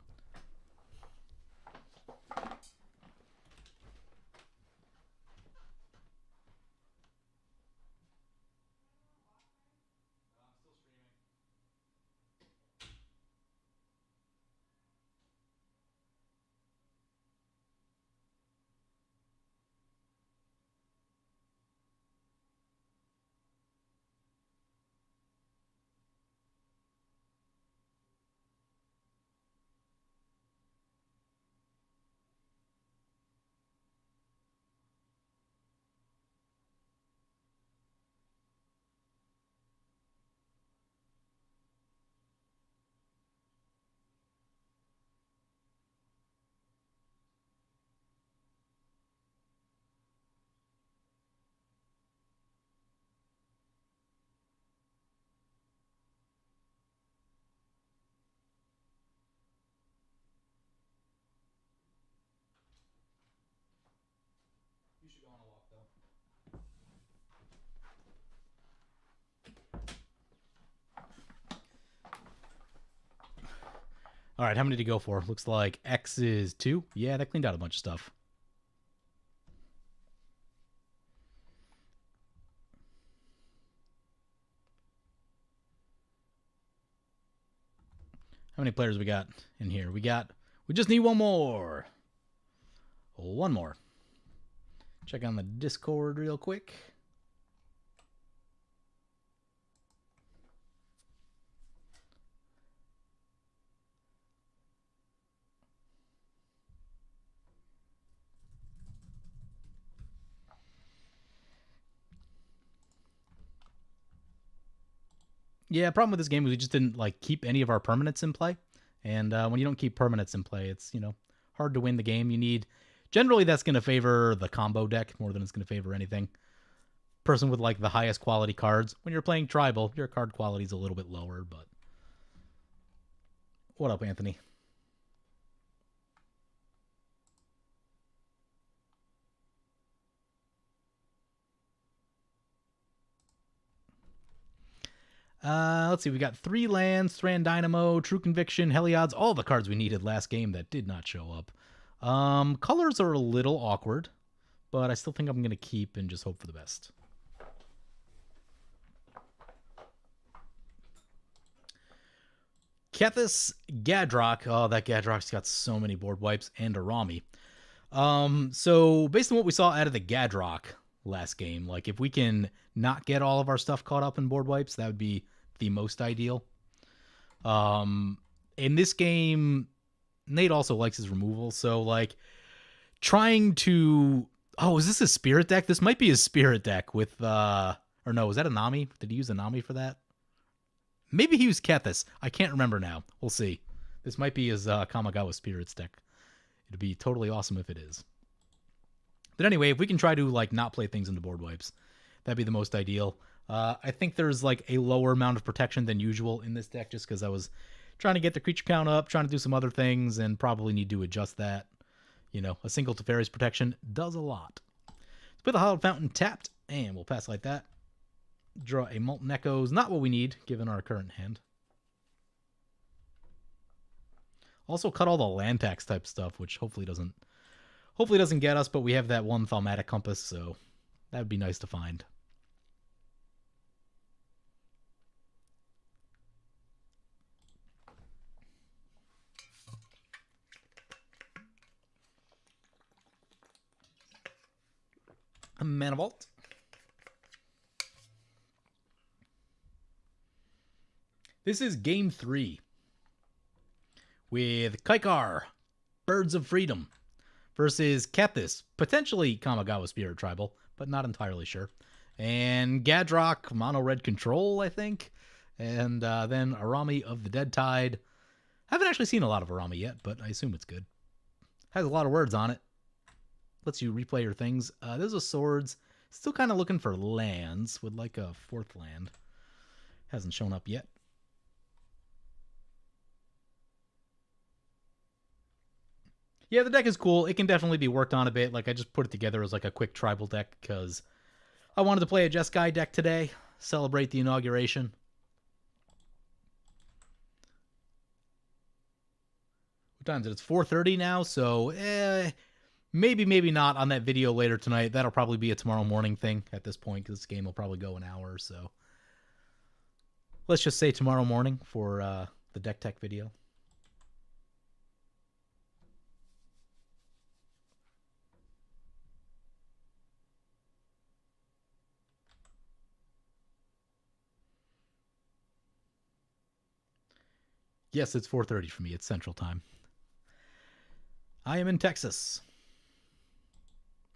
You should go on a walk, though. All right, how many did he go for? Looks like X is 2. Yeah, that cleaned out a bunch of stuff. How many players we got in here? We just need one more. One more. Check on the Discord real quick. Yeah, problem with this game was we just didn't like keep any of our permanents in play. And when you don't keep permanents in play, it's, hard to win the game. You need... Generally, that's going to favor the combo deck more than it's going to favor anything. Person with, like, the highest quality cards. When you're playing Tribal, your card quality is a little bit lower, but... What up, Anthony? Let's see. We got 3 lands, Thran Dynamo, True Conviction, Heliod's, all the cards we needed last game that did not show up. Colors are a little awkward, but I still think I'm going to keep and just hope for the best. Kethis Gadrock. Oh, that Gadrock's got so many board wipes and a Rami. So based on what we saw out of the Gadrock last game, like if we can not get all of our stuff caught up in board wipes, that would be the most ideal. In this game, Nate also likes his removal, so like trying to... Oh, is this a spirit deck? This might be his spirit deck with or no, was that a Nami? Did he use a Nami for that? Maybe he used Kethis. I can't remember now. We'll see. This might be his Kamigawa Spirits deck. It'd be totally awesome if it is. But anyway, if we can try to like not play things into board wipes, that'd be the most ideal. I think there's like a lower amount of protection than usual in this deck just because I was trying to get the creature count up, trying to do some other things, and probably need to adjust that. A single Teferi's protection does a lot. Let's put the Hallowed Fountain tapped, and we'll pass like that. Draw a Molten Echoes, not what we need given our current hand. Also cut all the land tax type stuff, which hopefully doesn't get us, but we have that one Thaumatic Compass, so that would be nice to find. A Mana Vault. This is game 3 with Kykar, Birds of Freedom, versus Kethis, potentially Kamigawa Spirit Tribal, but not entirely sure. And Gadrock, Mono Red Control, I think. And then Arami of the Dead Tide. I haven't actually seen a lot of Arami yet, but I assume it's good. Has a lot of words on it. Lets you replay your things. There's a swords. Still kind of looking for lands. Would like a 4th land. Hasn't shown up yet. Yeah, the deck is cool. It can definitely be worked on a bit. Like, I just put it together as like a quick tribal deck because I wanted to play a Jeskai deck today. Celebrate the inauguration. What time is it? It's 4:30 now, so maybe not on that video later tonight. That'll probably be a tomorrow morning thing at this point because this game will probably go an hour or so. Let's just say tomorrow morning for the deck tech video. Yes, it's 4:30 for me. It's Central Time. I am in Texas.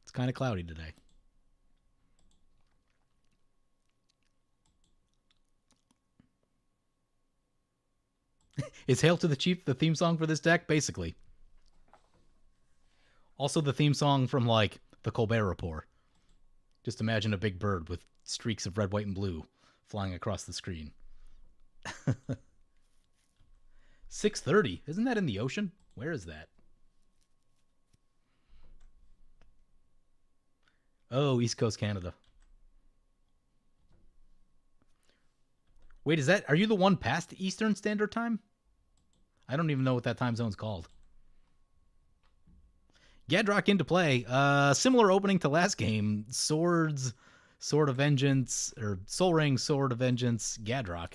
It's kind of cloudy today. Is Hail to the Chief the theme song for this deck? Basically. Also the theme song from, like, the Colbert Report. Just imagine a big bird with streaks of red, white, and blue flying across the screen. 6:30? Isn't that in the ocean? Where is that? Oh, East Coast Canada. Wait, is that... Are you the one past Eastern Standard Time? I don't even know what that time zone's called. Gadrock into play. Similar opening to last game. Swords, Sword of Vengeance, or Soul Ring, Sword of Vengeance, Gadrock.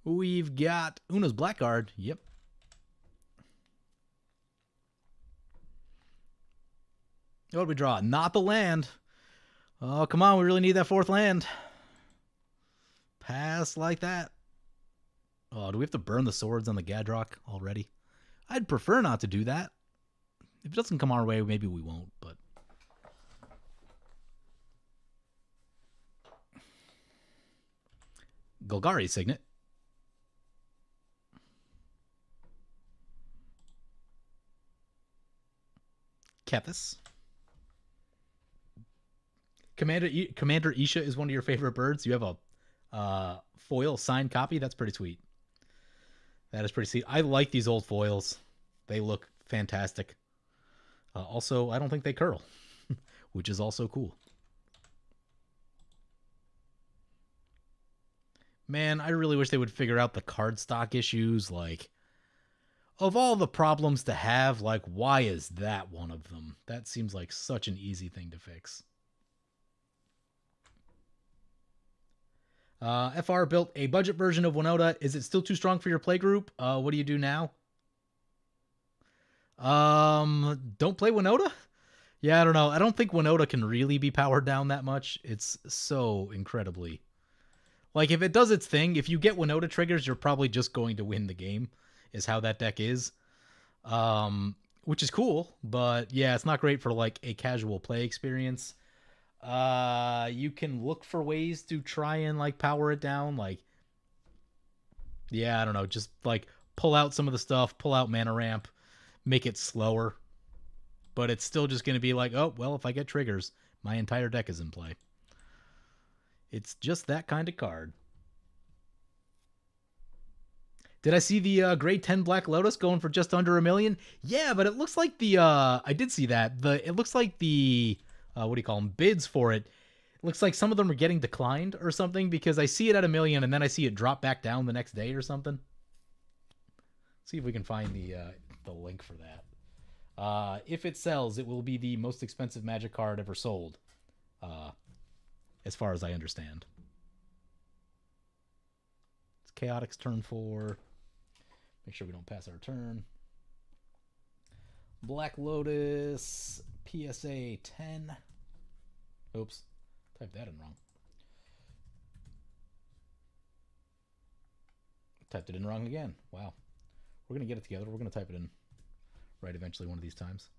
We've got Una's Blackguard. Yep. What did we draw? Not the land. Oh, come on. We really need that 4th land. Pass like that. Oh, do we have to burn the swords on the Gadrock already? I'd prefer not to do that. If it doesn't come our way, maybe we won't, but... Golgari Signet. Kethis. Commander Isha is one of your favorite birds. You have a foil signed copy. That's pretty sweet. That is pretty sweet. I like these old foils. They look fantastic. Also, I don't think they curl, which is also cool. Man, I really wish they would figure out the cardstock issues. Like, of all the problems to have, like, why is that one of them? That seems like such an easy thing to fix. FR built a budget version of Winota. Is it still too strong for your playgroup? What do you do now? Don't play Winota? Yeah, I don't know. I don't think Winota can really be powered down that much. It's so incredibly... Like, if it does its thing, if you get Winota triggers, you're probably just going to win the game, is how that deck is. Which is cool, but yeah, it's not great for, like, a casual play experience. You can look for ways to try and, like, power it down. Like, yeah, I don't know. Just, like, pull out some of the stuff, pull out mana ramp, make it slower. But it's still just going to be like, oh, well, if I get triggers, my entire deck is in play. It's just that kind of card. Did I see the grade 10 Black Lotus going for just under $1 million? Yeah, but it looks like the... I did see that. It looks like the... what do you call them? Bids for it. It looks like some of them are getting declined or something because I see it at $1 million and then I see it drop back down the next day or something. See if we can find the link for that. If it sells, it will be the most expensive Magic card ever sold. As far as I understand. It's Chaotix turn 4. Make sure we don't pass our turn. Black Lotus, PSA 10. Oops, typed that in wrong. Typed it in wrong again. Wow. We're going to get it together. We're going to type it in right eventually one of these times.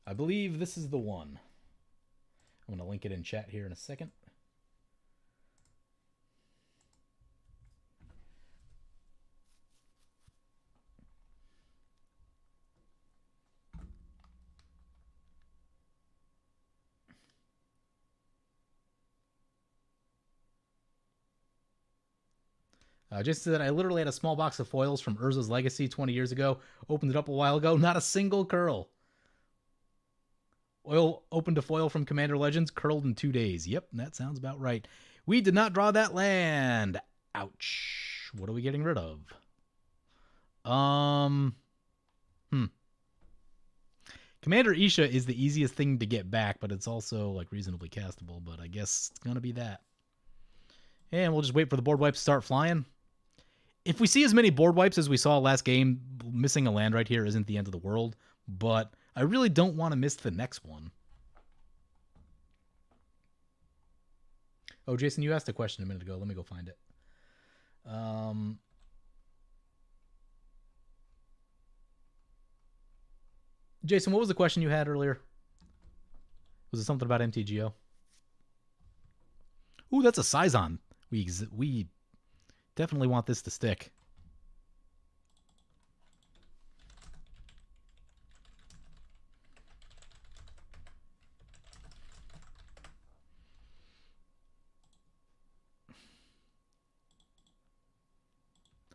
I believe this is the one. I'm going to link it in chat here in a second. Just said I literally had a small box of foils from Urza's Legacy 20 years ago. Opened it up a while ago. Not a single curl. Oil opened a foil from Commander Legends. Curled in 2 days. Yep, that sounds about right. We did not draw that land. Ouch. What are we getting rid of? Commander Isha is the easiest thing to get back, but it's also like reasonably castable. But I guess it's going to be that. And we'll just wait for the board wipes to start flying. If we see as many board wipes as we saw last game, missing a land right here isn't the end of the world, but I really don't want to miss the next one. Oh, Jason, you asked a question a minute ago. Let me go find it. Jason, what was the question you had earlier? Was it something about MTGO? Ooh, that's a Sison. We definitely want this to stick.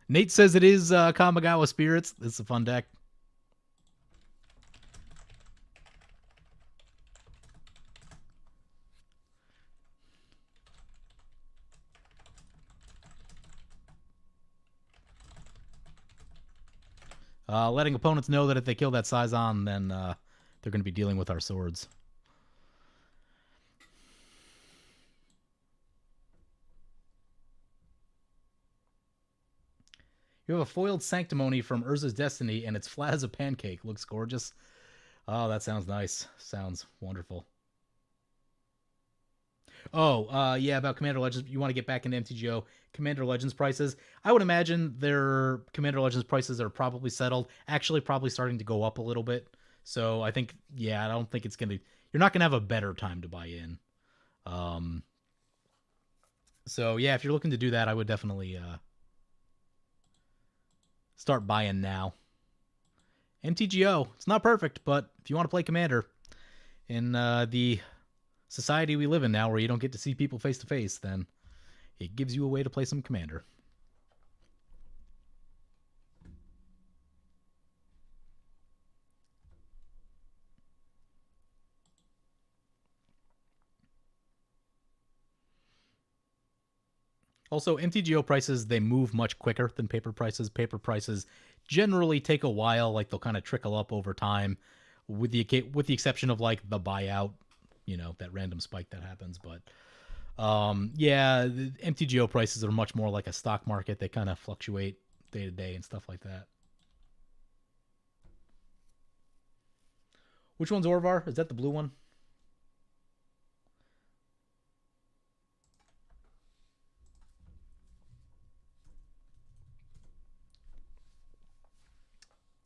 Nate says it is Kamigawa Spirits. It's a fun deck. Letting opponents know that if they kill that Sison, then they're going to be dealing with our swords. You have a foiled Sanctimony from Urza's Destiny, and it's flat as a pancake. Looks gorgeous. Oh, that sounds nice. Sounds wonderful. Oh, yeah, about Commander Legends. You want to get back into MTGO. Commander Legends prices. I would imagine their Commander Legends prices are probably settled. Actually, probably starting to go up a little bit. So I think, yeah, I don't think it's going to... You're not going to have a better time to buy in. So, yeah, if you're looking to do that, I would definitely start buying now. MTGO. It's not perfect, but if you want to play Commander in the society we live in now where you don't get to see people face to face, then it gives you a way to play some Commander. Also, MTGO prices, they move much quicker than paper prices. Paper prices generally take a while, like they'll kind of trickle up over time, with the exception of like the buyout, you know, that random spike that happens. But yeah, the MTGO prices are much more like a stock market. They kind of fluctuate day to day and stuff like that. Which one's Orvar? Is that the blue one?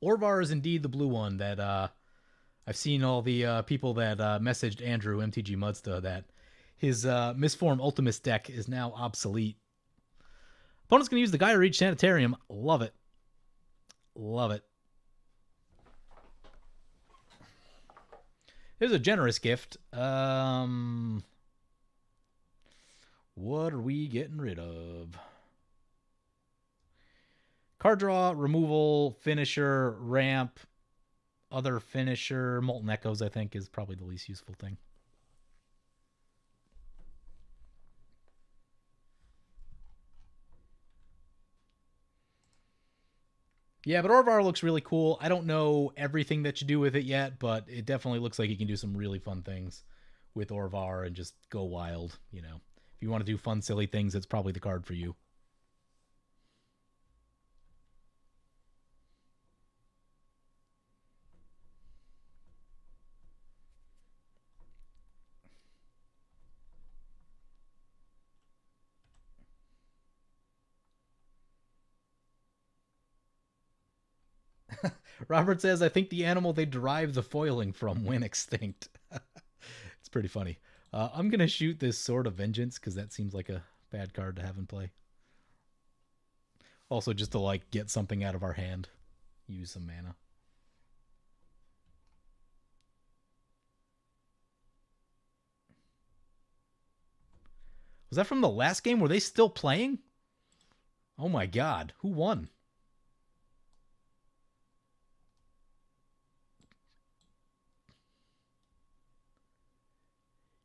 Orvar is indeed the blue one that I've seen all the people that messaged Andrew, MTG Mudsta, that his Misform Ultimus deck is now obsolete. Opponent's going to use the Gaia Reach Sanitarium. Love it. Love it. Here's a generous gift. What are we getting rid of? Card draw, removal, finisher, ramp, other finisher, Molten Echoes, I think, is probably the least useful thing. Yeah, but Orvar looks really cool. I don't know everything that you do with it yet, but it definitely looks like you can do some really fun things with Orvar and just go wild, you know. If you want to do fun, silly things, it's probably the card for you. Robert says, I think the animal they derive the foiling from went extinct. It's pretty funny. I'm going to shoot this Sword of Vengeance because that seems like a bad card to have in play. Also, just to like get something out of our hand. Use some mana. Was that from the last game? Were they still playing? Oh my god. Who won?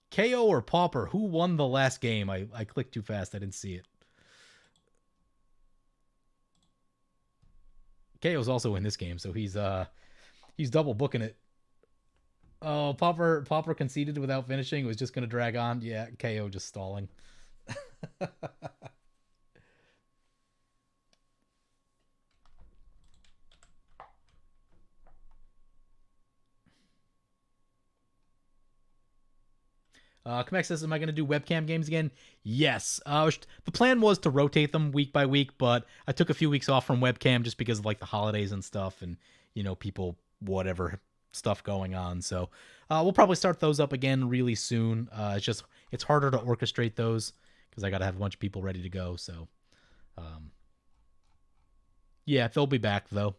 KO or Pauper? Who won the last game? I clicked too fast. I didn't see it. KO's also in this game, so he's double booking it. Oh, Pauper conceded without finishing. It was just going to drag on. Yeah, KO just stalling. Kamek says, am I going to do webcam games again? Yes. The plan was to rotate them week by week, but I took a few weeks off from webcam just because of like the holidays and stuff and, you know, people, whatever stuff going on. So we'll probably start those up again really soon. It's harder to orchestrate those because I got to have a bunch of people ready to go. So, yeah, they'll be back though.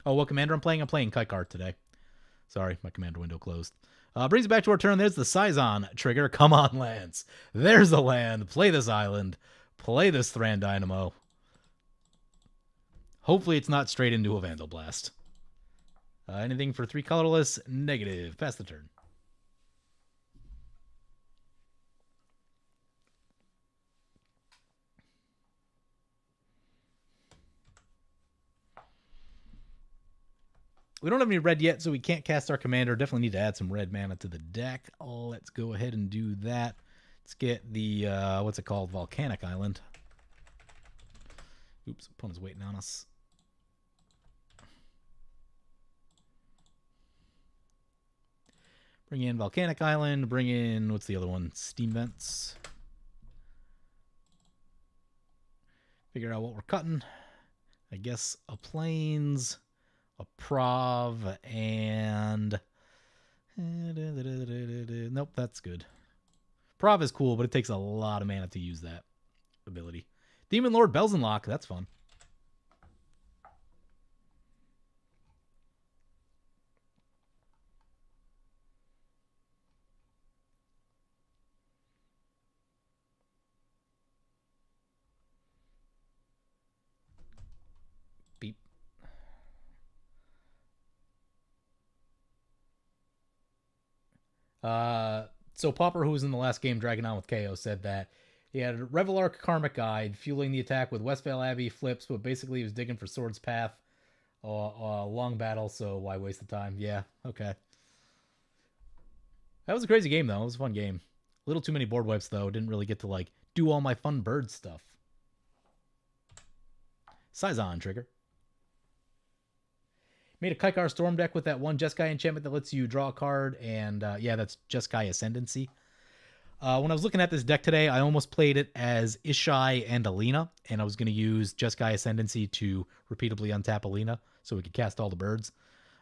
Oh, what commander I'm playing? I'm playing Kykar today. Sorry, my commander window closed. Brings it back to our turn. There's the Sison trigger. Come on, lands. There's the land. Play this island. Play this Thran Dynamo. Hopefully it's not straight into a Vandal Blast. Anything for 3 colorless? Negative. Pass the turn. We don't have any red yet, so we can't cast our commander. Definitely need to add some red mana to the deck. Let's go ahead and do that. Let's get the, what's it called? Volcanic Island. Oops, opponent's waiting on us. Bring in Volcanic Island. Bring in, what's the other one? Steam Vents. Figure out what we're cutting. I guess a Plains, a Prov, and... Nope, that's good. Prov is cool, but it takes a lot of mana to use that ability. Demon Lord Belzenlock, that's fun. Beep. So Pauper, who was in the last game Dragon On with KO, said that he had a Revelark Karmic Guide, fueling the attack with Westvale Abbey flips, but basically he was digging for Sword's Path. Long battle, so why waste the time? Yeah, okay. That was a crazy game, though. It was a fun game. A little too many board wipes, though. Didn't really get to, like, do all my fun bird stuff. Sison trigger. Made a Kykar Storm deck with that one Jeskai enchantment that lets you draw a card, and yeah, that's Jeskai Ascendancy. When I was looking at this deck today, I almost played it as Ishai and Alina, and I was going to use Jeskai Ascendancy to repeatedly untap Alina so we could cast all the birds,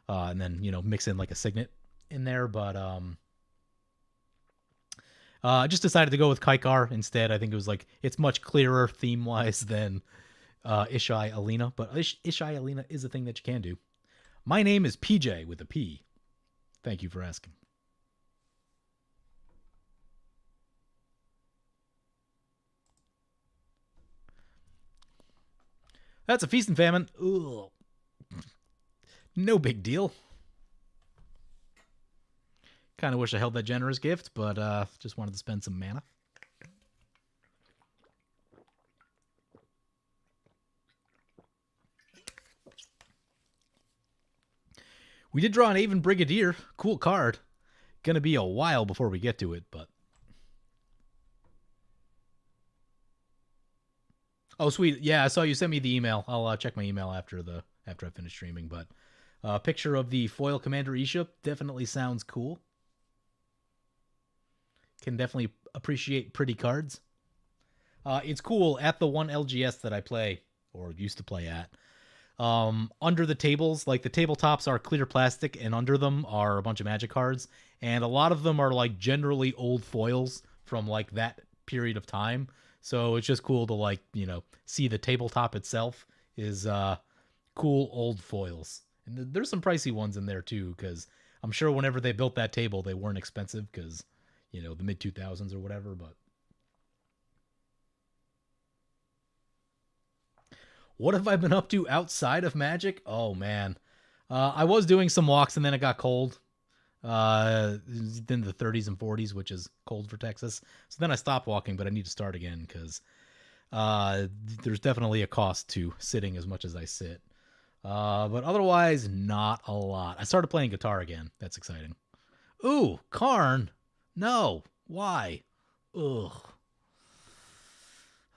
and then, you know, mix in like a Signet in there, but I just decided to go with Kykar instead. I think it was like, it's much clearer theme-wise than Ishai Alina, but Ishai Alina is a thing that you can do. My name is PJ with a P. Thank you for asking. That's a Feast and Famine. Ugh. No big deal. Kind of wish I held that generous gift, but just wanted to spend some mana. We did draw an Aven Brigadier. Cool card. gonna be a while before we get to it, but oh sweet, yeah, I saw you sent me the email. I'll check my email after I finish streaming. But picture of the foil Commander Isha definitely sounds cool. Can definitely appreciate pretty cards. It's cool at the one LGS that I play or used to play at. Under the tables, like the tabletops are clear plastic, and under them are a bunch of Magic cards, and a lot of them are like generally old foils from like that period of time. So it's just cool to like see the tabletop itself is cool old foils. And there's some pricey ones in there too, because I'm sure whenever they built that table, they weren't expensive because the mid 2000s or whatever. But what have I been up to outside of Magic? Oh man, I was doing some walks and then it got cold. In the 30s and 40s, which is cold for Texas. So then I stopped walking, but I need to start again because there's definitely a cost to sitting as much as I sit. But otherwise, not a lot. I started playing guitar again. That's exciting. Ooh, Karn. No. Why? Ugh.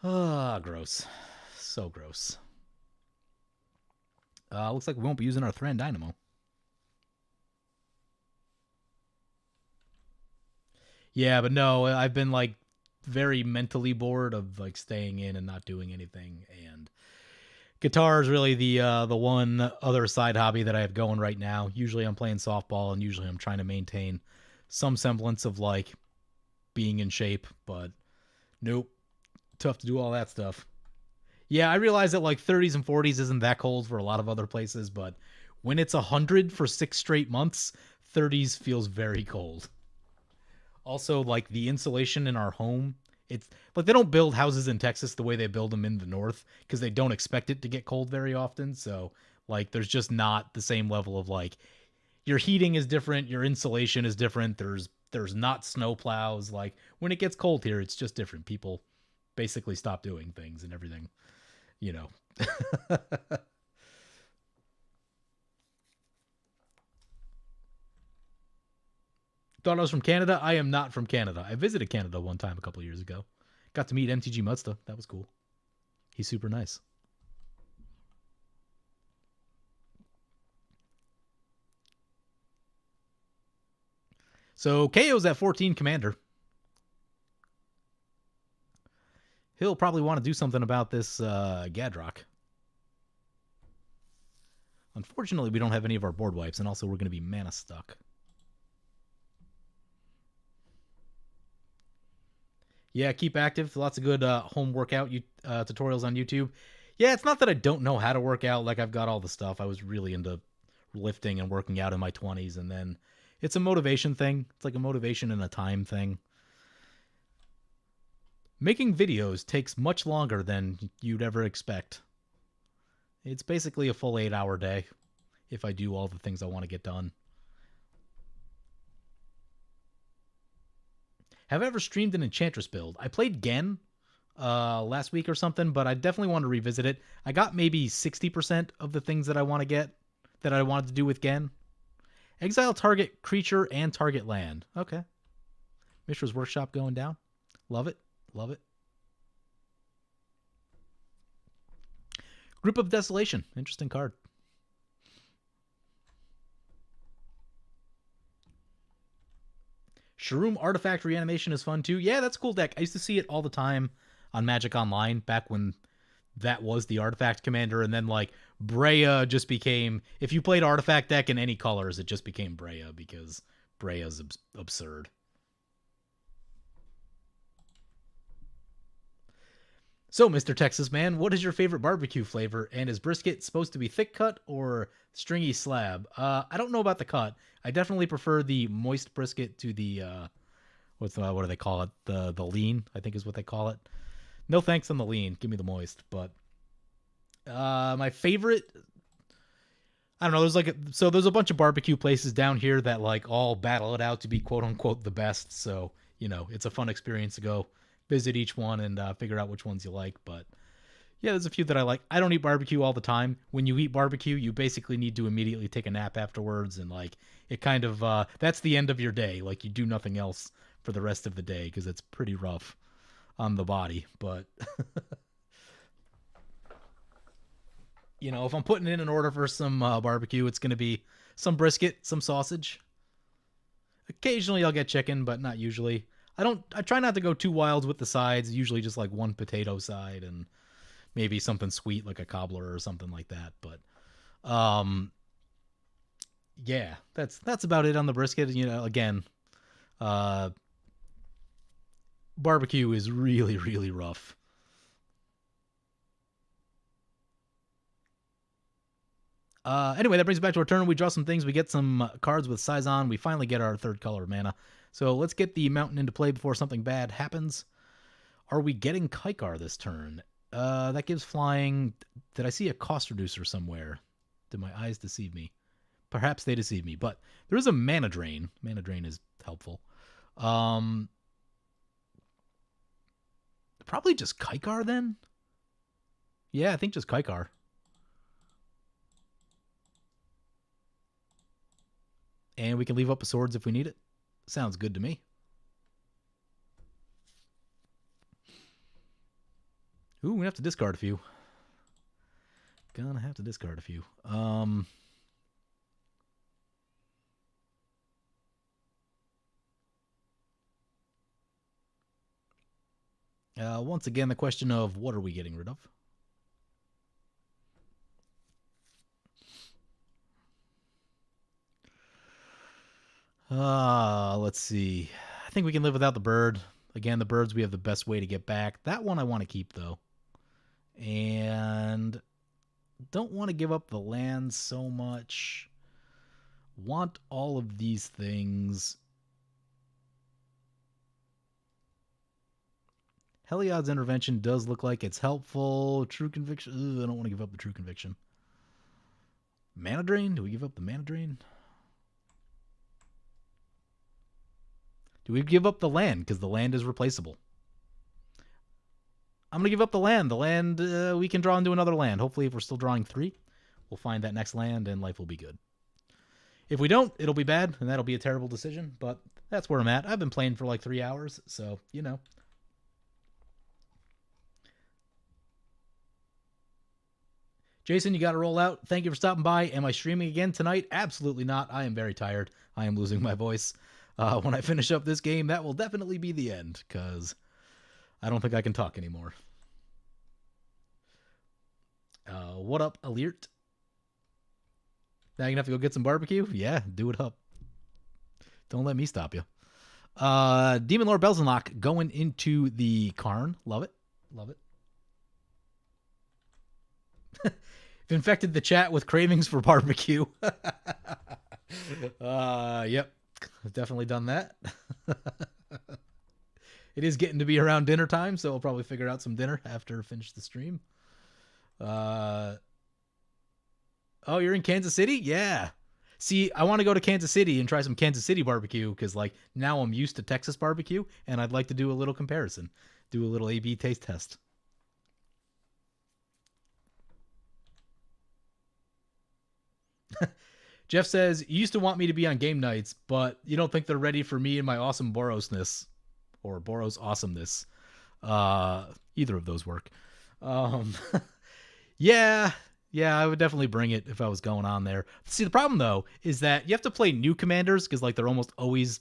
Ah, gross. So gross. Looks like we won't be using our Thran Dynamo. Yeah, but no, I've been like very mentally bored of like staying in and not doing anything. And guitar is really the one other side hobby that I have going right now. Usually I'm playing softball, and usually I'm trying to maintain some semblance of like being in shape, but nope, tough to do all that stuff. Yeah, I realize that like 30s and 40s isn't that cold for a lot of other places, but when it's 100 for 6 straight months, 30s feels very cold. Also, like the insulation in our home, it's like they don't build houses in Texas the way they build them in the north because they don't expect it to get cold very often. So like there's just not the same level of like your heating is different, your insulation is different. There's not snow plows. Like when it gets cold here, it's just different. People basically stop doing things and everything, you know. Thought I was from Canada. I am not from Canada. I visited Canada one time a couple years ago. Got to meet MTG Mudsta. That was cool. He's super nice. So KO's at 14 Commander. He'll probably want to do something about this Gadrock. Unfortunately, we don't have any of our board wipes, and also we're going to be mana stuck. Yeah, keep active. Lots of good home workout tutorials on YouTube. Yeah, it's not that I don't know how to work out. Like, I've got all the stuff. I was really into lifting and working out in my 20s, and then it's a motivation thing. It's like a motivation and a time thing. Making videos takes much longer than you'd ever expect. It's basically a full 8-hour day if I do all the things I want to get done. Have I ever streamed an Enchantress build? I played Gen last week or something, but I definitely want to revisit it. I got maybe 60% of the things that I want to get that I wanted to do with Gen. Exile target creature and target land. Okay. Mishra's Workshop going down. Love it. Love it. Group of Desolation. Interesting card. Shroom Artifact Reanimation is fun too. Yeah, that's a cool deck. I used to see it all the time on Magic Online back when that was the Artifact Commander, and then like Breya just became, if you played Artifact deck in any colors, it just became Breya because Breya's absurd. So, Mr. Texas Man, what is your favorite barbecue flavor? And is brisket supposed to be thick cut or stringy slab? I don't know about the cut. I definitely prefer the moist brisket to the what do they call it? The lean, I think is what they call it. No thanks on the lean. Give me the moist. But my favorite, I don't know. There's a bunch of barbecue places down here that like all battle it out to be quote unquote the best. So it's a fun experience to go visit each one and figure out which ones you like. But Yeah, there's a few that I like. I don't eat barbecue all the time. When you eat barbecue, you basically need to immediately take a nap afterwards, and like it kind of that's the end of your day. Like you do nothing else for the rest of the day because it's pretty rough on the body. But if I'm putting in an order for some barbecue, it's gonna be some brisket, some sausage. Occasionally I'll get chicken, but not usually. I try not to go too wild with the sides. Usually just like one potato side and maybe something sweet like a cobbler or something like that. But yeah, that's about it on the brisket. Again, uh, barbecue is really really rough. Anyway, that brings us back to our turn. We draw some things. We get some cards with size on. We finally get our third color of mana. So let's get the mountain into play before something bad happens. Are we getting Kykar this turn? That gives flying. Did I see a cost reducer somewhere? Did my eyes deceive me? Perhaps they deceive me, but there is a mana drain. Mana drain is helpful. Probably just Kykar then? Yeah, I think just Kykar. And we can leave up a swords if we need it. Sounds good to me. Ooh, we have to discard a few. Gonna have to discard a few. Once again, the question of what are we getting rid of? Let's see. I think we can live without the bird. Again, the birds we have the best way to get back. That one I want to keep, though. And don't want to give up the land so much. Want all of these things. Heliod's intervention does look like it's helpful. True conviction. Ugh, I don't want to give up the true conviction. Mana drain? Do we give up the mana drain? Do we give up the land? Because the land is replaceable. I'm going to give up the land. The land, we can draw into another land. Hopefully, if we're still drawing 3, we'll find that next land and life will be good. If we don't, it'll be bad, and that'll be a terrible decision, but that's where I'm at. I've been playing for like 3 hours, so, Jason, you got to roll out. Thank you for stopping by. Am I streaming again tonight? Absolutely not. I am very tired. I am losing my voice. When I finish up this game, that will definitely be the end, because I don't think I can talk anymore. What up, Alert? Now you're going to have to go get some barbecue? Yeah, do it up. Don't let me stop you. Demon Lord Belzenlock going into the Karn. Love it. Love it. Infected the chat with cravings for barbecue. Yep. I've definitely done that. It is getting to be around dinner time, so I'll probably figure out some dinner after I finish the stream. Oh, you're in Kansas City? Yeah. See, I want to go to Kansas City and try some Kansas City barbecue because, like, now I'm used to Texas barbecue, and I'd like to do a little comparison, do a little A/B taste test. Jeff says, you used to want me to be on game nights, but you don't think they're ready for me and my awesome Borosness or Boros awesomeness. Either of those work. Yeah, I would definitely bring it if I was going on there. See, the problem though is that you have to play new commanders because like they're almost always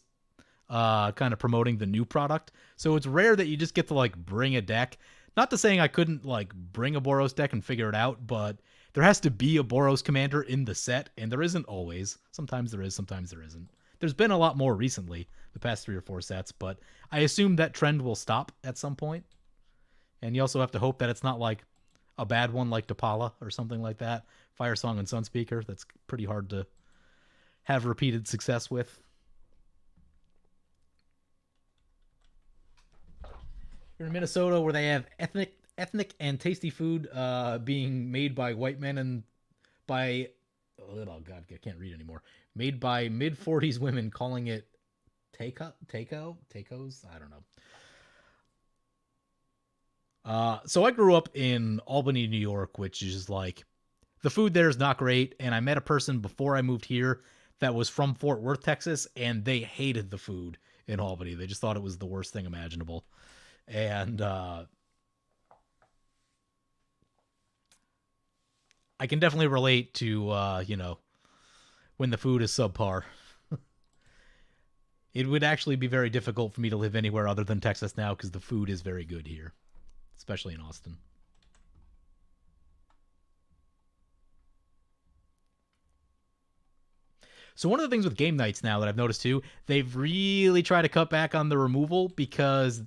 kind of promoting the new product. So it's rare that you just get to like bring a deck. Not to saying I couldn't like bring a Boros deck and figure it out, but there has to be a Boros commander in the set, and there isn't always. Sometimes there is, sometimes there isn't. There's been a lot more recently, the past 3 or 4 sets, but I assume that trend will stop at some point. And you also have to hope that it's not like a bad one like Depala or something like that. Fire Song and Sunspeaker, that's pretty hard to have repeated success with. You're in Minnesota where they have ethnic and tasty food being made by white men and by oh god, I can't read anymore. Made by mid-40s women calling it tacos. I don't know. So I grew up in Albany, New York, which is like the food there is not great. And I met a person before I moved here that was from Fort Worth, Texas, and they hated the food in Albany. They just thought it was the worst thing imaginable. And I can definitely relate to, when the food is subpar. It would actually be very difficult for me to live anywhere other than Texas now because the food is very good here, especially in Austin. So one of the things with game nights now that I've noticed too, they've really tried to cut back on the removal because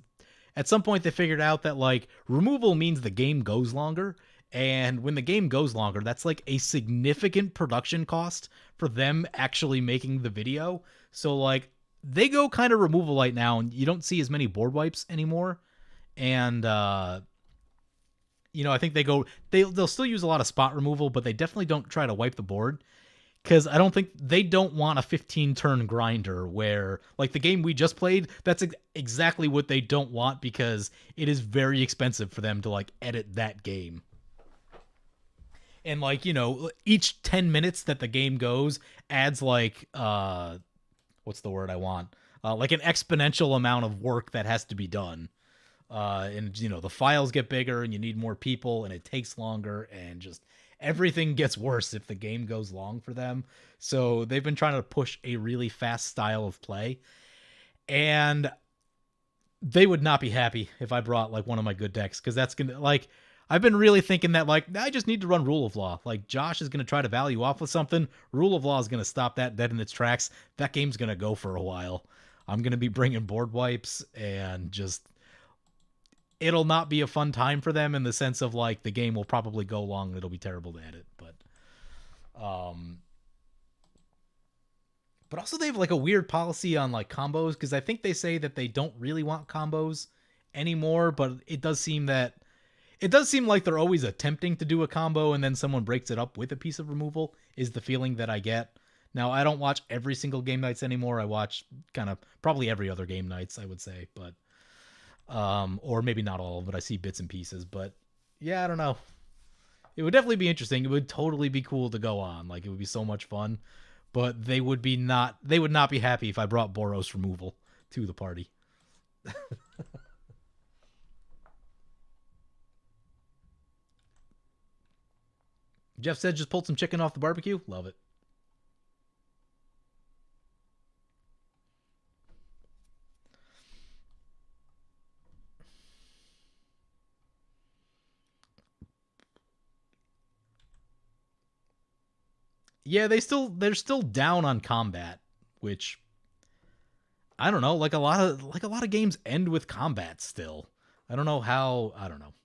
at some point they figured out that like removal means the game goes longer. And when the game goes longer, that's like a significant production cost for them actually making the video. So like they go kind of removal light now and you don't see as many board wipes anymore. And I think they'll still use a lot of spot removal, but they definitely don't try to wipe the board because I don't think they don't want a 15 turn grinder where like the game we just played, that's exactly what they don't want because it is very expensive for them to like edit that game. And like, each 10 minutes that the game goes adds like what's the word I want? Like an exponential amount of work that has to be done. And the files get bigger and you need more people and it takes longer and just everything gets worse if the game goes long for them. So they've been trying to push a really fast style of play, and they would not be happy if I brought like one of my good decks because that's gonna like I've been really thinking that like I just need to run Rule of Law. Like Josh is gonna try to value off with something. Rule of Law is gonna stop that dead in its tracks. That game's gonna go for a while. I'm gonna be bringing board wipes and just it'll not be a fun time for them in the sense of like the game will probably go long and it'll be terrible to edit. Um but also they have like a weird policy on like combos because I think they say that they don't really want combos anymore, but it does seem like they're always attempting to do a combo and then someone breaks it up with a piece of removal is the feeling that I get. Now I don't watch every single game nights anymore. I watch kind of probably every other game nights, I would say, but or maybe not all of it. I see bits and pieces, but yeah, I don't know. It would definitely be interesting. It would totally be cool to go on. Like it would be so much fun, but they would not be happy if I brought Boros removal to the party. Jeff said just pulled some chicken off the barbecue. Love it. Yeah, they're still down on combat, which I don't know, like a lot of games end with combat still. I don't know how, I don't know.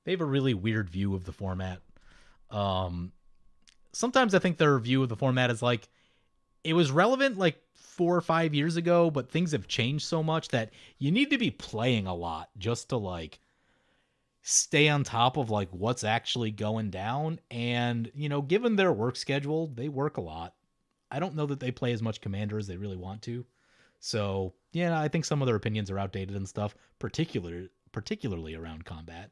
They have a really weird view of the format. Um Sometimes I think their view of the format is like it was relevant like 4 or 5 years ago, but things have changed so much that you need to be playing a lot just to like stay on top of like what's actually going down. And given their work schedule, they work a lot. I don't know that they play as much Commander as they really want to. So yeah, I think some of their opinions are outdated and stuff, particularly around combat.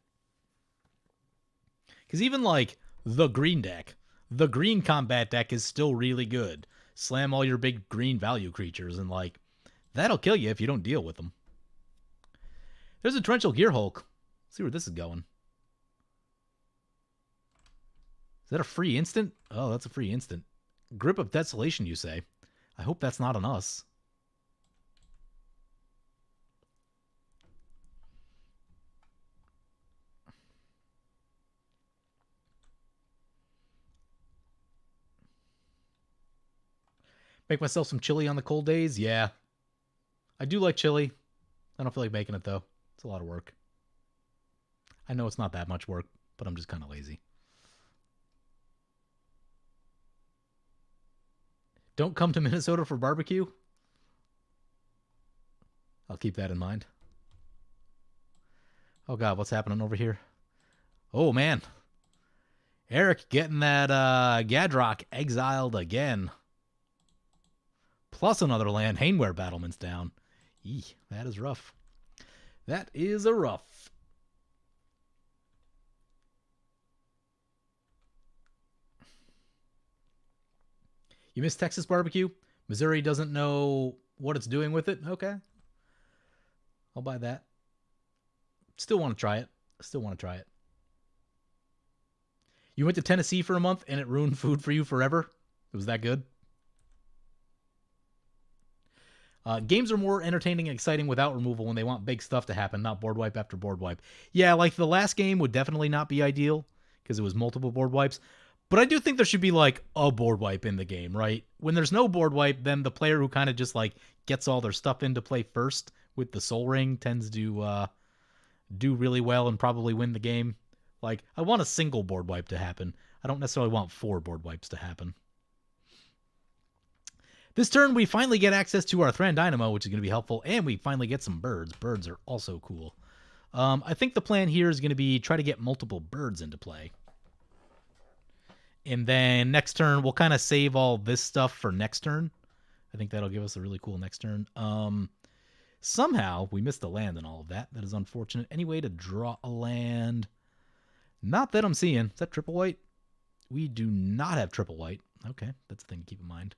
Because even like the green combat deck is still really good. Slam all your big green value creatures and like that'll kill you if you don't deal with them. There's a torrential gear Hulk. Let's see where this is going. Is that a free instant? Oh, that's a free instant. Grip of Desolation, you say? I hope that's not on us. Make myself some chili on the cold days? Yeah. I do like chili. I don't feel like making it, though. It's a lot of work. I know it's not that much work, but I'm just kind of lazy. Don't come to Minnesota for barbecue? I'll keep that in mind. Oh, God, what's happening over here? Oh, man. Eric getting that Gadrock exiled again. Plus another land. Hainware Battlement's down. Eeh, that is rough. That is a rough. You miss Texas barbecue? Missouri doesn't know what it's doing with it? Okay. I'll buy that. Still want to try it. You went to Tennessee for a month and it ruined food for you forever? It was that good? Games are more entertaining and exciting without removal when they want big stuff to happen, not board wipe after board wipe. Yeah, like the last game would definitely not be ideal because it was multiple board wipes. But I do think there should be like a board wipe in the game, right? When there's no board wipe, then the player who kind of just like gets all their stuff into play first with the soul ring tends to do really well and probably win the game. Like, I want a single board wipe to happen. I don't necessarily want 4 board wipes to happen. This turn, we finally get access to our Thran Dynamo, which is going to be helpful, and we finally get some birds. Birds are also cool. I think the plan here is going to be try to get multiple birds into play. And then next turn, we'll kind of save all this stuff for next turn. I think that'll give us a really cool next turn. Somehow, we missed a land and all of that. That is unfortunate. Any way to draw a land? Not that I'm seeing. Is that triple white? We do not have triple white. Okay, that's a thing to keep in mind.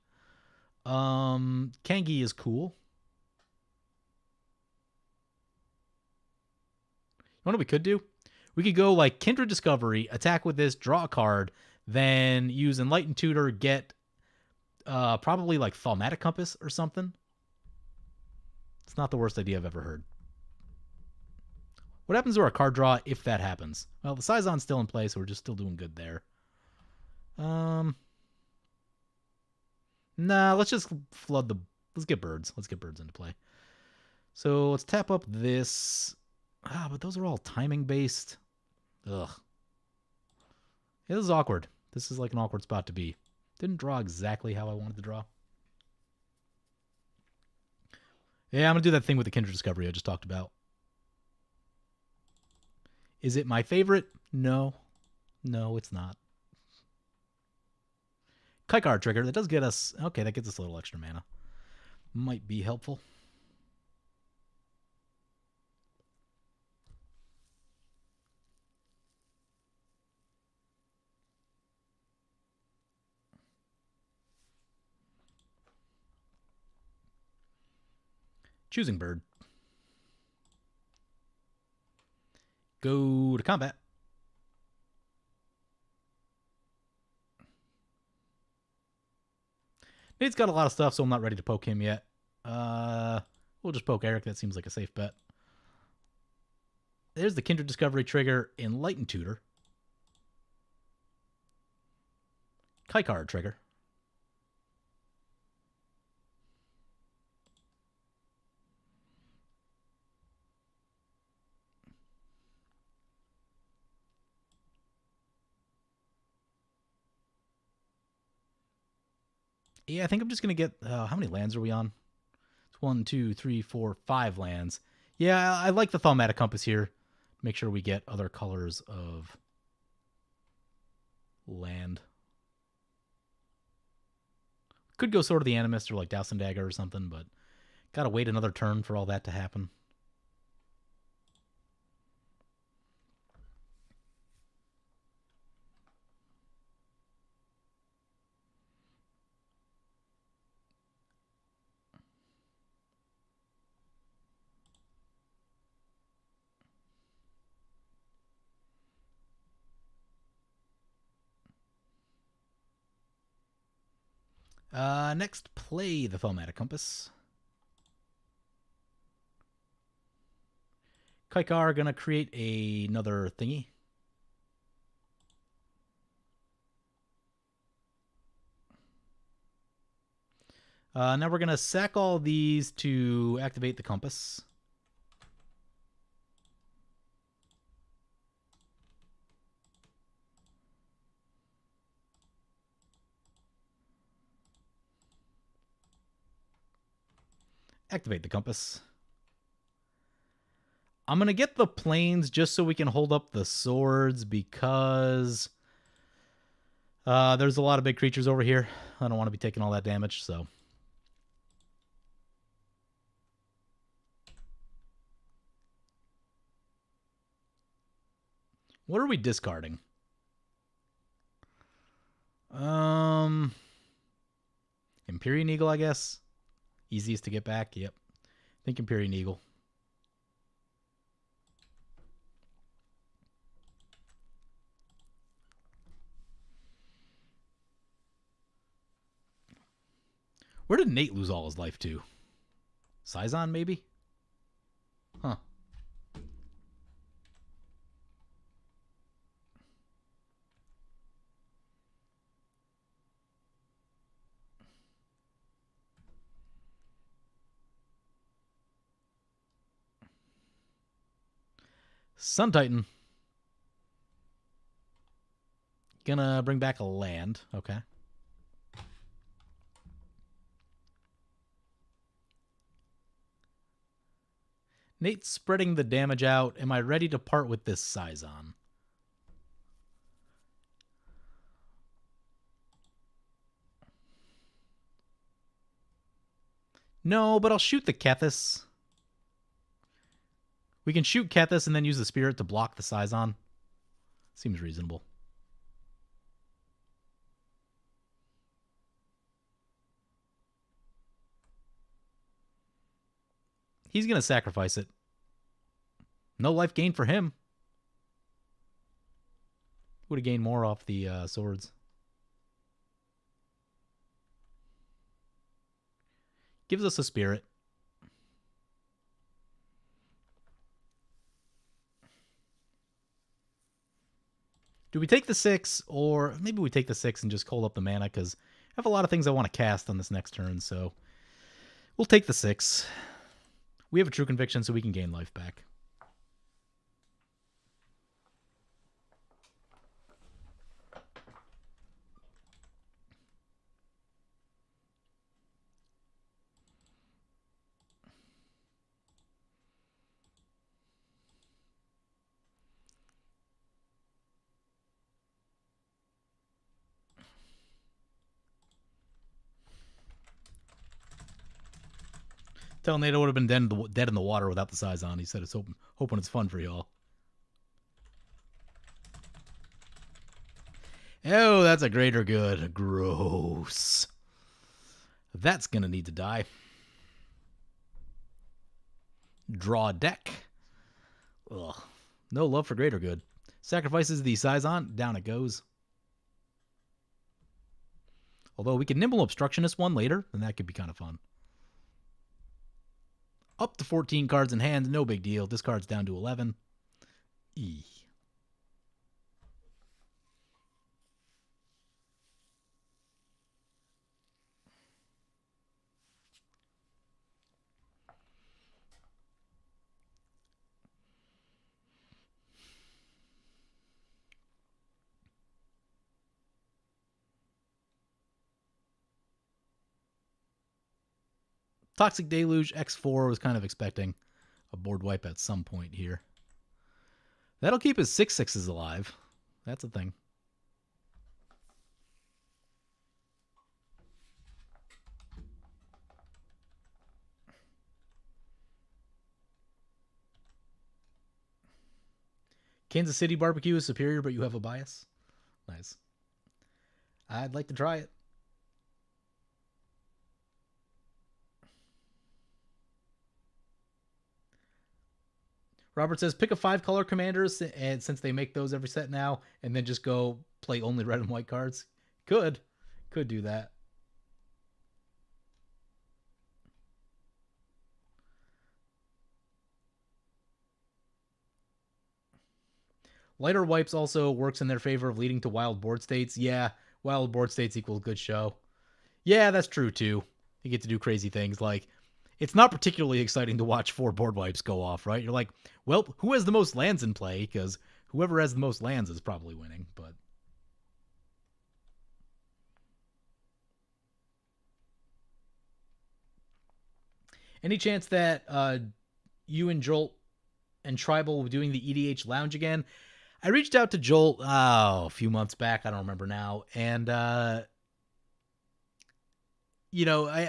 Kangi is cool. You know what we could do? We could go like Kindred Discovery, attack with this, draw a card, then use Enlightened Tutor, get probably like Thaumatic Compass or something. It's not the worst idea I've ever heard. What happens to our card draw if that happens? Well, the Scython's still in play, so we're just still doing good there. Nah, let's just flood the... Let's get birds. Let's get birds into play. So let's tap up this. But those are all timing based. Ugh. Yeah, this is awkward. This is like an awkward spot to be. Didn't draw exactly how I wanted to draw. Yeah, I'm going to do that thing with the Kindred Discovery I just talked about. Is it my favorite? No. No, it's not. Kykar trigger. That does get us... Okay, that gets us a little extra mana. Might be helpful. Choosing bird. Go to combat. Nate's got a lot of stuff, so I'm not ready to poke him yet. We'll just poke Eric. That seems like a safe bet. There's the Kindred Discovery trigger, Enlightened Tutor. Kykar trigger. Yeah, I think I'm just going to get... how many lands are we on? It's 1, 2, 3, 4, 5 lands. Yeah, I like the Thaumatic Compass here. Make sure we get other colors of land. Could go Sword of the Animist or like Dowson Dagger or something, but gotta wait another turn for all that to happen. Next, play the Thaumatic Compass. Kykar gonna create another thingy. Now we're gonna sack all these to activate the compass. Activate the compass. I'm going to get the planes just so we can hold up the swords because there's a lot of big creatures over here. I don't want to be taking all that damage, so... What are we discarding? Empyrean Eagle, I guess. Easiest to get back. Yep. I think Empyrean Eagle. Where did Nate lose all his life to? Sison, maybe? Huh. Sun Titan. Gonna bring back a land. Okay. Nate's spreading the damage out. Am I ready to part with this Sison? No, but I'll shoot the Kethis. We can shoot Kethis and then use the Spirit to block the Sison. Seems reasonable. He's going to sacrifice it. No life gain for him. Would have gained more off the swords. Gives us a Spirit. Do we take the 6, or maybe we take the 6 and just hold up the mana, because I have a lot of things I want to cast on this next turn, so we'll take the 6. We have a True Conviction, so we can gain life back. Tell Nato would have been dead in the water without the Sison. He said it's hoping it's fun for y'all. Oh, that's a greater good. Gross. That's going to need to die. Draw a deck. Ugh. No love for greater good. Sacrifices the Sison. Down it goes. Although we can Nimble Obstructionist one later, and that could be kind of fun. Up to 14 cards in hand, no big deal. This card's down to 11. E. Toxic Deluge, X4 was kind of expecting a board wipe at some point here. That'll keep his 6/6s alive. That's a thing. Kansas City barbecue is superior, but you have a bias. Nice. I'd like to try it. Robert says, pick a 5-color commanders, and since they make those every set now, and then just go play only red and white cards. Could do that. Lighter wipes also works in their favor of leading to wild board states. Yeah, wild board states equals good show. Yeah, that's true too. You get to do crazy things like, it's not particularly exciting to watch 4 board wipes go off, right? You're like, well, who has the most lands in play? Because whoever has the most lands is probably winning, but... Any chance that you and Jolt and Tribal will be doing the EDH Lounge again? I reached out to Jolt a few months back. I don't remember now. And, you know,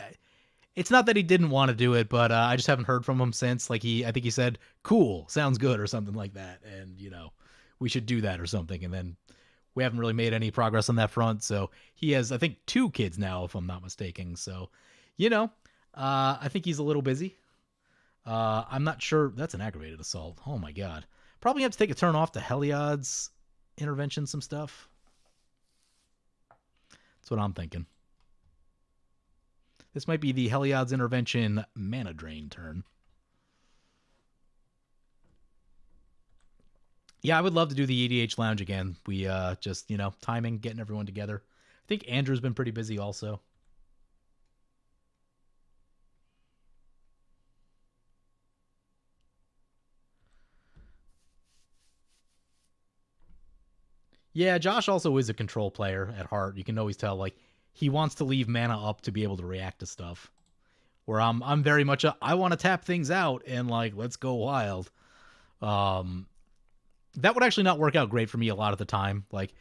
it's not that he didn't want to do it, but I just haven't heard from him since. Like, I think he said, cool, sounds good, or something like that. And, you know, we should do that or something. And then We haven't really made any progress on that front. So he has, I think, 2 kids now, if I'm not mistaken. So, I think he's a little busy. I'm not sure. That's an aggravated assault. Oh my god. Probably have to take a turn off to Heliod's intervention some stuff. That's what I'm thinking. This might be the Heliod's intervention mana drain turn. Yeah, I would love to do the EDH lounge again. We just, timing, getting everyone together. I think Andrew's been pretty busy also. Yeah, Josh also is a control player at heart. You can always tell, like, he wants to leave mana up to be able to react to stuff. Where I'm very much I want to tap things out and like let's go wild. That would actually not work out great for me a lot of the time. Like,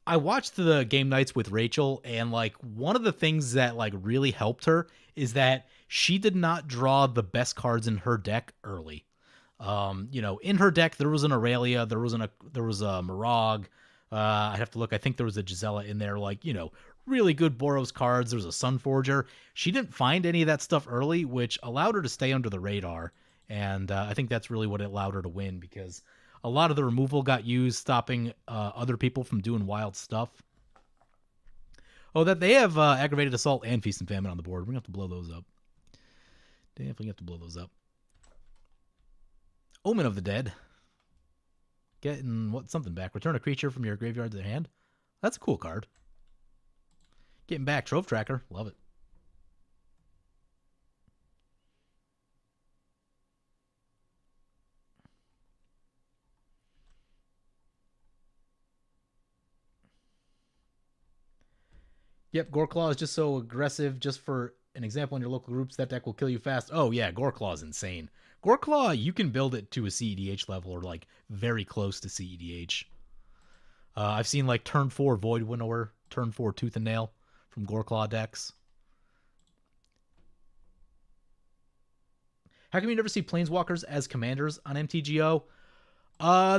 I watched the game nights with Rachel, and like one of the things that like really helped her is that she did not draw the best cards in her deck early. In her deck there was an Aurelia, there was a Mirage. I'd have to look. I think there was a Gisela in there. Like, really good Boros cards. There was a Sunforger. She didn't find any of that stuff early, which allowed her to stay under the radar. And I think that's really what allowed her to win, because a lot of the removal got used stopping other people from doing wild stuff. Oh, that they have aggravated assault and feast and famine on the board. We're gonna have to blow those up. Definitely have to blow those up. Omen of the Dead. Getting something back. Return a creature from your graveyard to their hand. That's a cool card. Getting back Trove Tracker. Love it. Yep, Goreclaw is just so aggressive. Just for an example, in your local groups, that deck will kill you fast. Oh yeah, Goreclaw is insane. Goreclaw, you can build it to a CEDH level or like very close to CEDH. I've seen like turn 4 Void Winnower, turn 4 Tooth and Nail from Goreclaw decks. How come you never see Planeswalkers as commanders on MTGO?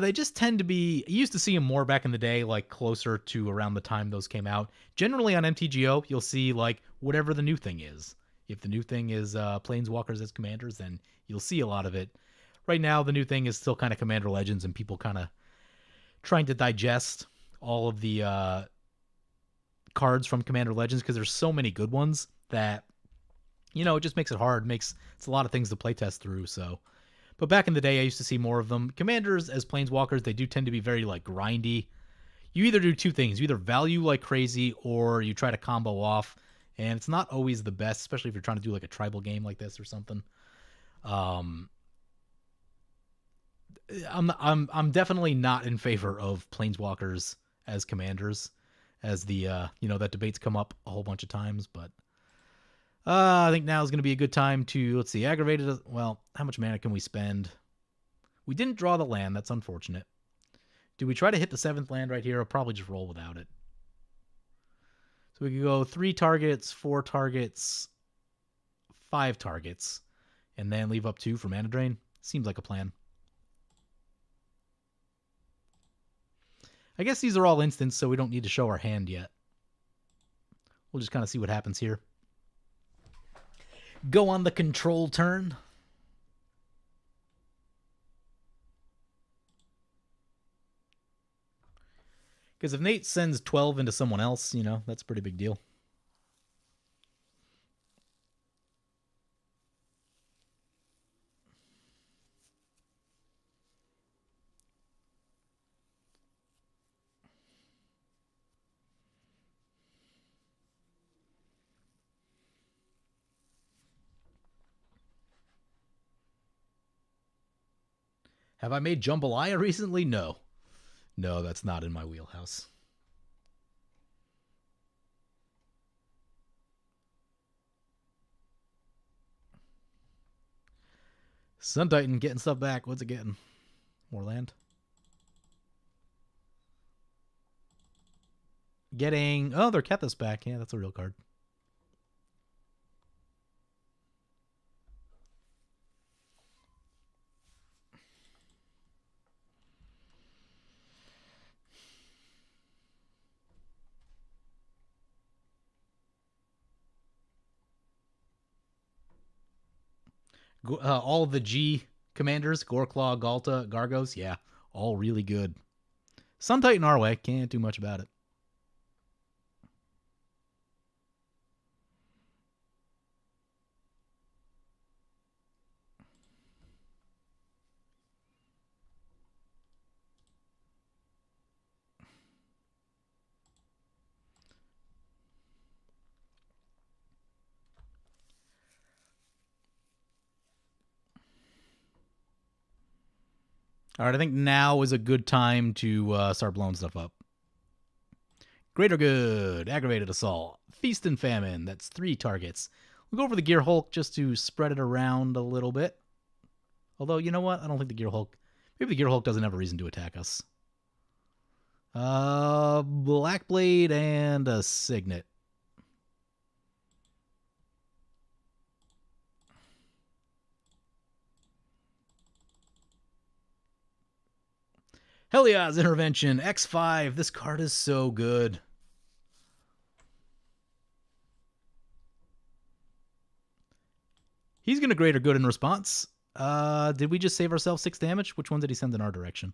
They just tend to be. You used to see them more back in the day, like closer to around the time those came out. Generally on MTGO, you'll see like whatever the new thing is. If the new thing is Planeswalkers as commanders, then you'll see a lot of it. Right now, the new thing is still kind of Commander Legends, and people kind of trying to digest all of the cards from Commander Legends, because there's so many good ones that it just makes it hard. It's a lot of things to playtest through. So. But back in the day, I used to see more of them. Commanders as Planeswalkers, they do tend to be very, like, grindy. You either do 2 things. You either value like crazy, or you try to combo off. And it's not always the best, especially if you're trying to do, like, a tribal game like this or something. I'm definitely not in favor of Planeswalkers as commanders, as the, that debate's come up a whole bunch of times, but... I think now is going to be a good time to, let's see, aggravated. Well, how much mana can we spend? We didn't draw the land. That's unfortunate. Do we try to hit the 7th land right here? I'll probably just roll without it. So we could go 3 targets, 4 targets, 5 targets, and then leave up 2 for mana drain. Seems like a plan. I guess these are all instants, so we don't need to show our hand yet. We'll just kind of see what happens here. Go on the control turn. Because if Nate sends 12 into someone else, that's a pretty big deal. Have I made Jambalaya recently? No. No, that's not in my wheelhouse. Sun Titan getting stuff back. What's it getting? More land. Getting... Oh, they're Kethis back. Yeah, that's a real card. All of the G commanders, Goreclaw, Galta, Gargos, yeah, all really good. Sun Titan our way, can't do much about it. All right, I think now is a good time to start blowing stuff up. Greater Good, Aggravated Assault, Feast and Famine. That's 3 targets. We'll go for the Gear Hulk just to spread it around a little bit. Although, you know what? I don't think the Gear Hulk... Maybe the Gear Hulk doesn't have a reason to attack us. Blackblade and a Signet. Helios Intervention, X5. This card is so good. He's going to Greater Good in response. Did we just save ourselves 6 damage? Which one did he send in our direction?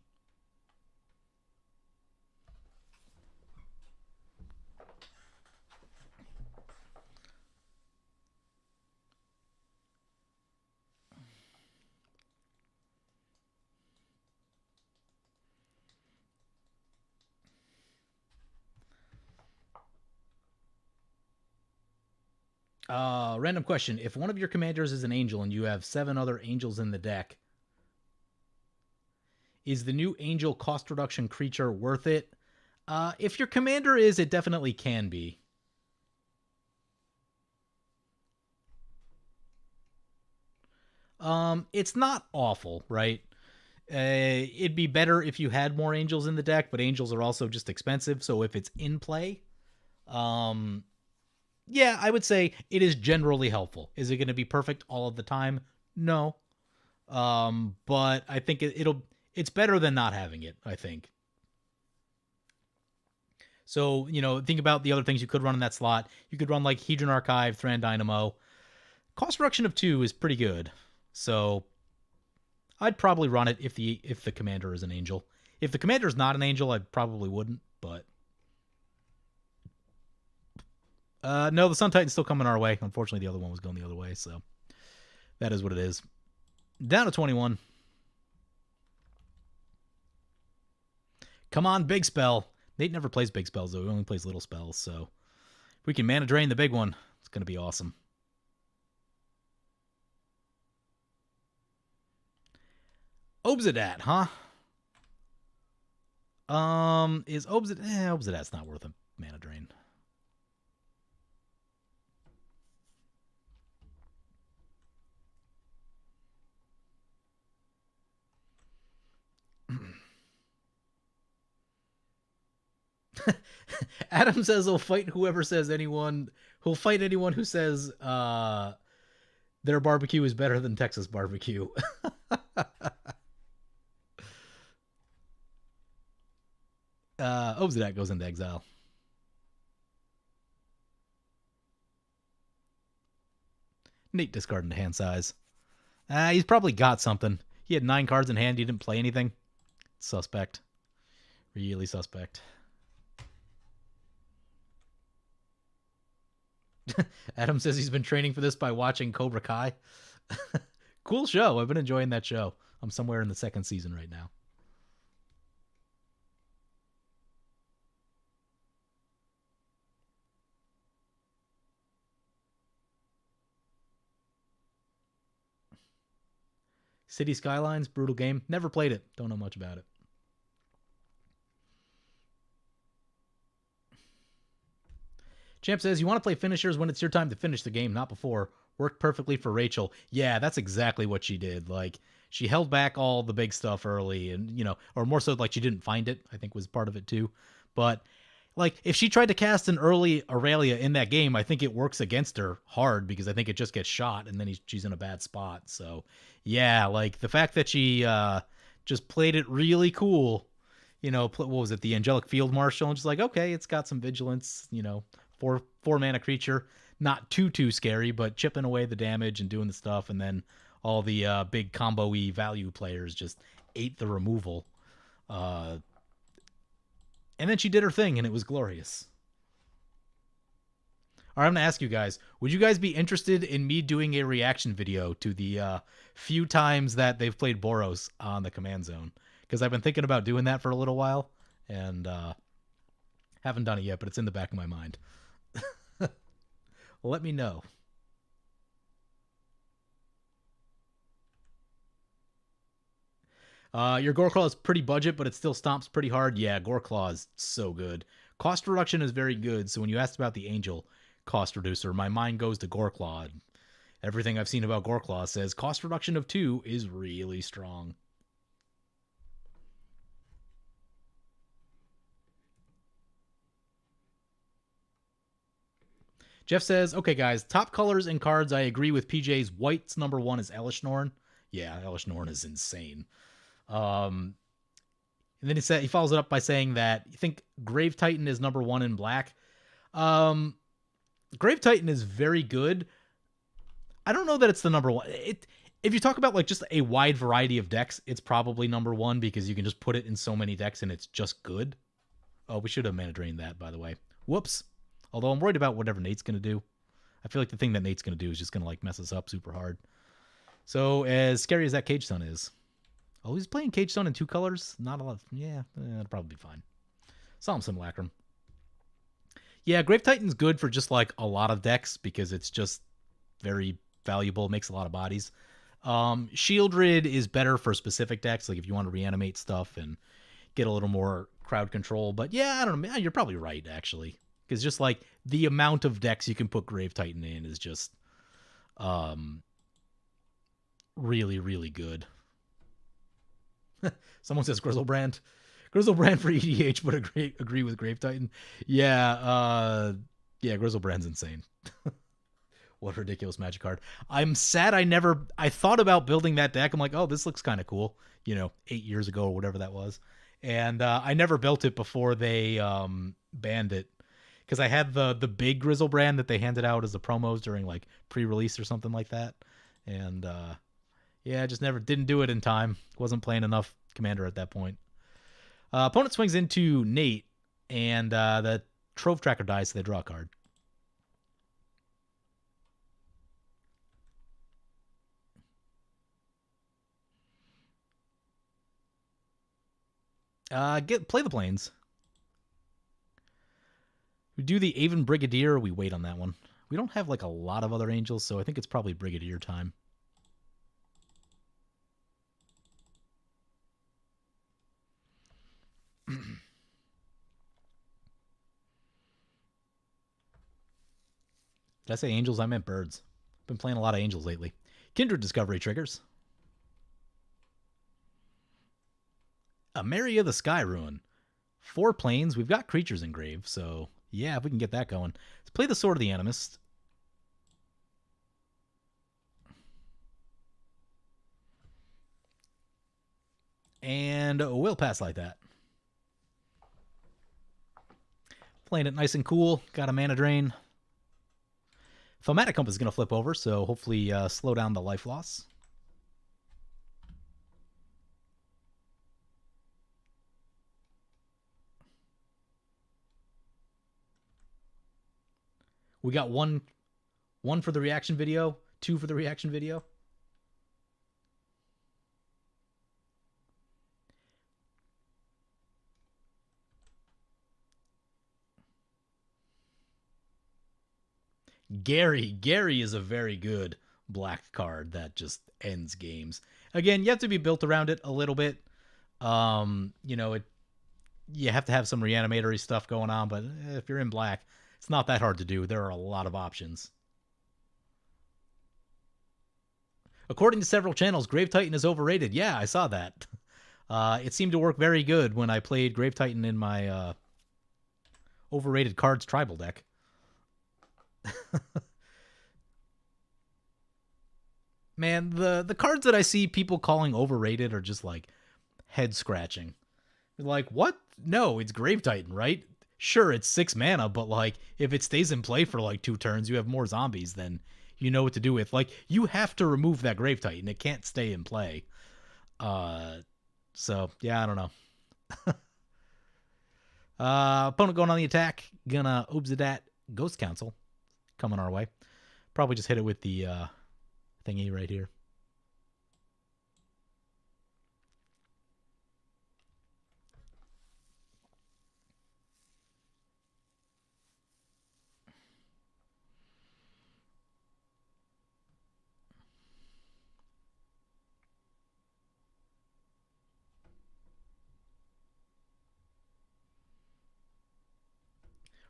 Random question. If one of your commanders is an angel and you have 7 other angels in the deck, is the new angel cost reduction creature worth it? If your commander is, it definitely can be. It's not awful, right? It'd be better if you had more angels in the deck, but angels are also just expensive. So if it's in play, yeah, I would say it is generally helpful. Is it going to be perfect all of the time? No. But I think it's better than not having it, I think. So, think about the other things you could run in that slot. You could run like Hedron Archive, Thran Dynamo. Cost reduction of 2 is pretty good. So I'd probably run it if the commander is an angel. If the commander is not an angel, I probably wouldn't, but no, the Sun Titan's still coming our way. Unfortunately, the other one was going the other way, so that is what it is. Down to 21. Come on, big spell. Nate never plays big spells, though. He only plays little spells, so if we can mana drain the big one, it's going to be awesome. Obsidat, huh? Is Obsidat's not worth a mana drain. Adam says he'll fight whoever says anyone. He'll fight anyone who says their barbecue is better than Texas barbecue. Obsidat goes into exile. Nate discarding to hand size. He's probably got something. He had 9 cards in hand. He didn't play anything. Suspect. Really suspect. Adam says he's been training for this by watching Cobra Kai. Cool show. I've been enjoying that show. I'm somewhere in the 2nd season right now. City Skylines, brutal game. Never played it. Don't know much about it. Champ says, you want to play finishers when it's your time to finish the game, not before. Worked perfectly for Rachel. Yeah, that's exactly what she did. Like, she held back all the big stuff early and, or more so like she didn't find it, I think was part of it too. But, like, if she tried to cast an early Aurelia in that game, I think it works against her hard because I think it just gets shot and then she's in a bad spot. So, yeah, like, the fact that she just played it really cool, what was it, the Angelic Field Marshal, and just like, okay, it's got some vigilance, 4 mana creature, not too scary, but chipping away the damage and doing the stuff, and then all the big combo-y value players just ate the removal. And then she did her thing, and it was glorious. All right, I'm going to ask you guys, would you guys be interested in me doing a reaction video to the few times that they've played Boros on the command zone? Because I've been thinking about doing that for a little while, and haven't done it yet, but it's in the back of my mind. Let me know. Your Goreclaw is pretty budget, but it still stomps pretty hard. Yeah, Goreclaw is so good. Cost reduction is very good, so when you asked about the Angel cost reducer, my mind goes to Goreclaw. Everything I've seen about Goreclaw says cost reduction of 2 is really strong. Jeff says, okay, guys, top colors and cards. I agree with PJ's. White's number 1 is Elishnorn. Yeah, Elishnorn is insane. And then he follows it up by saying that you think Grave Titan is number 1 in black. Grave Titan is very good. I don't know that it's the number 1. If you talk about like just a wide variety of decks, it's probably number 1 because you can just put it in so many decks and it's just good. Oh, we should have mana drained that, by the way. Whoops. Although I'm worried about whatever Nate's going to do. I feel like the thing that Nate's going to do is just going to like mess us up super hard. So as scary as that Cage Sun is. Oh, he's playing Cage Sun in 2 colors? Not a lot. Yeah, it'll probably be fine. Solemn Simulacrum. Yeah, Grave Titan's good for just like a lot of decks because it's just very valuable. Makes a lot of bodies. Shieldred is better for specific decks, like if you want to reanimate stuff and get a little more crowd control. But yeah, I don't know. You're probably right, actually. Because just like the amount of decks you can put Grave Titan in is just really, really good. Someone says Grizzlebrand. Grizzlebrand for EDH, but agree with Grave Titan. Yeah, Grizzlebrand's insane. What a ridiculous Magic card. I'm sad I thought about building that deck. I'm like, oh, this looks kind of cool. 8 years ago or whatever that was. And I never built it before they banned it. Because I had the big Grizzlebrand that they handed out as the promos during like pre-release or something like that. And I just never didn't do it in time. Wasn't playing enough Commander at that point. Opponent swings into Nate, and the Trove Tracker dies, so they draw a card. Play the Plains. We do the Aven Brigadier, or we wait on that one. We don't have like a lot of other angels, so I think it's probably Brigadier time. Did I say angels? I meant birds. Been playing a lot of angels lately. Kindred Discovery triggers. Ameria the Sky Ruin. 4 planes. We've got creatures engraved, so yeah, if we can get that going. Let's play the Sword of the Animist. And we'll pass like that. Playing it nice and cool. Got a mana drain. Thaumatic Compass is going to flip over, so hopefully slow down the life loss. We got one for the reaction video, 2 for the reaction video. Gary is a very good black card that just ends games. Again, you have to be built around it a little bit. You have to have some reanimatory stuff going on, but if you're in black, it's not that hard to do. There are a lot of options. According to several channels, Grave Titan is overrated. Yeah, I saw that. It seemed to work very good when I played Grave Titan in my overrated cards tribal deck. Man, the cards that I see people calling overrated are just like head scratching. Like, what? No, it's Grave Titan, right? Sure, it's 6 mana, but like if it stays in play for like 2 turns, you have more zombies than you know what to do with. Like, you have to remove that Grave Titan. It can't stay in play. So, yeah, I don't know. Opponent going on the attack. Gonna Obsidat Ghost Council coming our way. Probably just hit it with the thingy right here.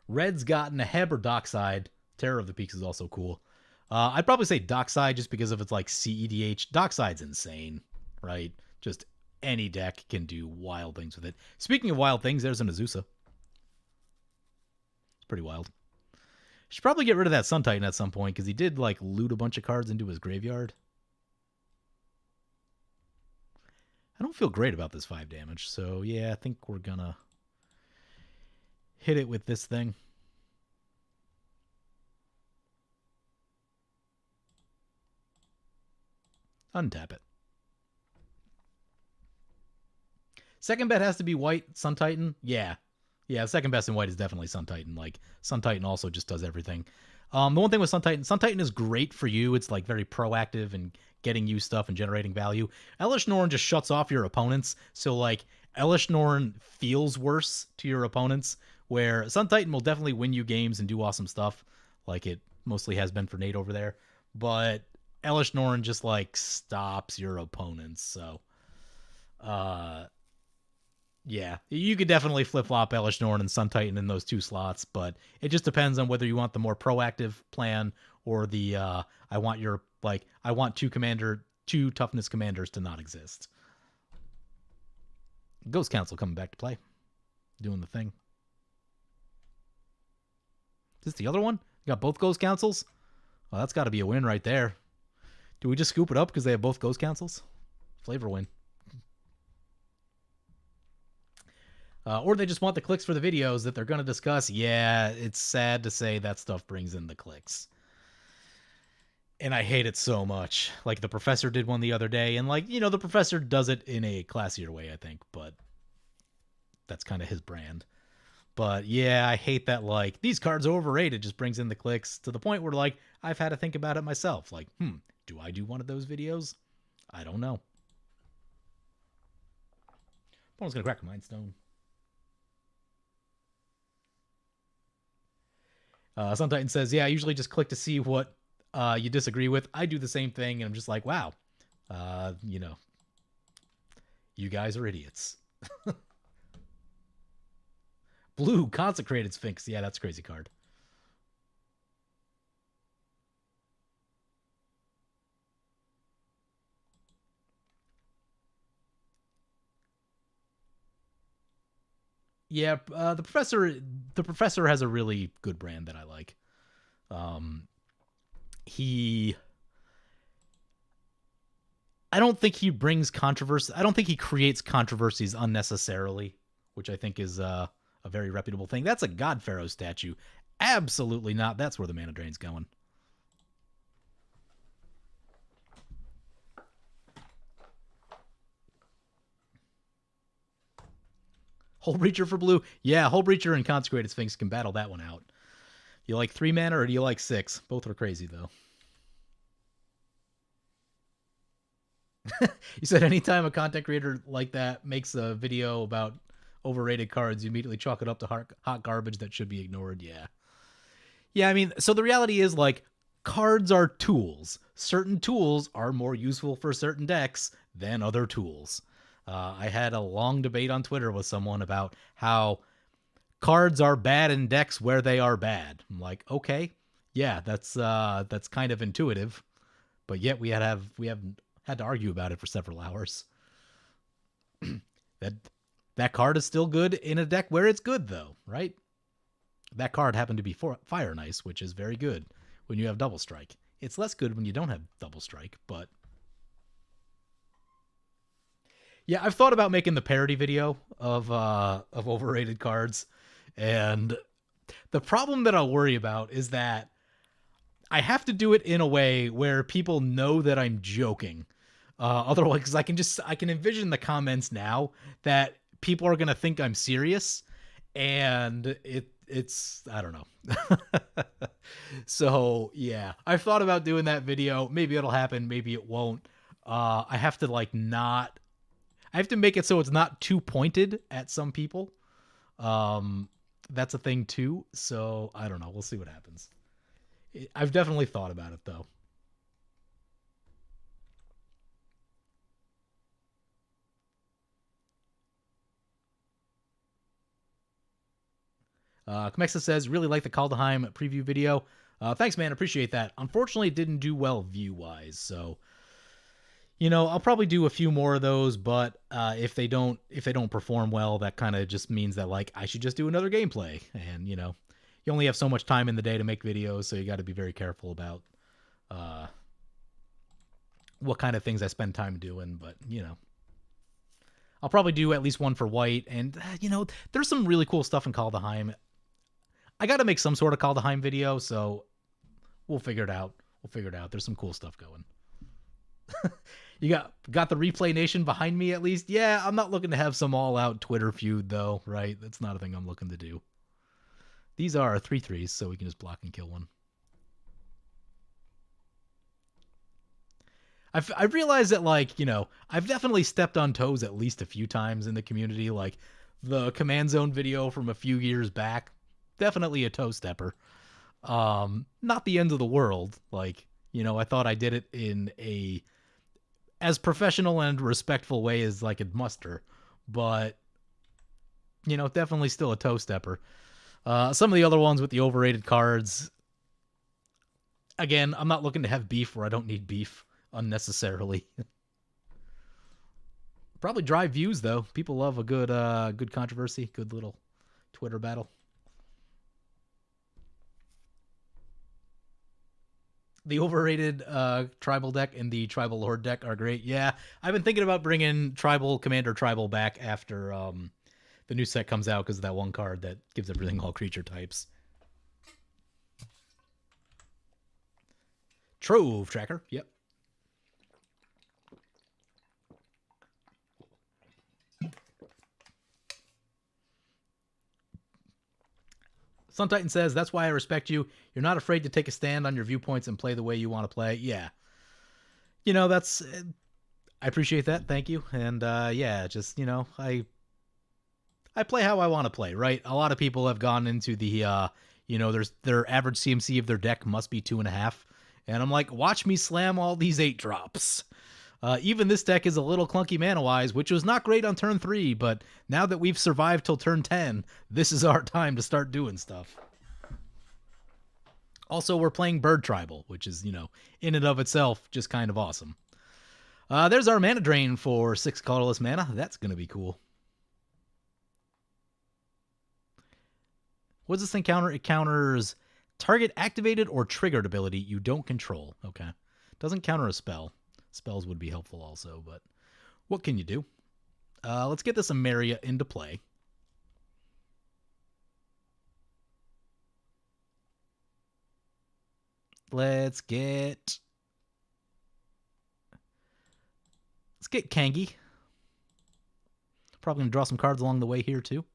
Red's gotten a Heb or Dockside. Terror of the Peaks is also cool. I'd probably say Dockside just because of its like CEDH. Dockside's insane, right? Just any deck can do wild things with it. Speaking of wild things, there's an Azusa. It's pretty wild. Should probably get rid of that Sun Titan at some point because he did like loot a bunch of cards into his graveyard. I don't feel great about this 5 damage, so yeah, I think we're gonna hit it with this thing. Untap it. Second bet has to be white, Sun Titan. Yeah. Yeah, second best in white is definitely Sun Titan. Like, Sun Titan also just does everything. The one thing with Sun Titan is great for you. It's like very proactive and getting you stuff and generating value. Elish Norn just shuts off your opponents. So like Elish Norn feels worse to your opponents, where Sun Titan will definitely win you games and do awesome stuff, like it mostly has been for Nate over there. But Elish Norn just like stops your opponents. So yeah, you could definitely flip-flop Elish Norn and Sun Titan in those 2 slots, but it just depends on whether you want the more proactive plan or the I want 2 toughness commanders to not exist. Ghost Council coming back to play. Doing the thing. Is this the other one? You got both Ghost Councils? Well, that's got to be a win right there. Do we just scoop it up because they have both Ghost Councils? Flavor win. Or they just want the clicks for the videos that they're going to discuss. Yeah, it's sad to say that stuff brings in the clicks. And I hate it so much. Like, the Professor did one the other day, and, like, you know, the Professor does it in a classier way, I think, but that's kind of his brand. But, yeah, I hate that, like, these cards are overrated just brings in the clicks to the point where, like, I've had to think about it myself. Like, do I do one of those videos? I don't know. Opponent's going to crack a Mind Stone. Sun Titan says, yeah, I usually just click to see what you disagree with. I do the same thing, and I'm just like, wow, you know, you guys are idiots. Blue, Consecrated Sphinx. Yeah, that's a crazy card. Yeah, the professor has a really good brand that I like. I don't think he brings controversy. I don't think he creates controversies unnecessarily, which I think is a very reputable thing. That's a God Pharaoh statue. Absolutely not. That's where the mana drain's going. Hull Breacher for blue. Yeah, Hull Breacher and Consecrated Sphinx can battle that one out. You like 3 mana or do you like 6? Both are crazy, though. You said anytime a content creator like that makes a video about overrated cards, you immediately chalk it up to hot garbage that should be ignored. Yeah. Yeah, I mean, so the reality is, like, cards are tools. Certain tools are more useful for certain decks than other tools. I had a long debate on Twitter with someone about how cards are bad in decks where they are bad. I'm like, okay, yeah, that's kind of intuitive, but yet we have had to argue about it for several hours. that card is still good in a deck where it's good, though, right? That card happened to be Fire and Ice, which is very good when you have Double Strike. It's less good when you don't have Double Strike, but yeah, I've thought about making the parody video of overrated cards, and the problem that I'll worry about is that I have to do it in a way where people know that I'm joking. Otherwise, because I can envision the comments now that people are gonna think I'm serious, and it's I don't know. So yeah, I've thought about doing that video. Maybe it'll happen. Maybe it won't. I have to like not. I have to make it so it's not too pointed at some people. Um, that's a thing too. So I don't know. We'll see what happens. I've definitely thought about it though. Comexa says, really like the Kaldheim preview video. Thanks, man. Appreciate that. Unfortunately, it didn't do well view-wise, so I'll probably do a few more of those. But if they don't perform well, that kind of just means that like I should just do another gameplay. And you only have so much time in the day to make videos, so you got to be very careful about what kind of things I spend time doing. But I'll probably do at least one for White. And there's some really cool stuff in Kaldheim. I got to make some sort of Kaldheim video, so we'll figure it out. There's some cool stuff going. You got the Replay Nation behind me at least. Yeah, I'm not looking to have some all-out Twitter feud though, right? That's not a thing I'm looking to do. These are 3/3s, so we can just block and kill one. I've realized that like I've definitely stepped on toes at least a few times in the community. Like the Command Zone video from a few years back, definitely a toe stepper. Not the end of the world. Like I thought I did it in a as professional and respectful way as I could muster, but definitely still a toe stepper. Some of the other ones with the overrated cards, again, I'm not looking to have beef where I don't need beef unnecessarily. Probably drive views though. People love a good controversy, good little Twitter battle. The overrated tribal deck and the tribal lord deck are great. Yeah, I've been thinking about bringing tribal commander tribal back after the new set comes out because of that one card that gives everything all creature types. Trove tracker. Yep. Sun Titan says, that's why I respect you. You're not afraid to take a stand on your viewpoints and play the way you want to play. Yeah. That's... I appreciate that. Thank you. And yeah, just, I play how I want to play, right? A lot of people have gone into the, their average CMC of their deck must be 2.5. And I'm like, watch me slam all these 8-drops. Even this deck is a little clunky mana-wise, which was not great on turn 3, but now that we've survived till turn 10, this is our time to start doing stuff. Also, we're playing Bird Tribal, which is, in and of itself, just kind of awesome. There's our mana drain for 6 colorless mana. That's going to be cool. What does this thing counter? It counters target activated or triggered ability you don't control. Okay. Doesn't counter a spell. Spells would be helpful also, but what can you do? Let's get this Emeria into play. Let's get Kangi. Probably going to draw some cards along the way here too.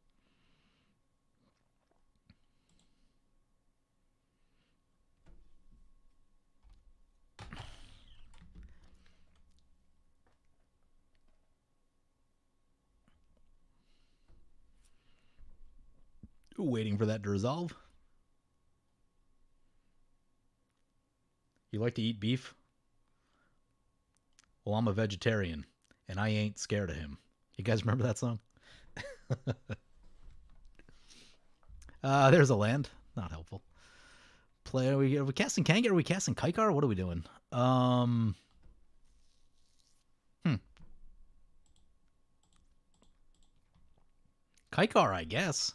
Waiting for that to resolve. You like to eat beef? Well, I'm a vegetarian, and I ain't scared of him. You guys remember that song? There's a land. Not helpful. Are we casting Kanga? Are we casting Kykar? What are we doing? Kykar, I guess.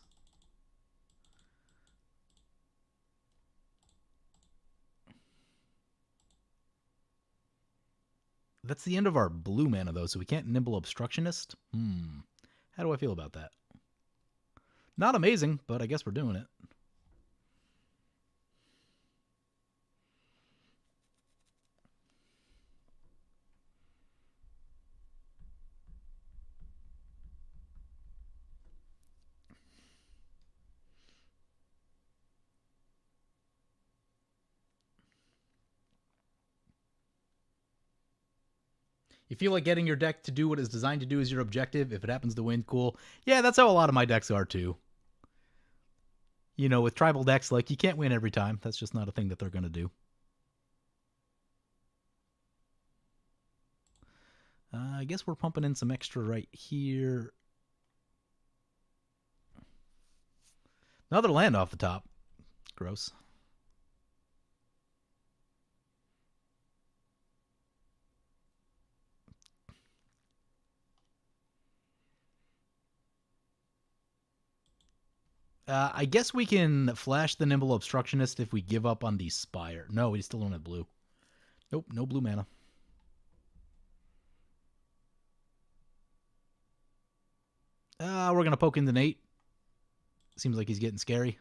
That's the end of our blue mana, though, so we can't Nimble Obstructionist. How do I feel about that? Not amazing, but I guess we're doing it. You feel like getting your deck to do what it's designed to do is your objective. If it happens to win, cool. Yeah, that's how a lot of my decks are too. You know, with tribal decks, like, you can't win every time. That's just not a thing that they're going to do. I guess we're pumping in some extra right here. Another land off the top. Gross. I guess we can flash the Nimble Obstructionist if we give up on the Spire. No, we still don't have blue. Nope, no blue mana. We're going to poke into Nate. Seems like he's getting scary.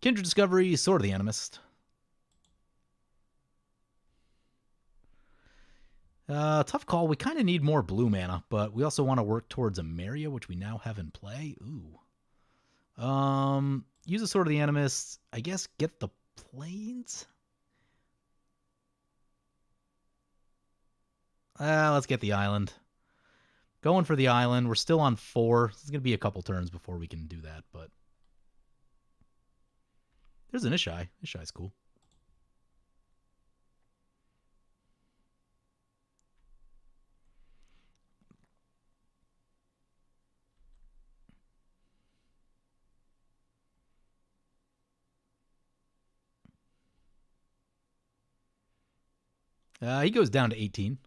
Kindred Discovery, Sword of the Animist. Tough call. We kind of need more blue mana, but we also want to work towards a Maria, which we now have in play. Ooh. Use a Sword of the Animist. I guess get the Plains? Let's get the island. Going for the island. We're still on 4. It's going to be a couple turns before we can do that, but... There's an Ishai. Ishai's cool. He goes down to 18.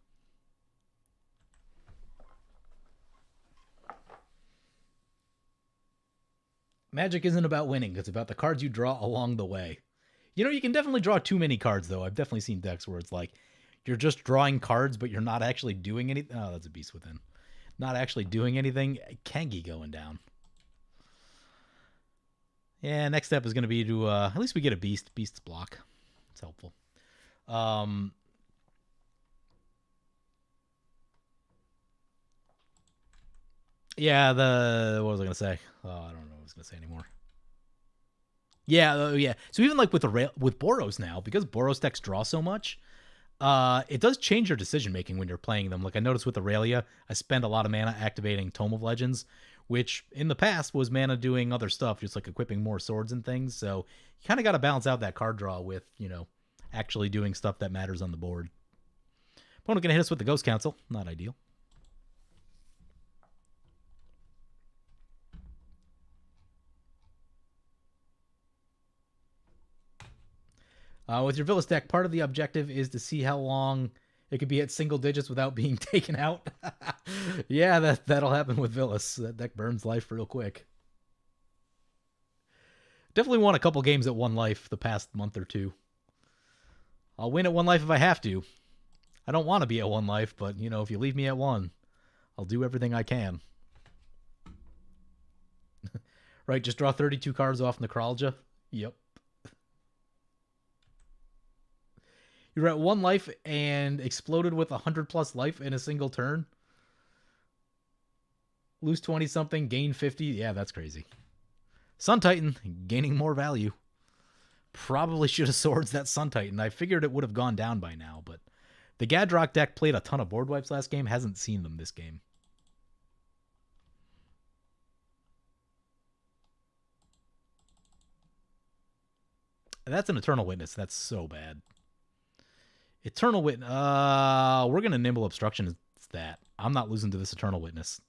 Magic isn't about winning. It's about the cards you draw along the way. You know, you can definitely draw too many cards, though. I've definitely seen decks where it's like you're just drawing cards, but you're not actually doing anything. Oh, that's a Beast Within. Not actually doing anything. Kangi going down. Yeah, next step is going to be to at least we get a Beast. Beast's block. It's helpful. Yeah, what was I going to say? Oh, I don't know what I was going to say anymore. Yeah. So even like with Boros now, because Boros decks draw so much, it does change your decision making when you're playing them. Like I noticed with Aurelia, I spend a lot of mana activating Tome of Legends, which in the past was mana doing other stuff, just like equipping more swords and things. So you kind of got to balance out that card draw with, you know, actually doing stuff that matters on the board. Opponent gonna hit us with the Ghost Council. Not ideal. With your Villas deck, part of the objective is to see how long it could be at single digits without being taken out. Yeah, that'll happen with Villas. That deck burns life real quick. Definitely won a couple games at 1 life the past month or two. I'll win at 1 life if I have to. I don't want to be at 1 life, but, you know, if you leave me at 1, I'll do everything I can. Right, just draw 32 cards off Necralgia. Yep. You were at 1 life and exploded with 100+ life in a single turn. Lose 20 something, gain 50. Yeah, that's crazy. Sun Titan gaining more value. Probably should have swords that Sun Titan. I figured it would have gone down by now, but the Gadrock deck played a ton of board wipes last game. Hasn't seen them this game. That's an Eternal Witness. That's so bad. Eternal Witness. We're going to Nimble Obstruction. It's that. I'm not losing to this Eternal Witness.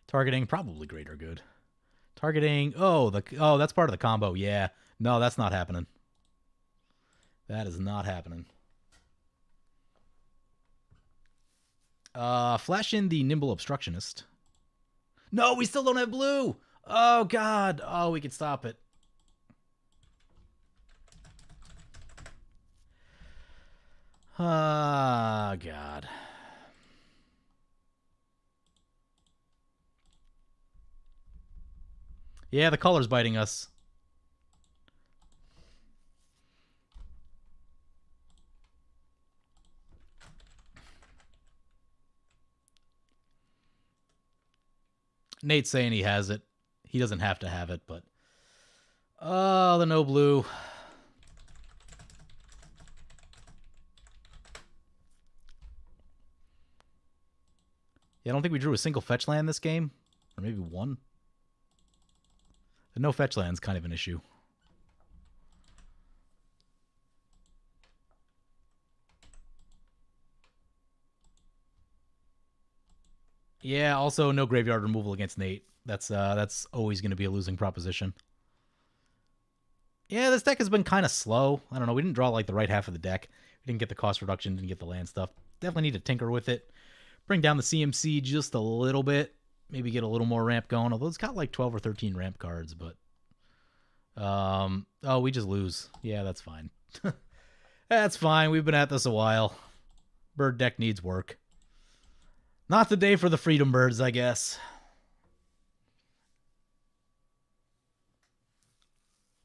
Targeting, probably great or good. Targeting, that's part of the combo. Yeah. No, that's not happening. That is not happening. Flash in the Nimble Obstructionist. No, we still don't have blue. Oh, God. Oh, we can stop it. Ah, God. Yeah, the color's biting us. Nate's saying he has it. He doesn't have to have it, but... Oh, the no blue. Yeah, I don't think we drew a single fetch land this game. Or maybe one. The no fetch land's kind of an issue. Yeah, also no graveyard removal against Nate. That's always going to be a losing proposition. Yeah, this deck has been kind of slow. I don't know. We didn't draw like the right half of the deck. We didn't get the cost reduction, didn't get the land stuff. Definitely need to tinker with it. Bring down the CMC just a little bit. Maybe get a little more ramp going. Although it's got like 12 or 13 ramp cards, but oh, we just lose. Yeah, that's fine. That's fine. We've been at this a while. Bird deck needs work. Not the day for the Freedom Birds, I guess.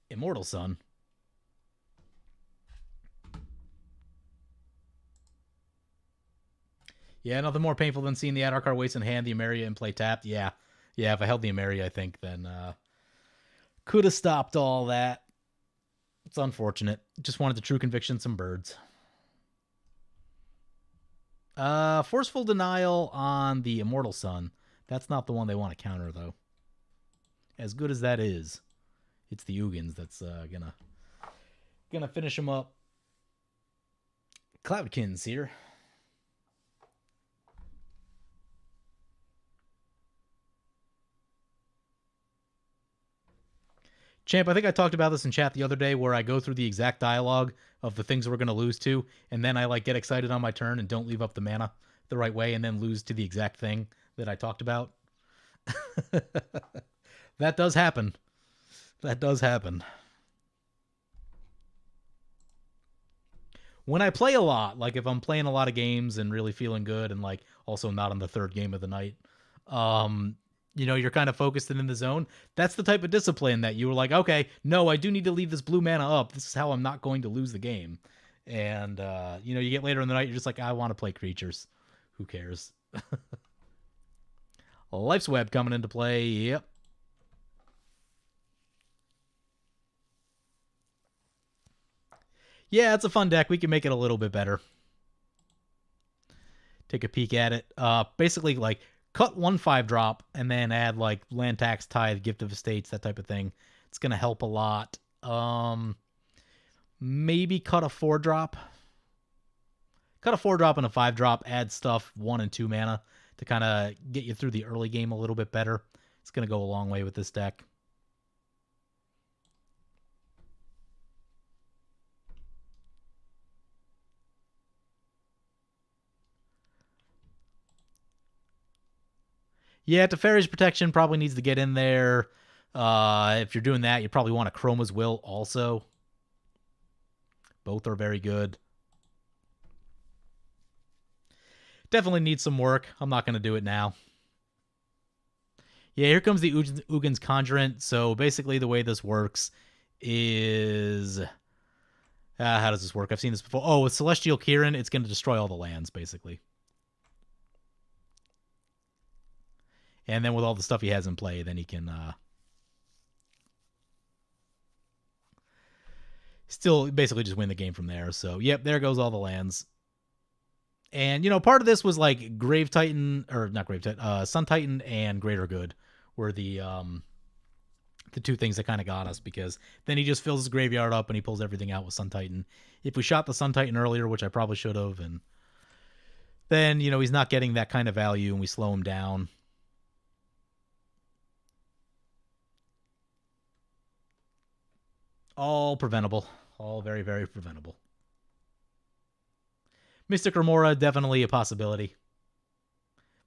Immortal Sun. Yeah, nothing more painful than seeing the Adar card waste in hand, the Emeria in play tapped. Yeah. Yeah, if I held the Emeria, I think, then could have stopped all that. It's unfortunate. Just wanted the true conviction, some birds. Forceful Denial on the Immortal Sun. That's not the one they want to counter, though. As good as that is, it's the Ugins that's gonna finish them up. Cloudkins here. Champ, I think I talked about this in chat the other day where I go through the exact dialogue of the things we're going to lose to, and then I like get excited on my turn and don't leave up the mana the right way and then lose to the exact thing that I talked about. That does happen. That does happen. When I play a lot, like if I'm playing a lot of games and really feeling good and like also not on the third game of the night, you're kind of focused and in the zone. That's the type of discipline that you were like, okay, no, I do need to leave this blue mana up. This is how I'm not going to lose the game. And, you get later in the night, you're just like, I want to play creatures. Who cares? Life's Web coming into play. Yep. Yeah, it's a fun deck. We can make it a little bit better. Take a peek at it. Basically, like, cut 1/5-drop and then add, like, Land Tax, Tithe, Gift of Estates, that type of thing. It's going to help a lot. Maybe cut a 4-drop. Cut a 4-drop and a 5-drop. Add stuff 1 and 2 mana to kind of get you through the early game a little bit better. It's going to go a long way with this deck. Yeah, Teferi's Protection probably needs to get in there. If you're doing that, you probably want a Chroma's Will also. Both are very good. Definitely needs some work. I'm not going to do it now. Yeah, here comes the Ugin's Conjurant. So basically the way this works is... how does this work? I've seen this before. Oh, with Celestial Kirin, it's going to destroy all the lands, basically. And then with all the stuff he has in play, then he can still basically just win the game from there. So, yep, there goes all the lands. And, part of this was like Grave Titan, or not Grave Titan, Sun Titan and Greater Good were the two things that kind of got us, because then he just fills his graveyard up and he pulls everything out with Sun Titan. If we shot the Sun Titan earlier, which I probably should have, and then, he's not getting that kind of value and we slow him down. All preventable. All very, very preventable. Mystic Remora, definitely a possibility.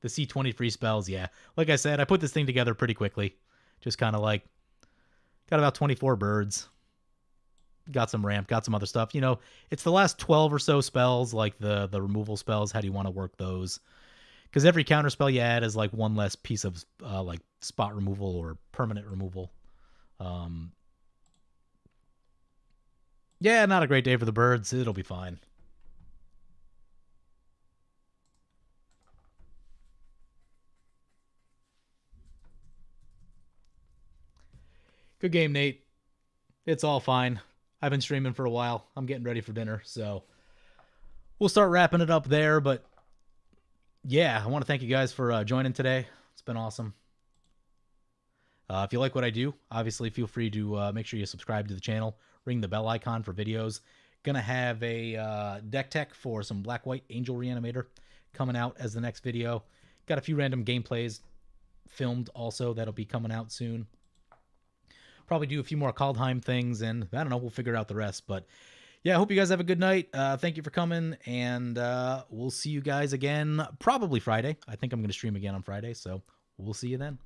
The C20 free spells, yeah. Like I said, I put this thing together pretty quickly. Just kind of like, got about 24 birds. Got some ramp, got some other stuff. It's the last 12 or so spells, like the removal spells. How do you want to work those? Because every counter spell you add is like one less piece of like spot removal or permanent removal. Yeah, not a great day for the birds. It'll be fine. Good game, Nate. It's all fine. I've been streaming for a while. I'm getting ready for dinner, so we'll start wrapping it up there. But yeah, I want to thank you guys for joining today. It's been awesome. If you like what I do, obviously feel free to make sure you subscribe to the channel, ring the bell icon for videos. Gonna have a deck tech for some Black White Angel Reanimator coming out as the next video. Got a few random gameplays filmed also that'll be coming out soon. Probably do a few more Kaldheim things, and I don't know, we'll figure out the rest. But yeah, I hope you guys have a good night. Thank you for coming, and we'll see you guys again probably Friday. I think I'm going to stream again on Friday, so we'll see you then.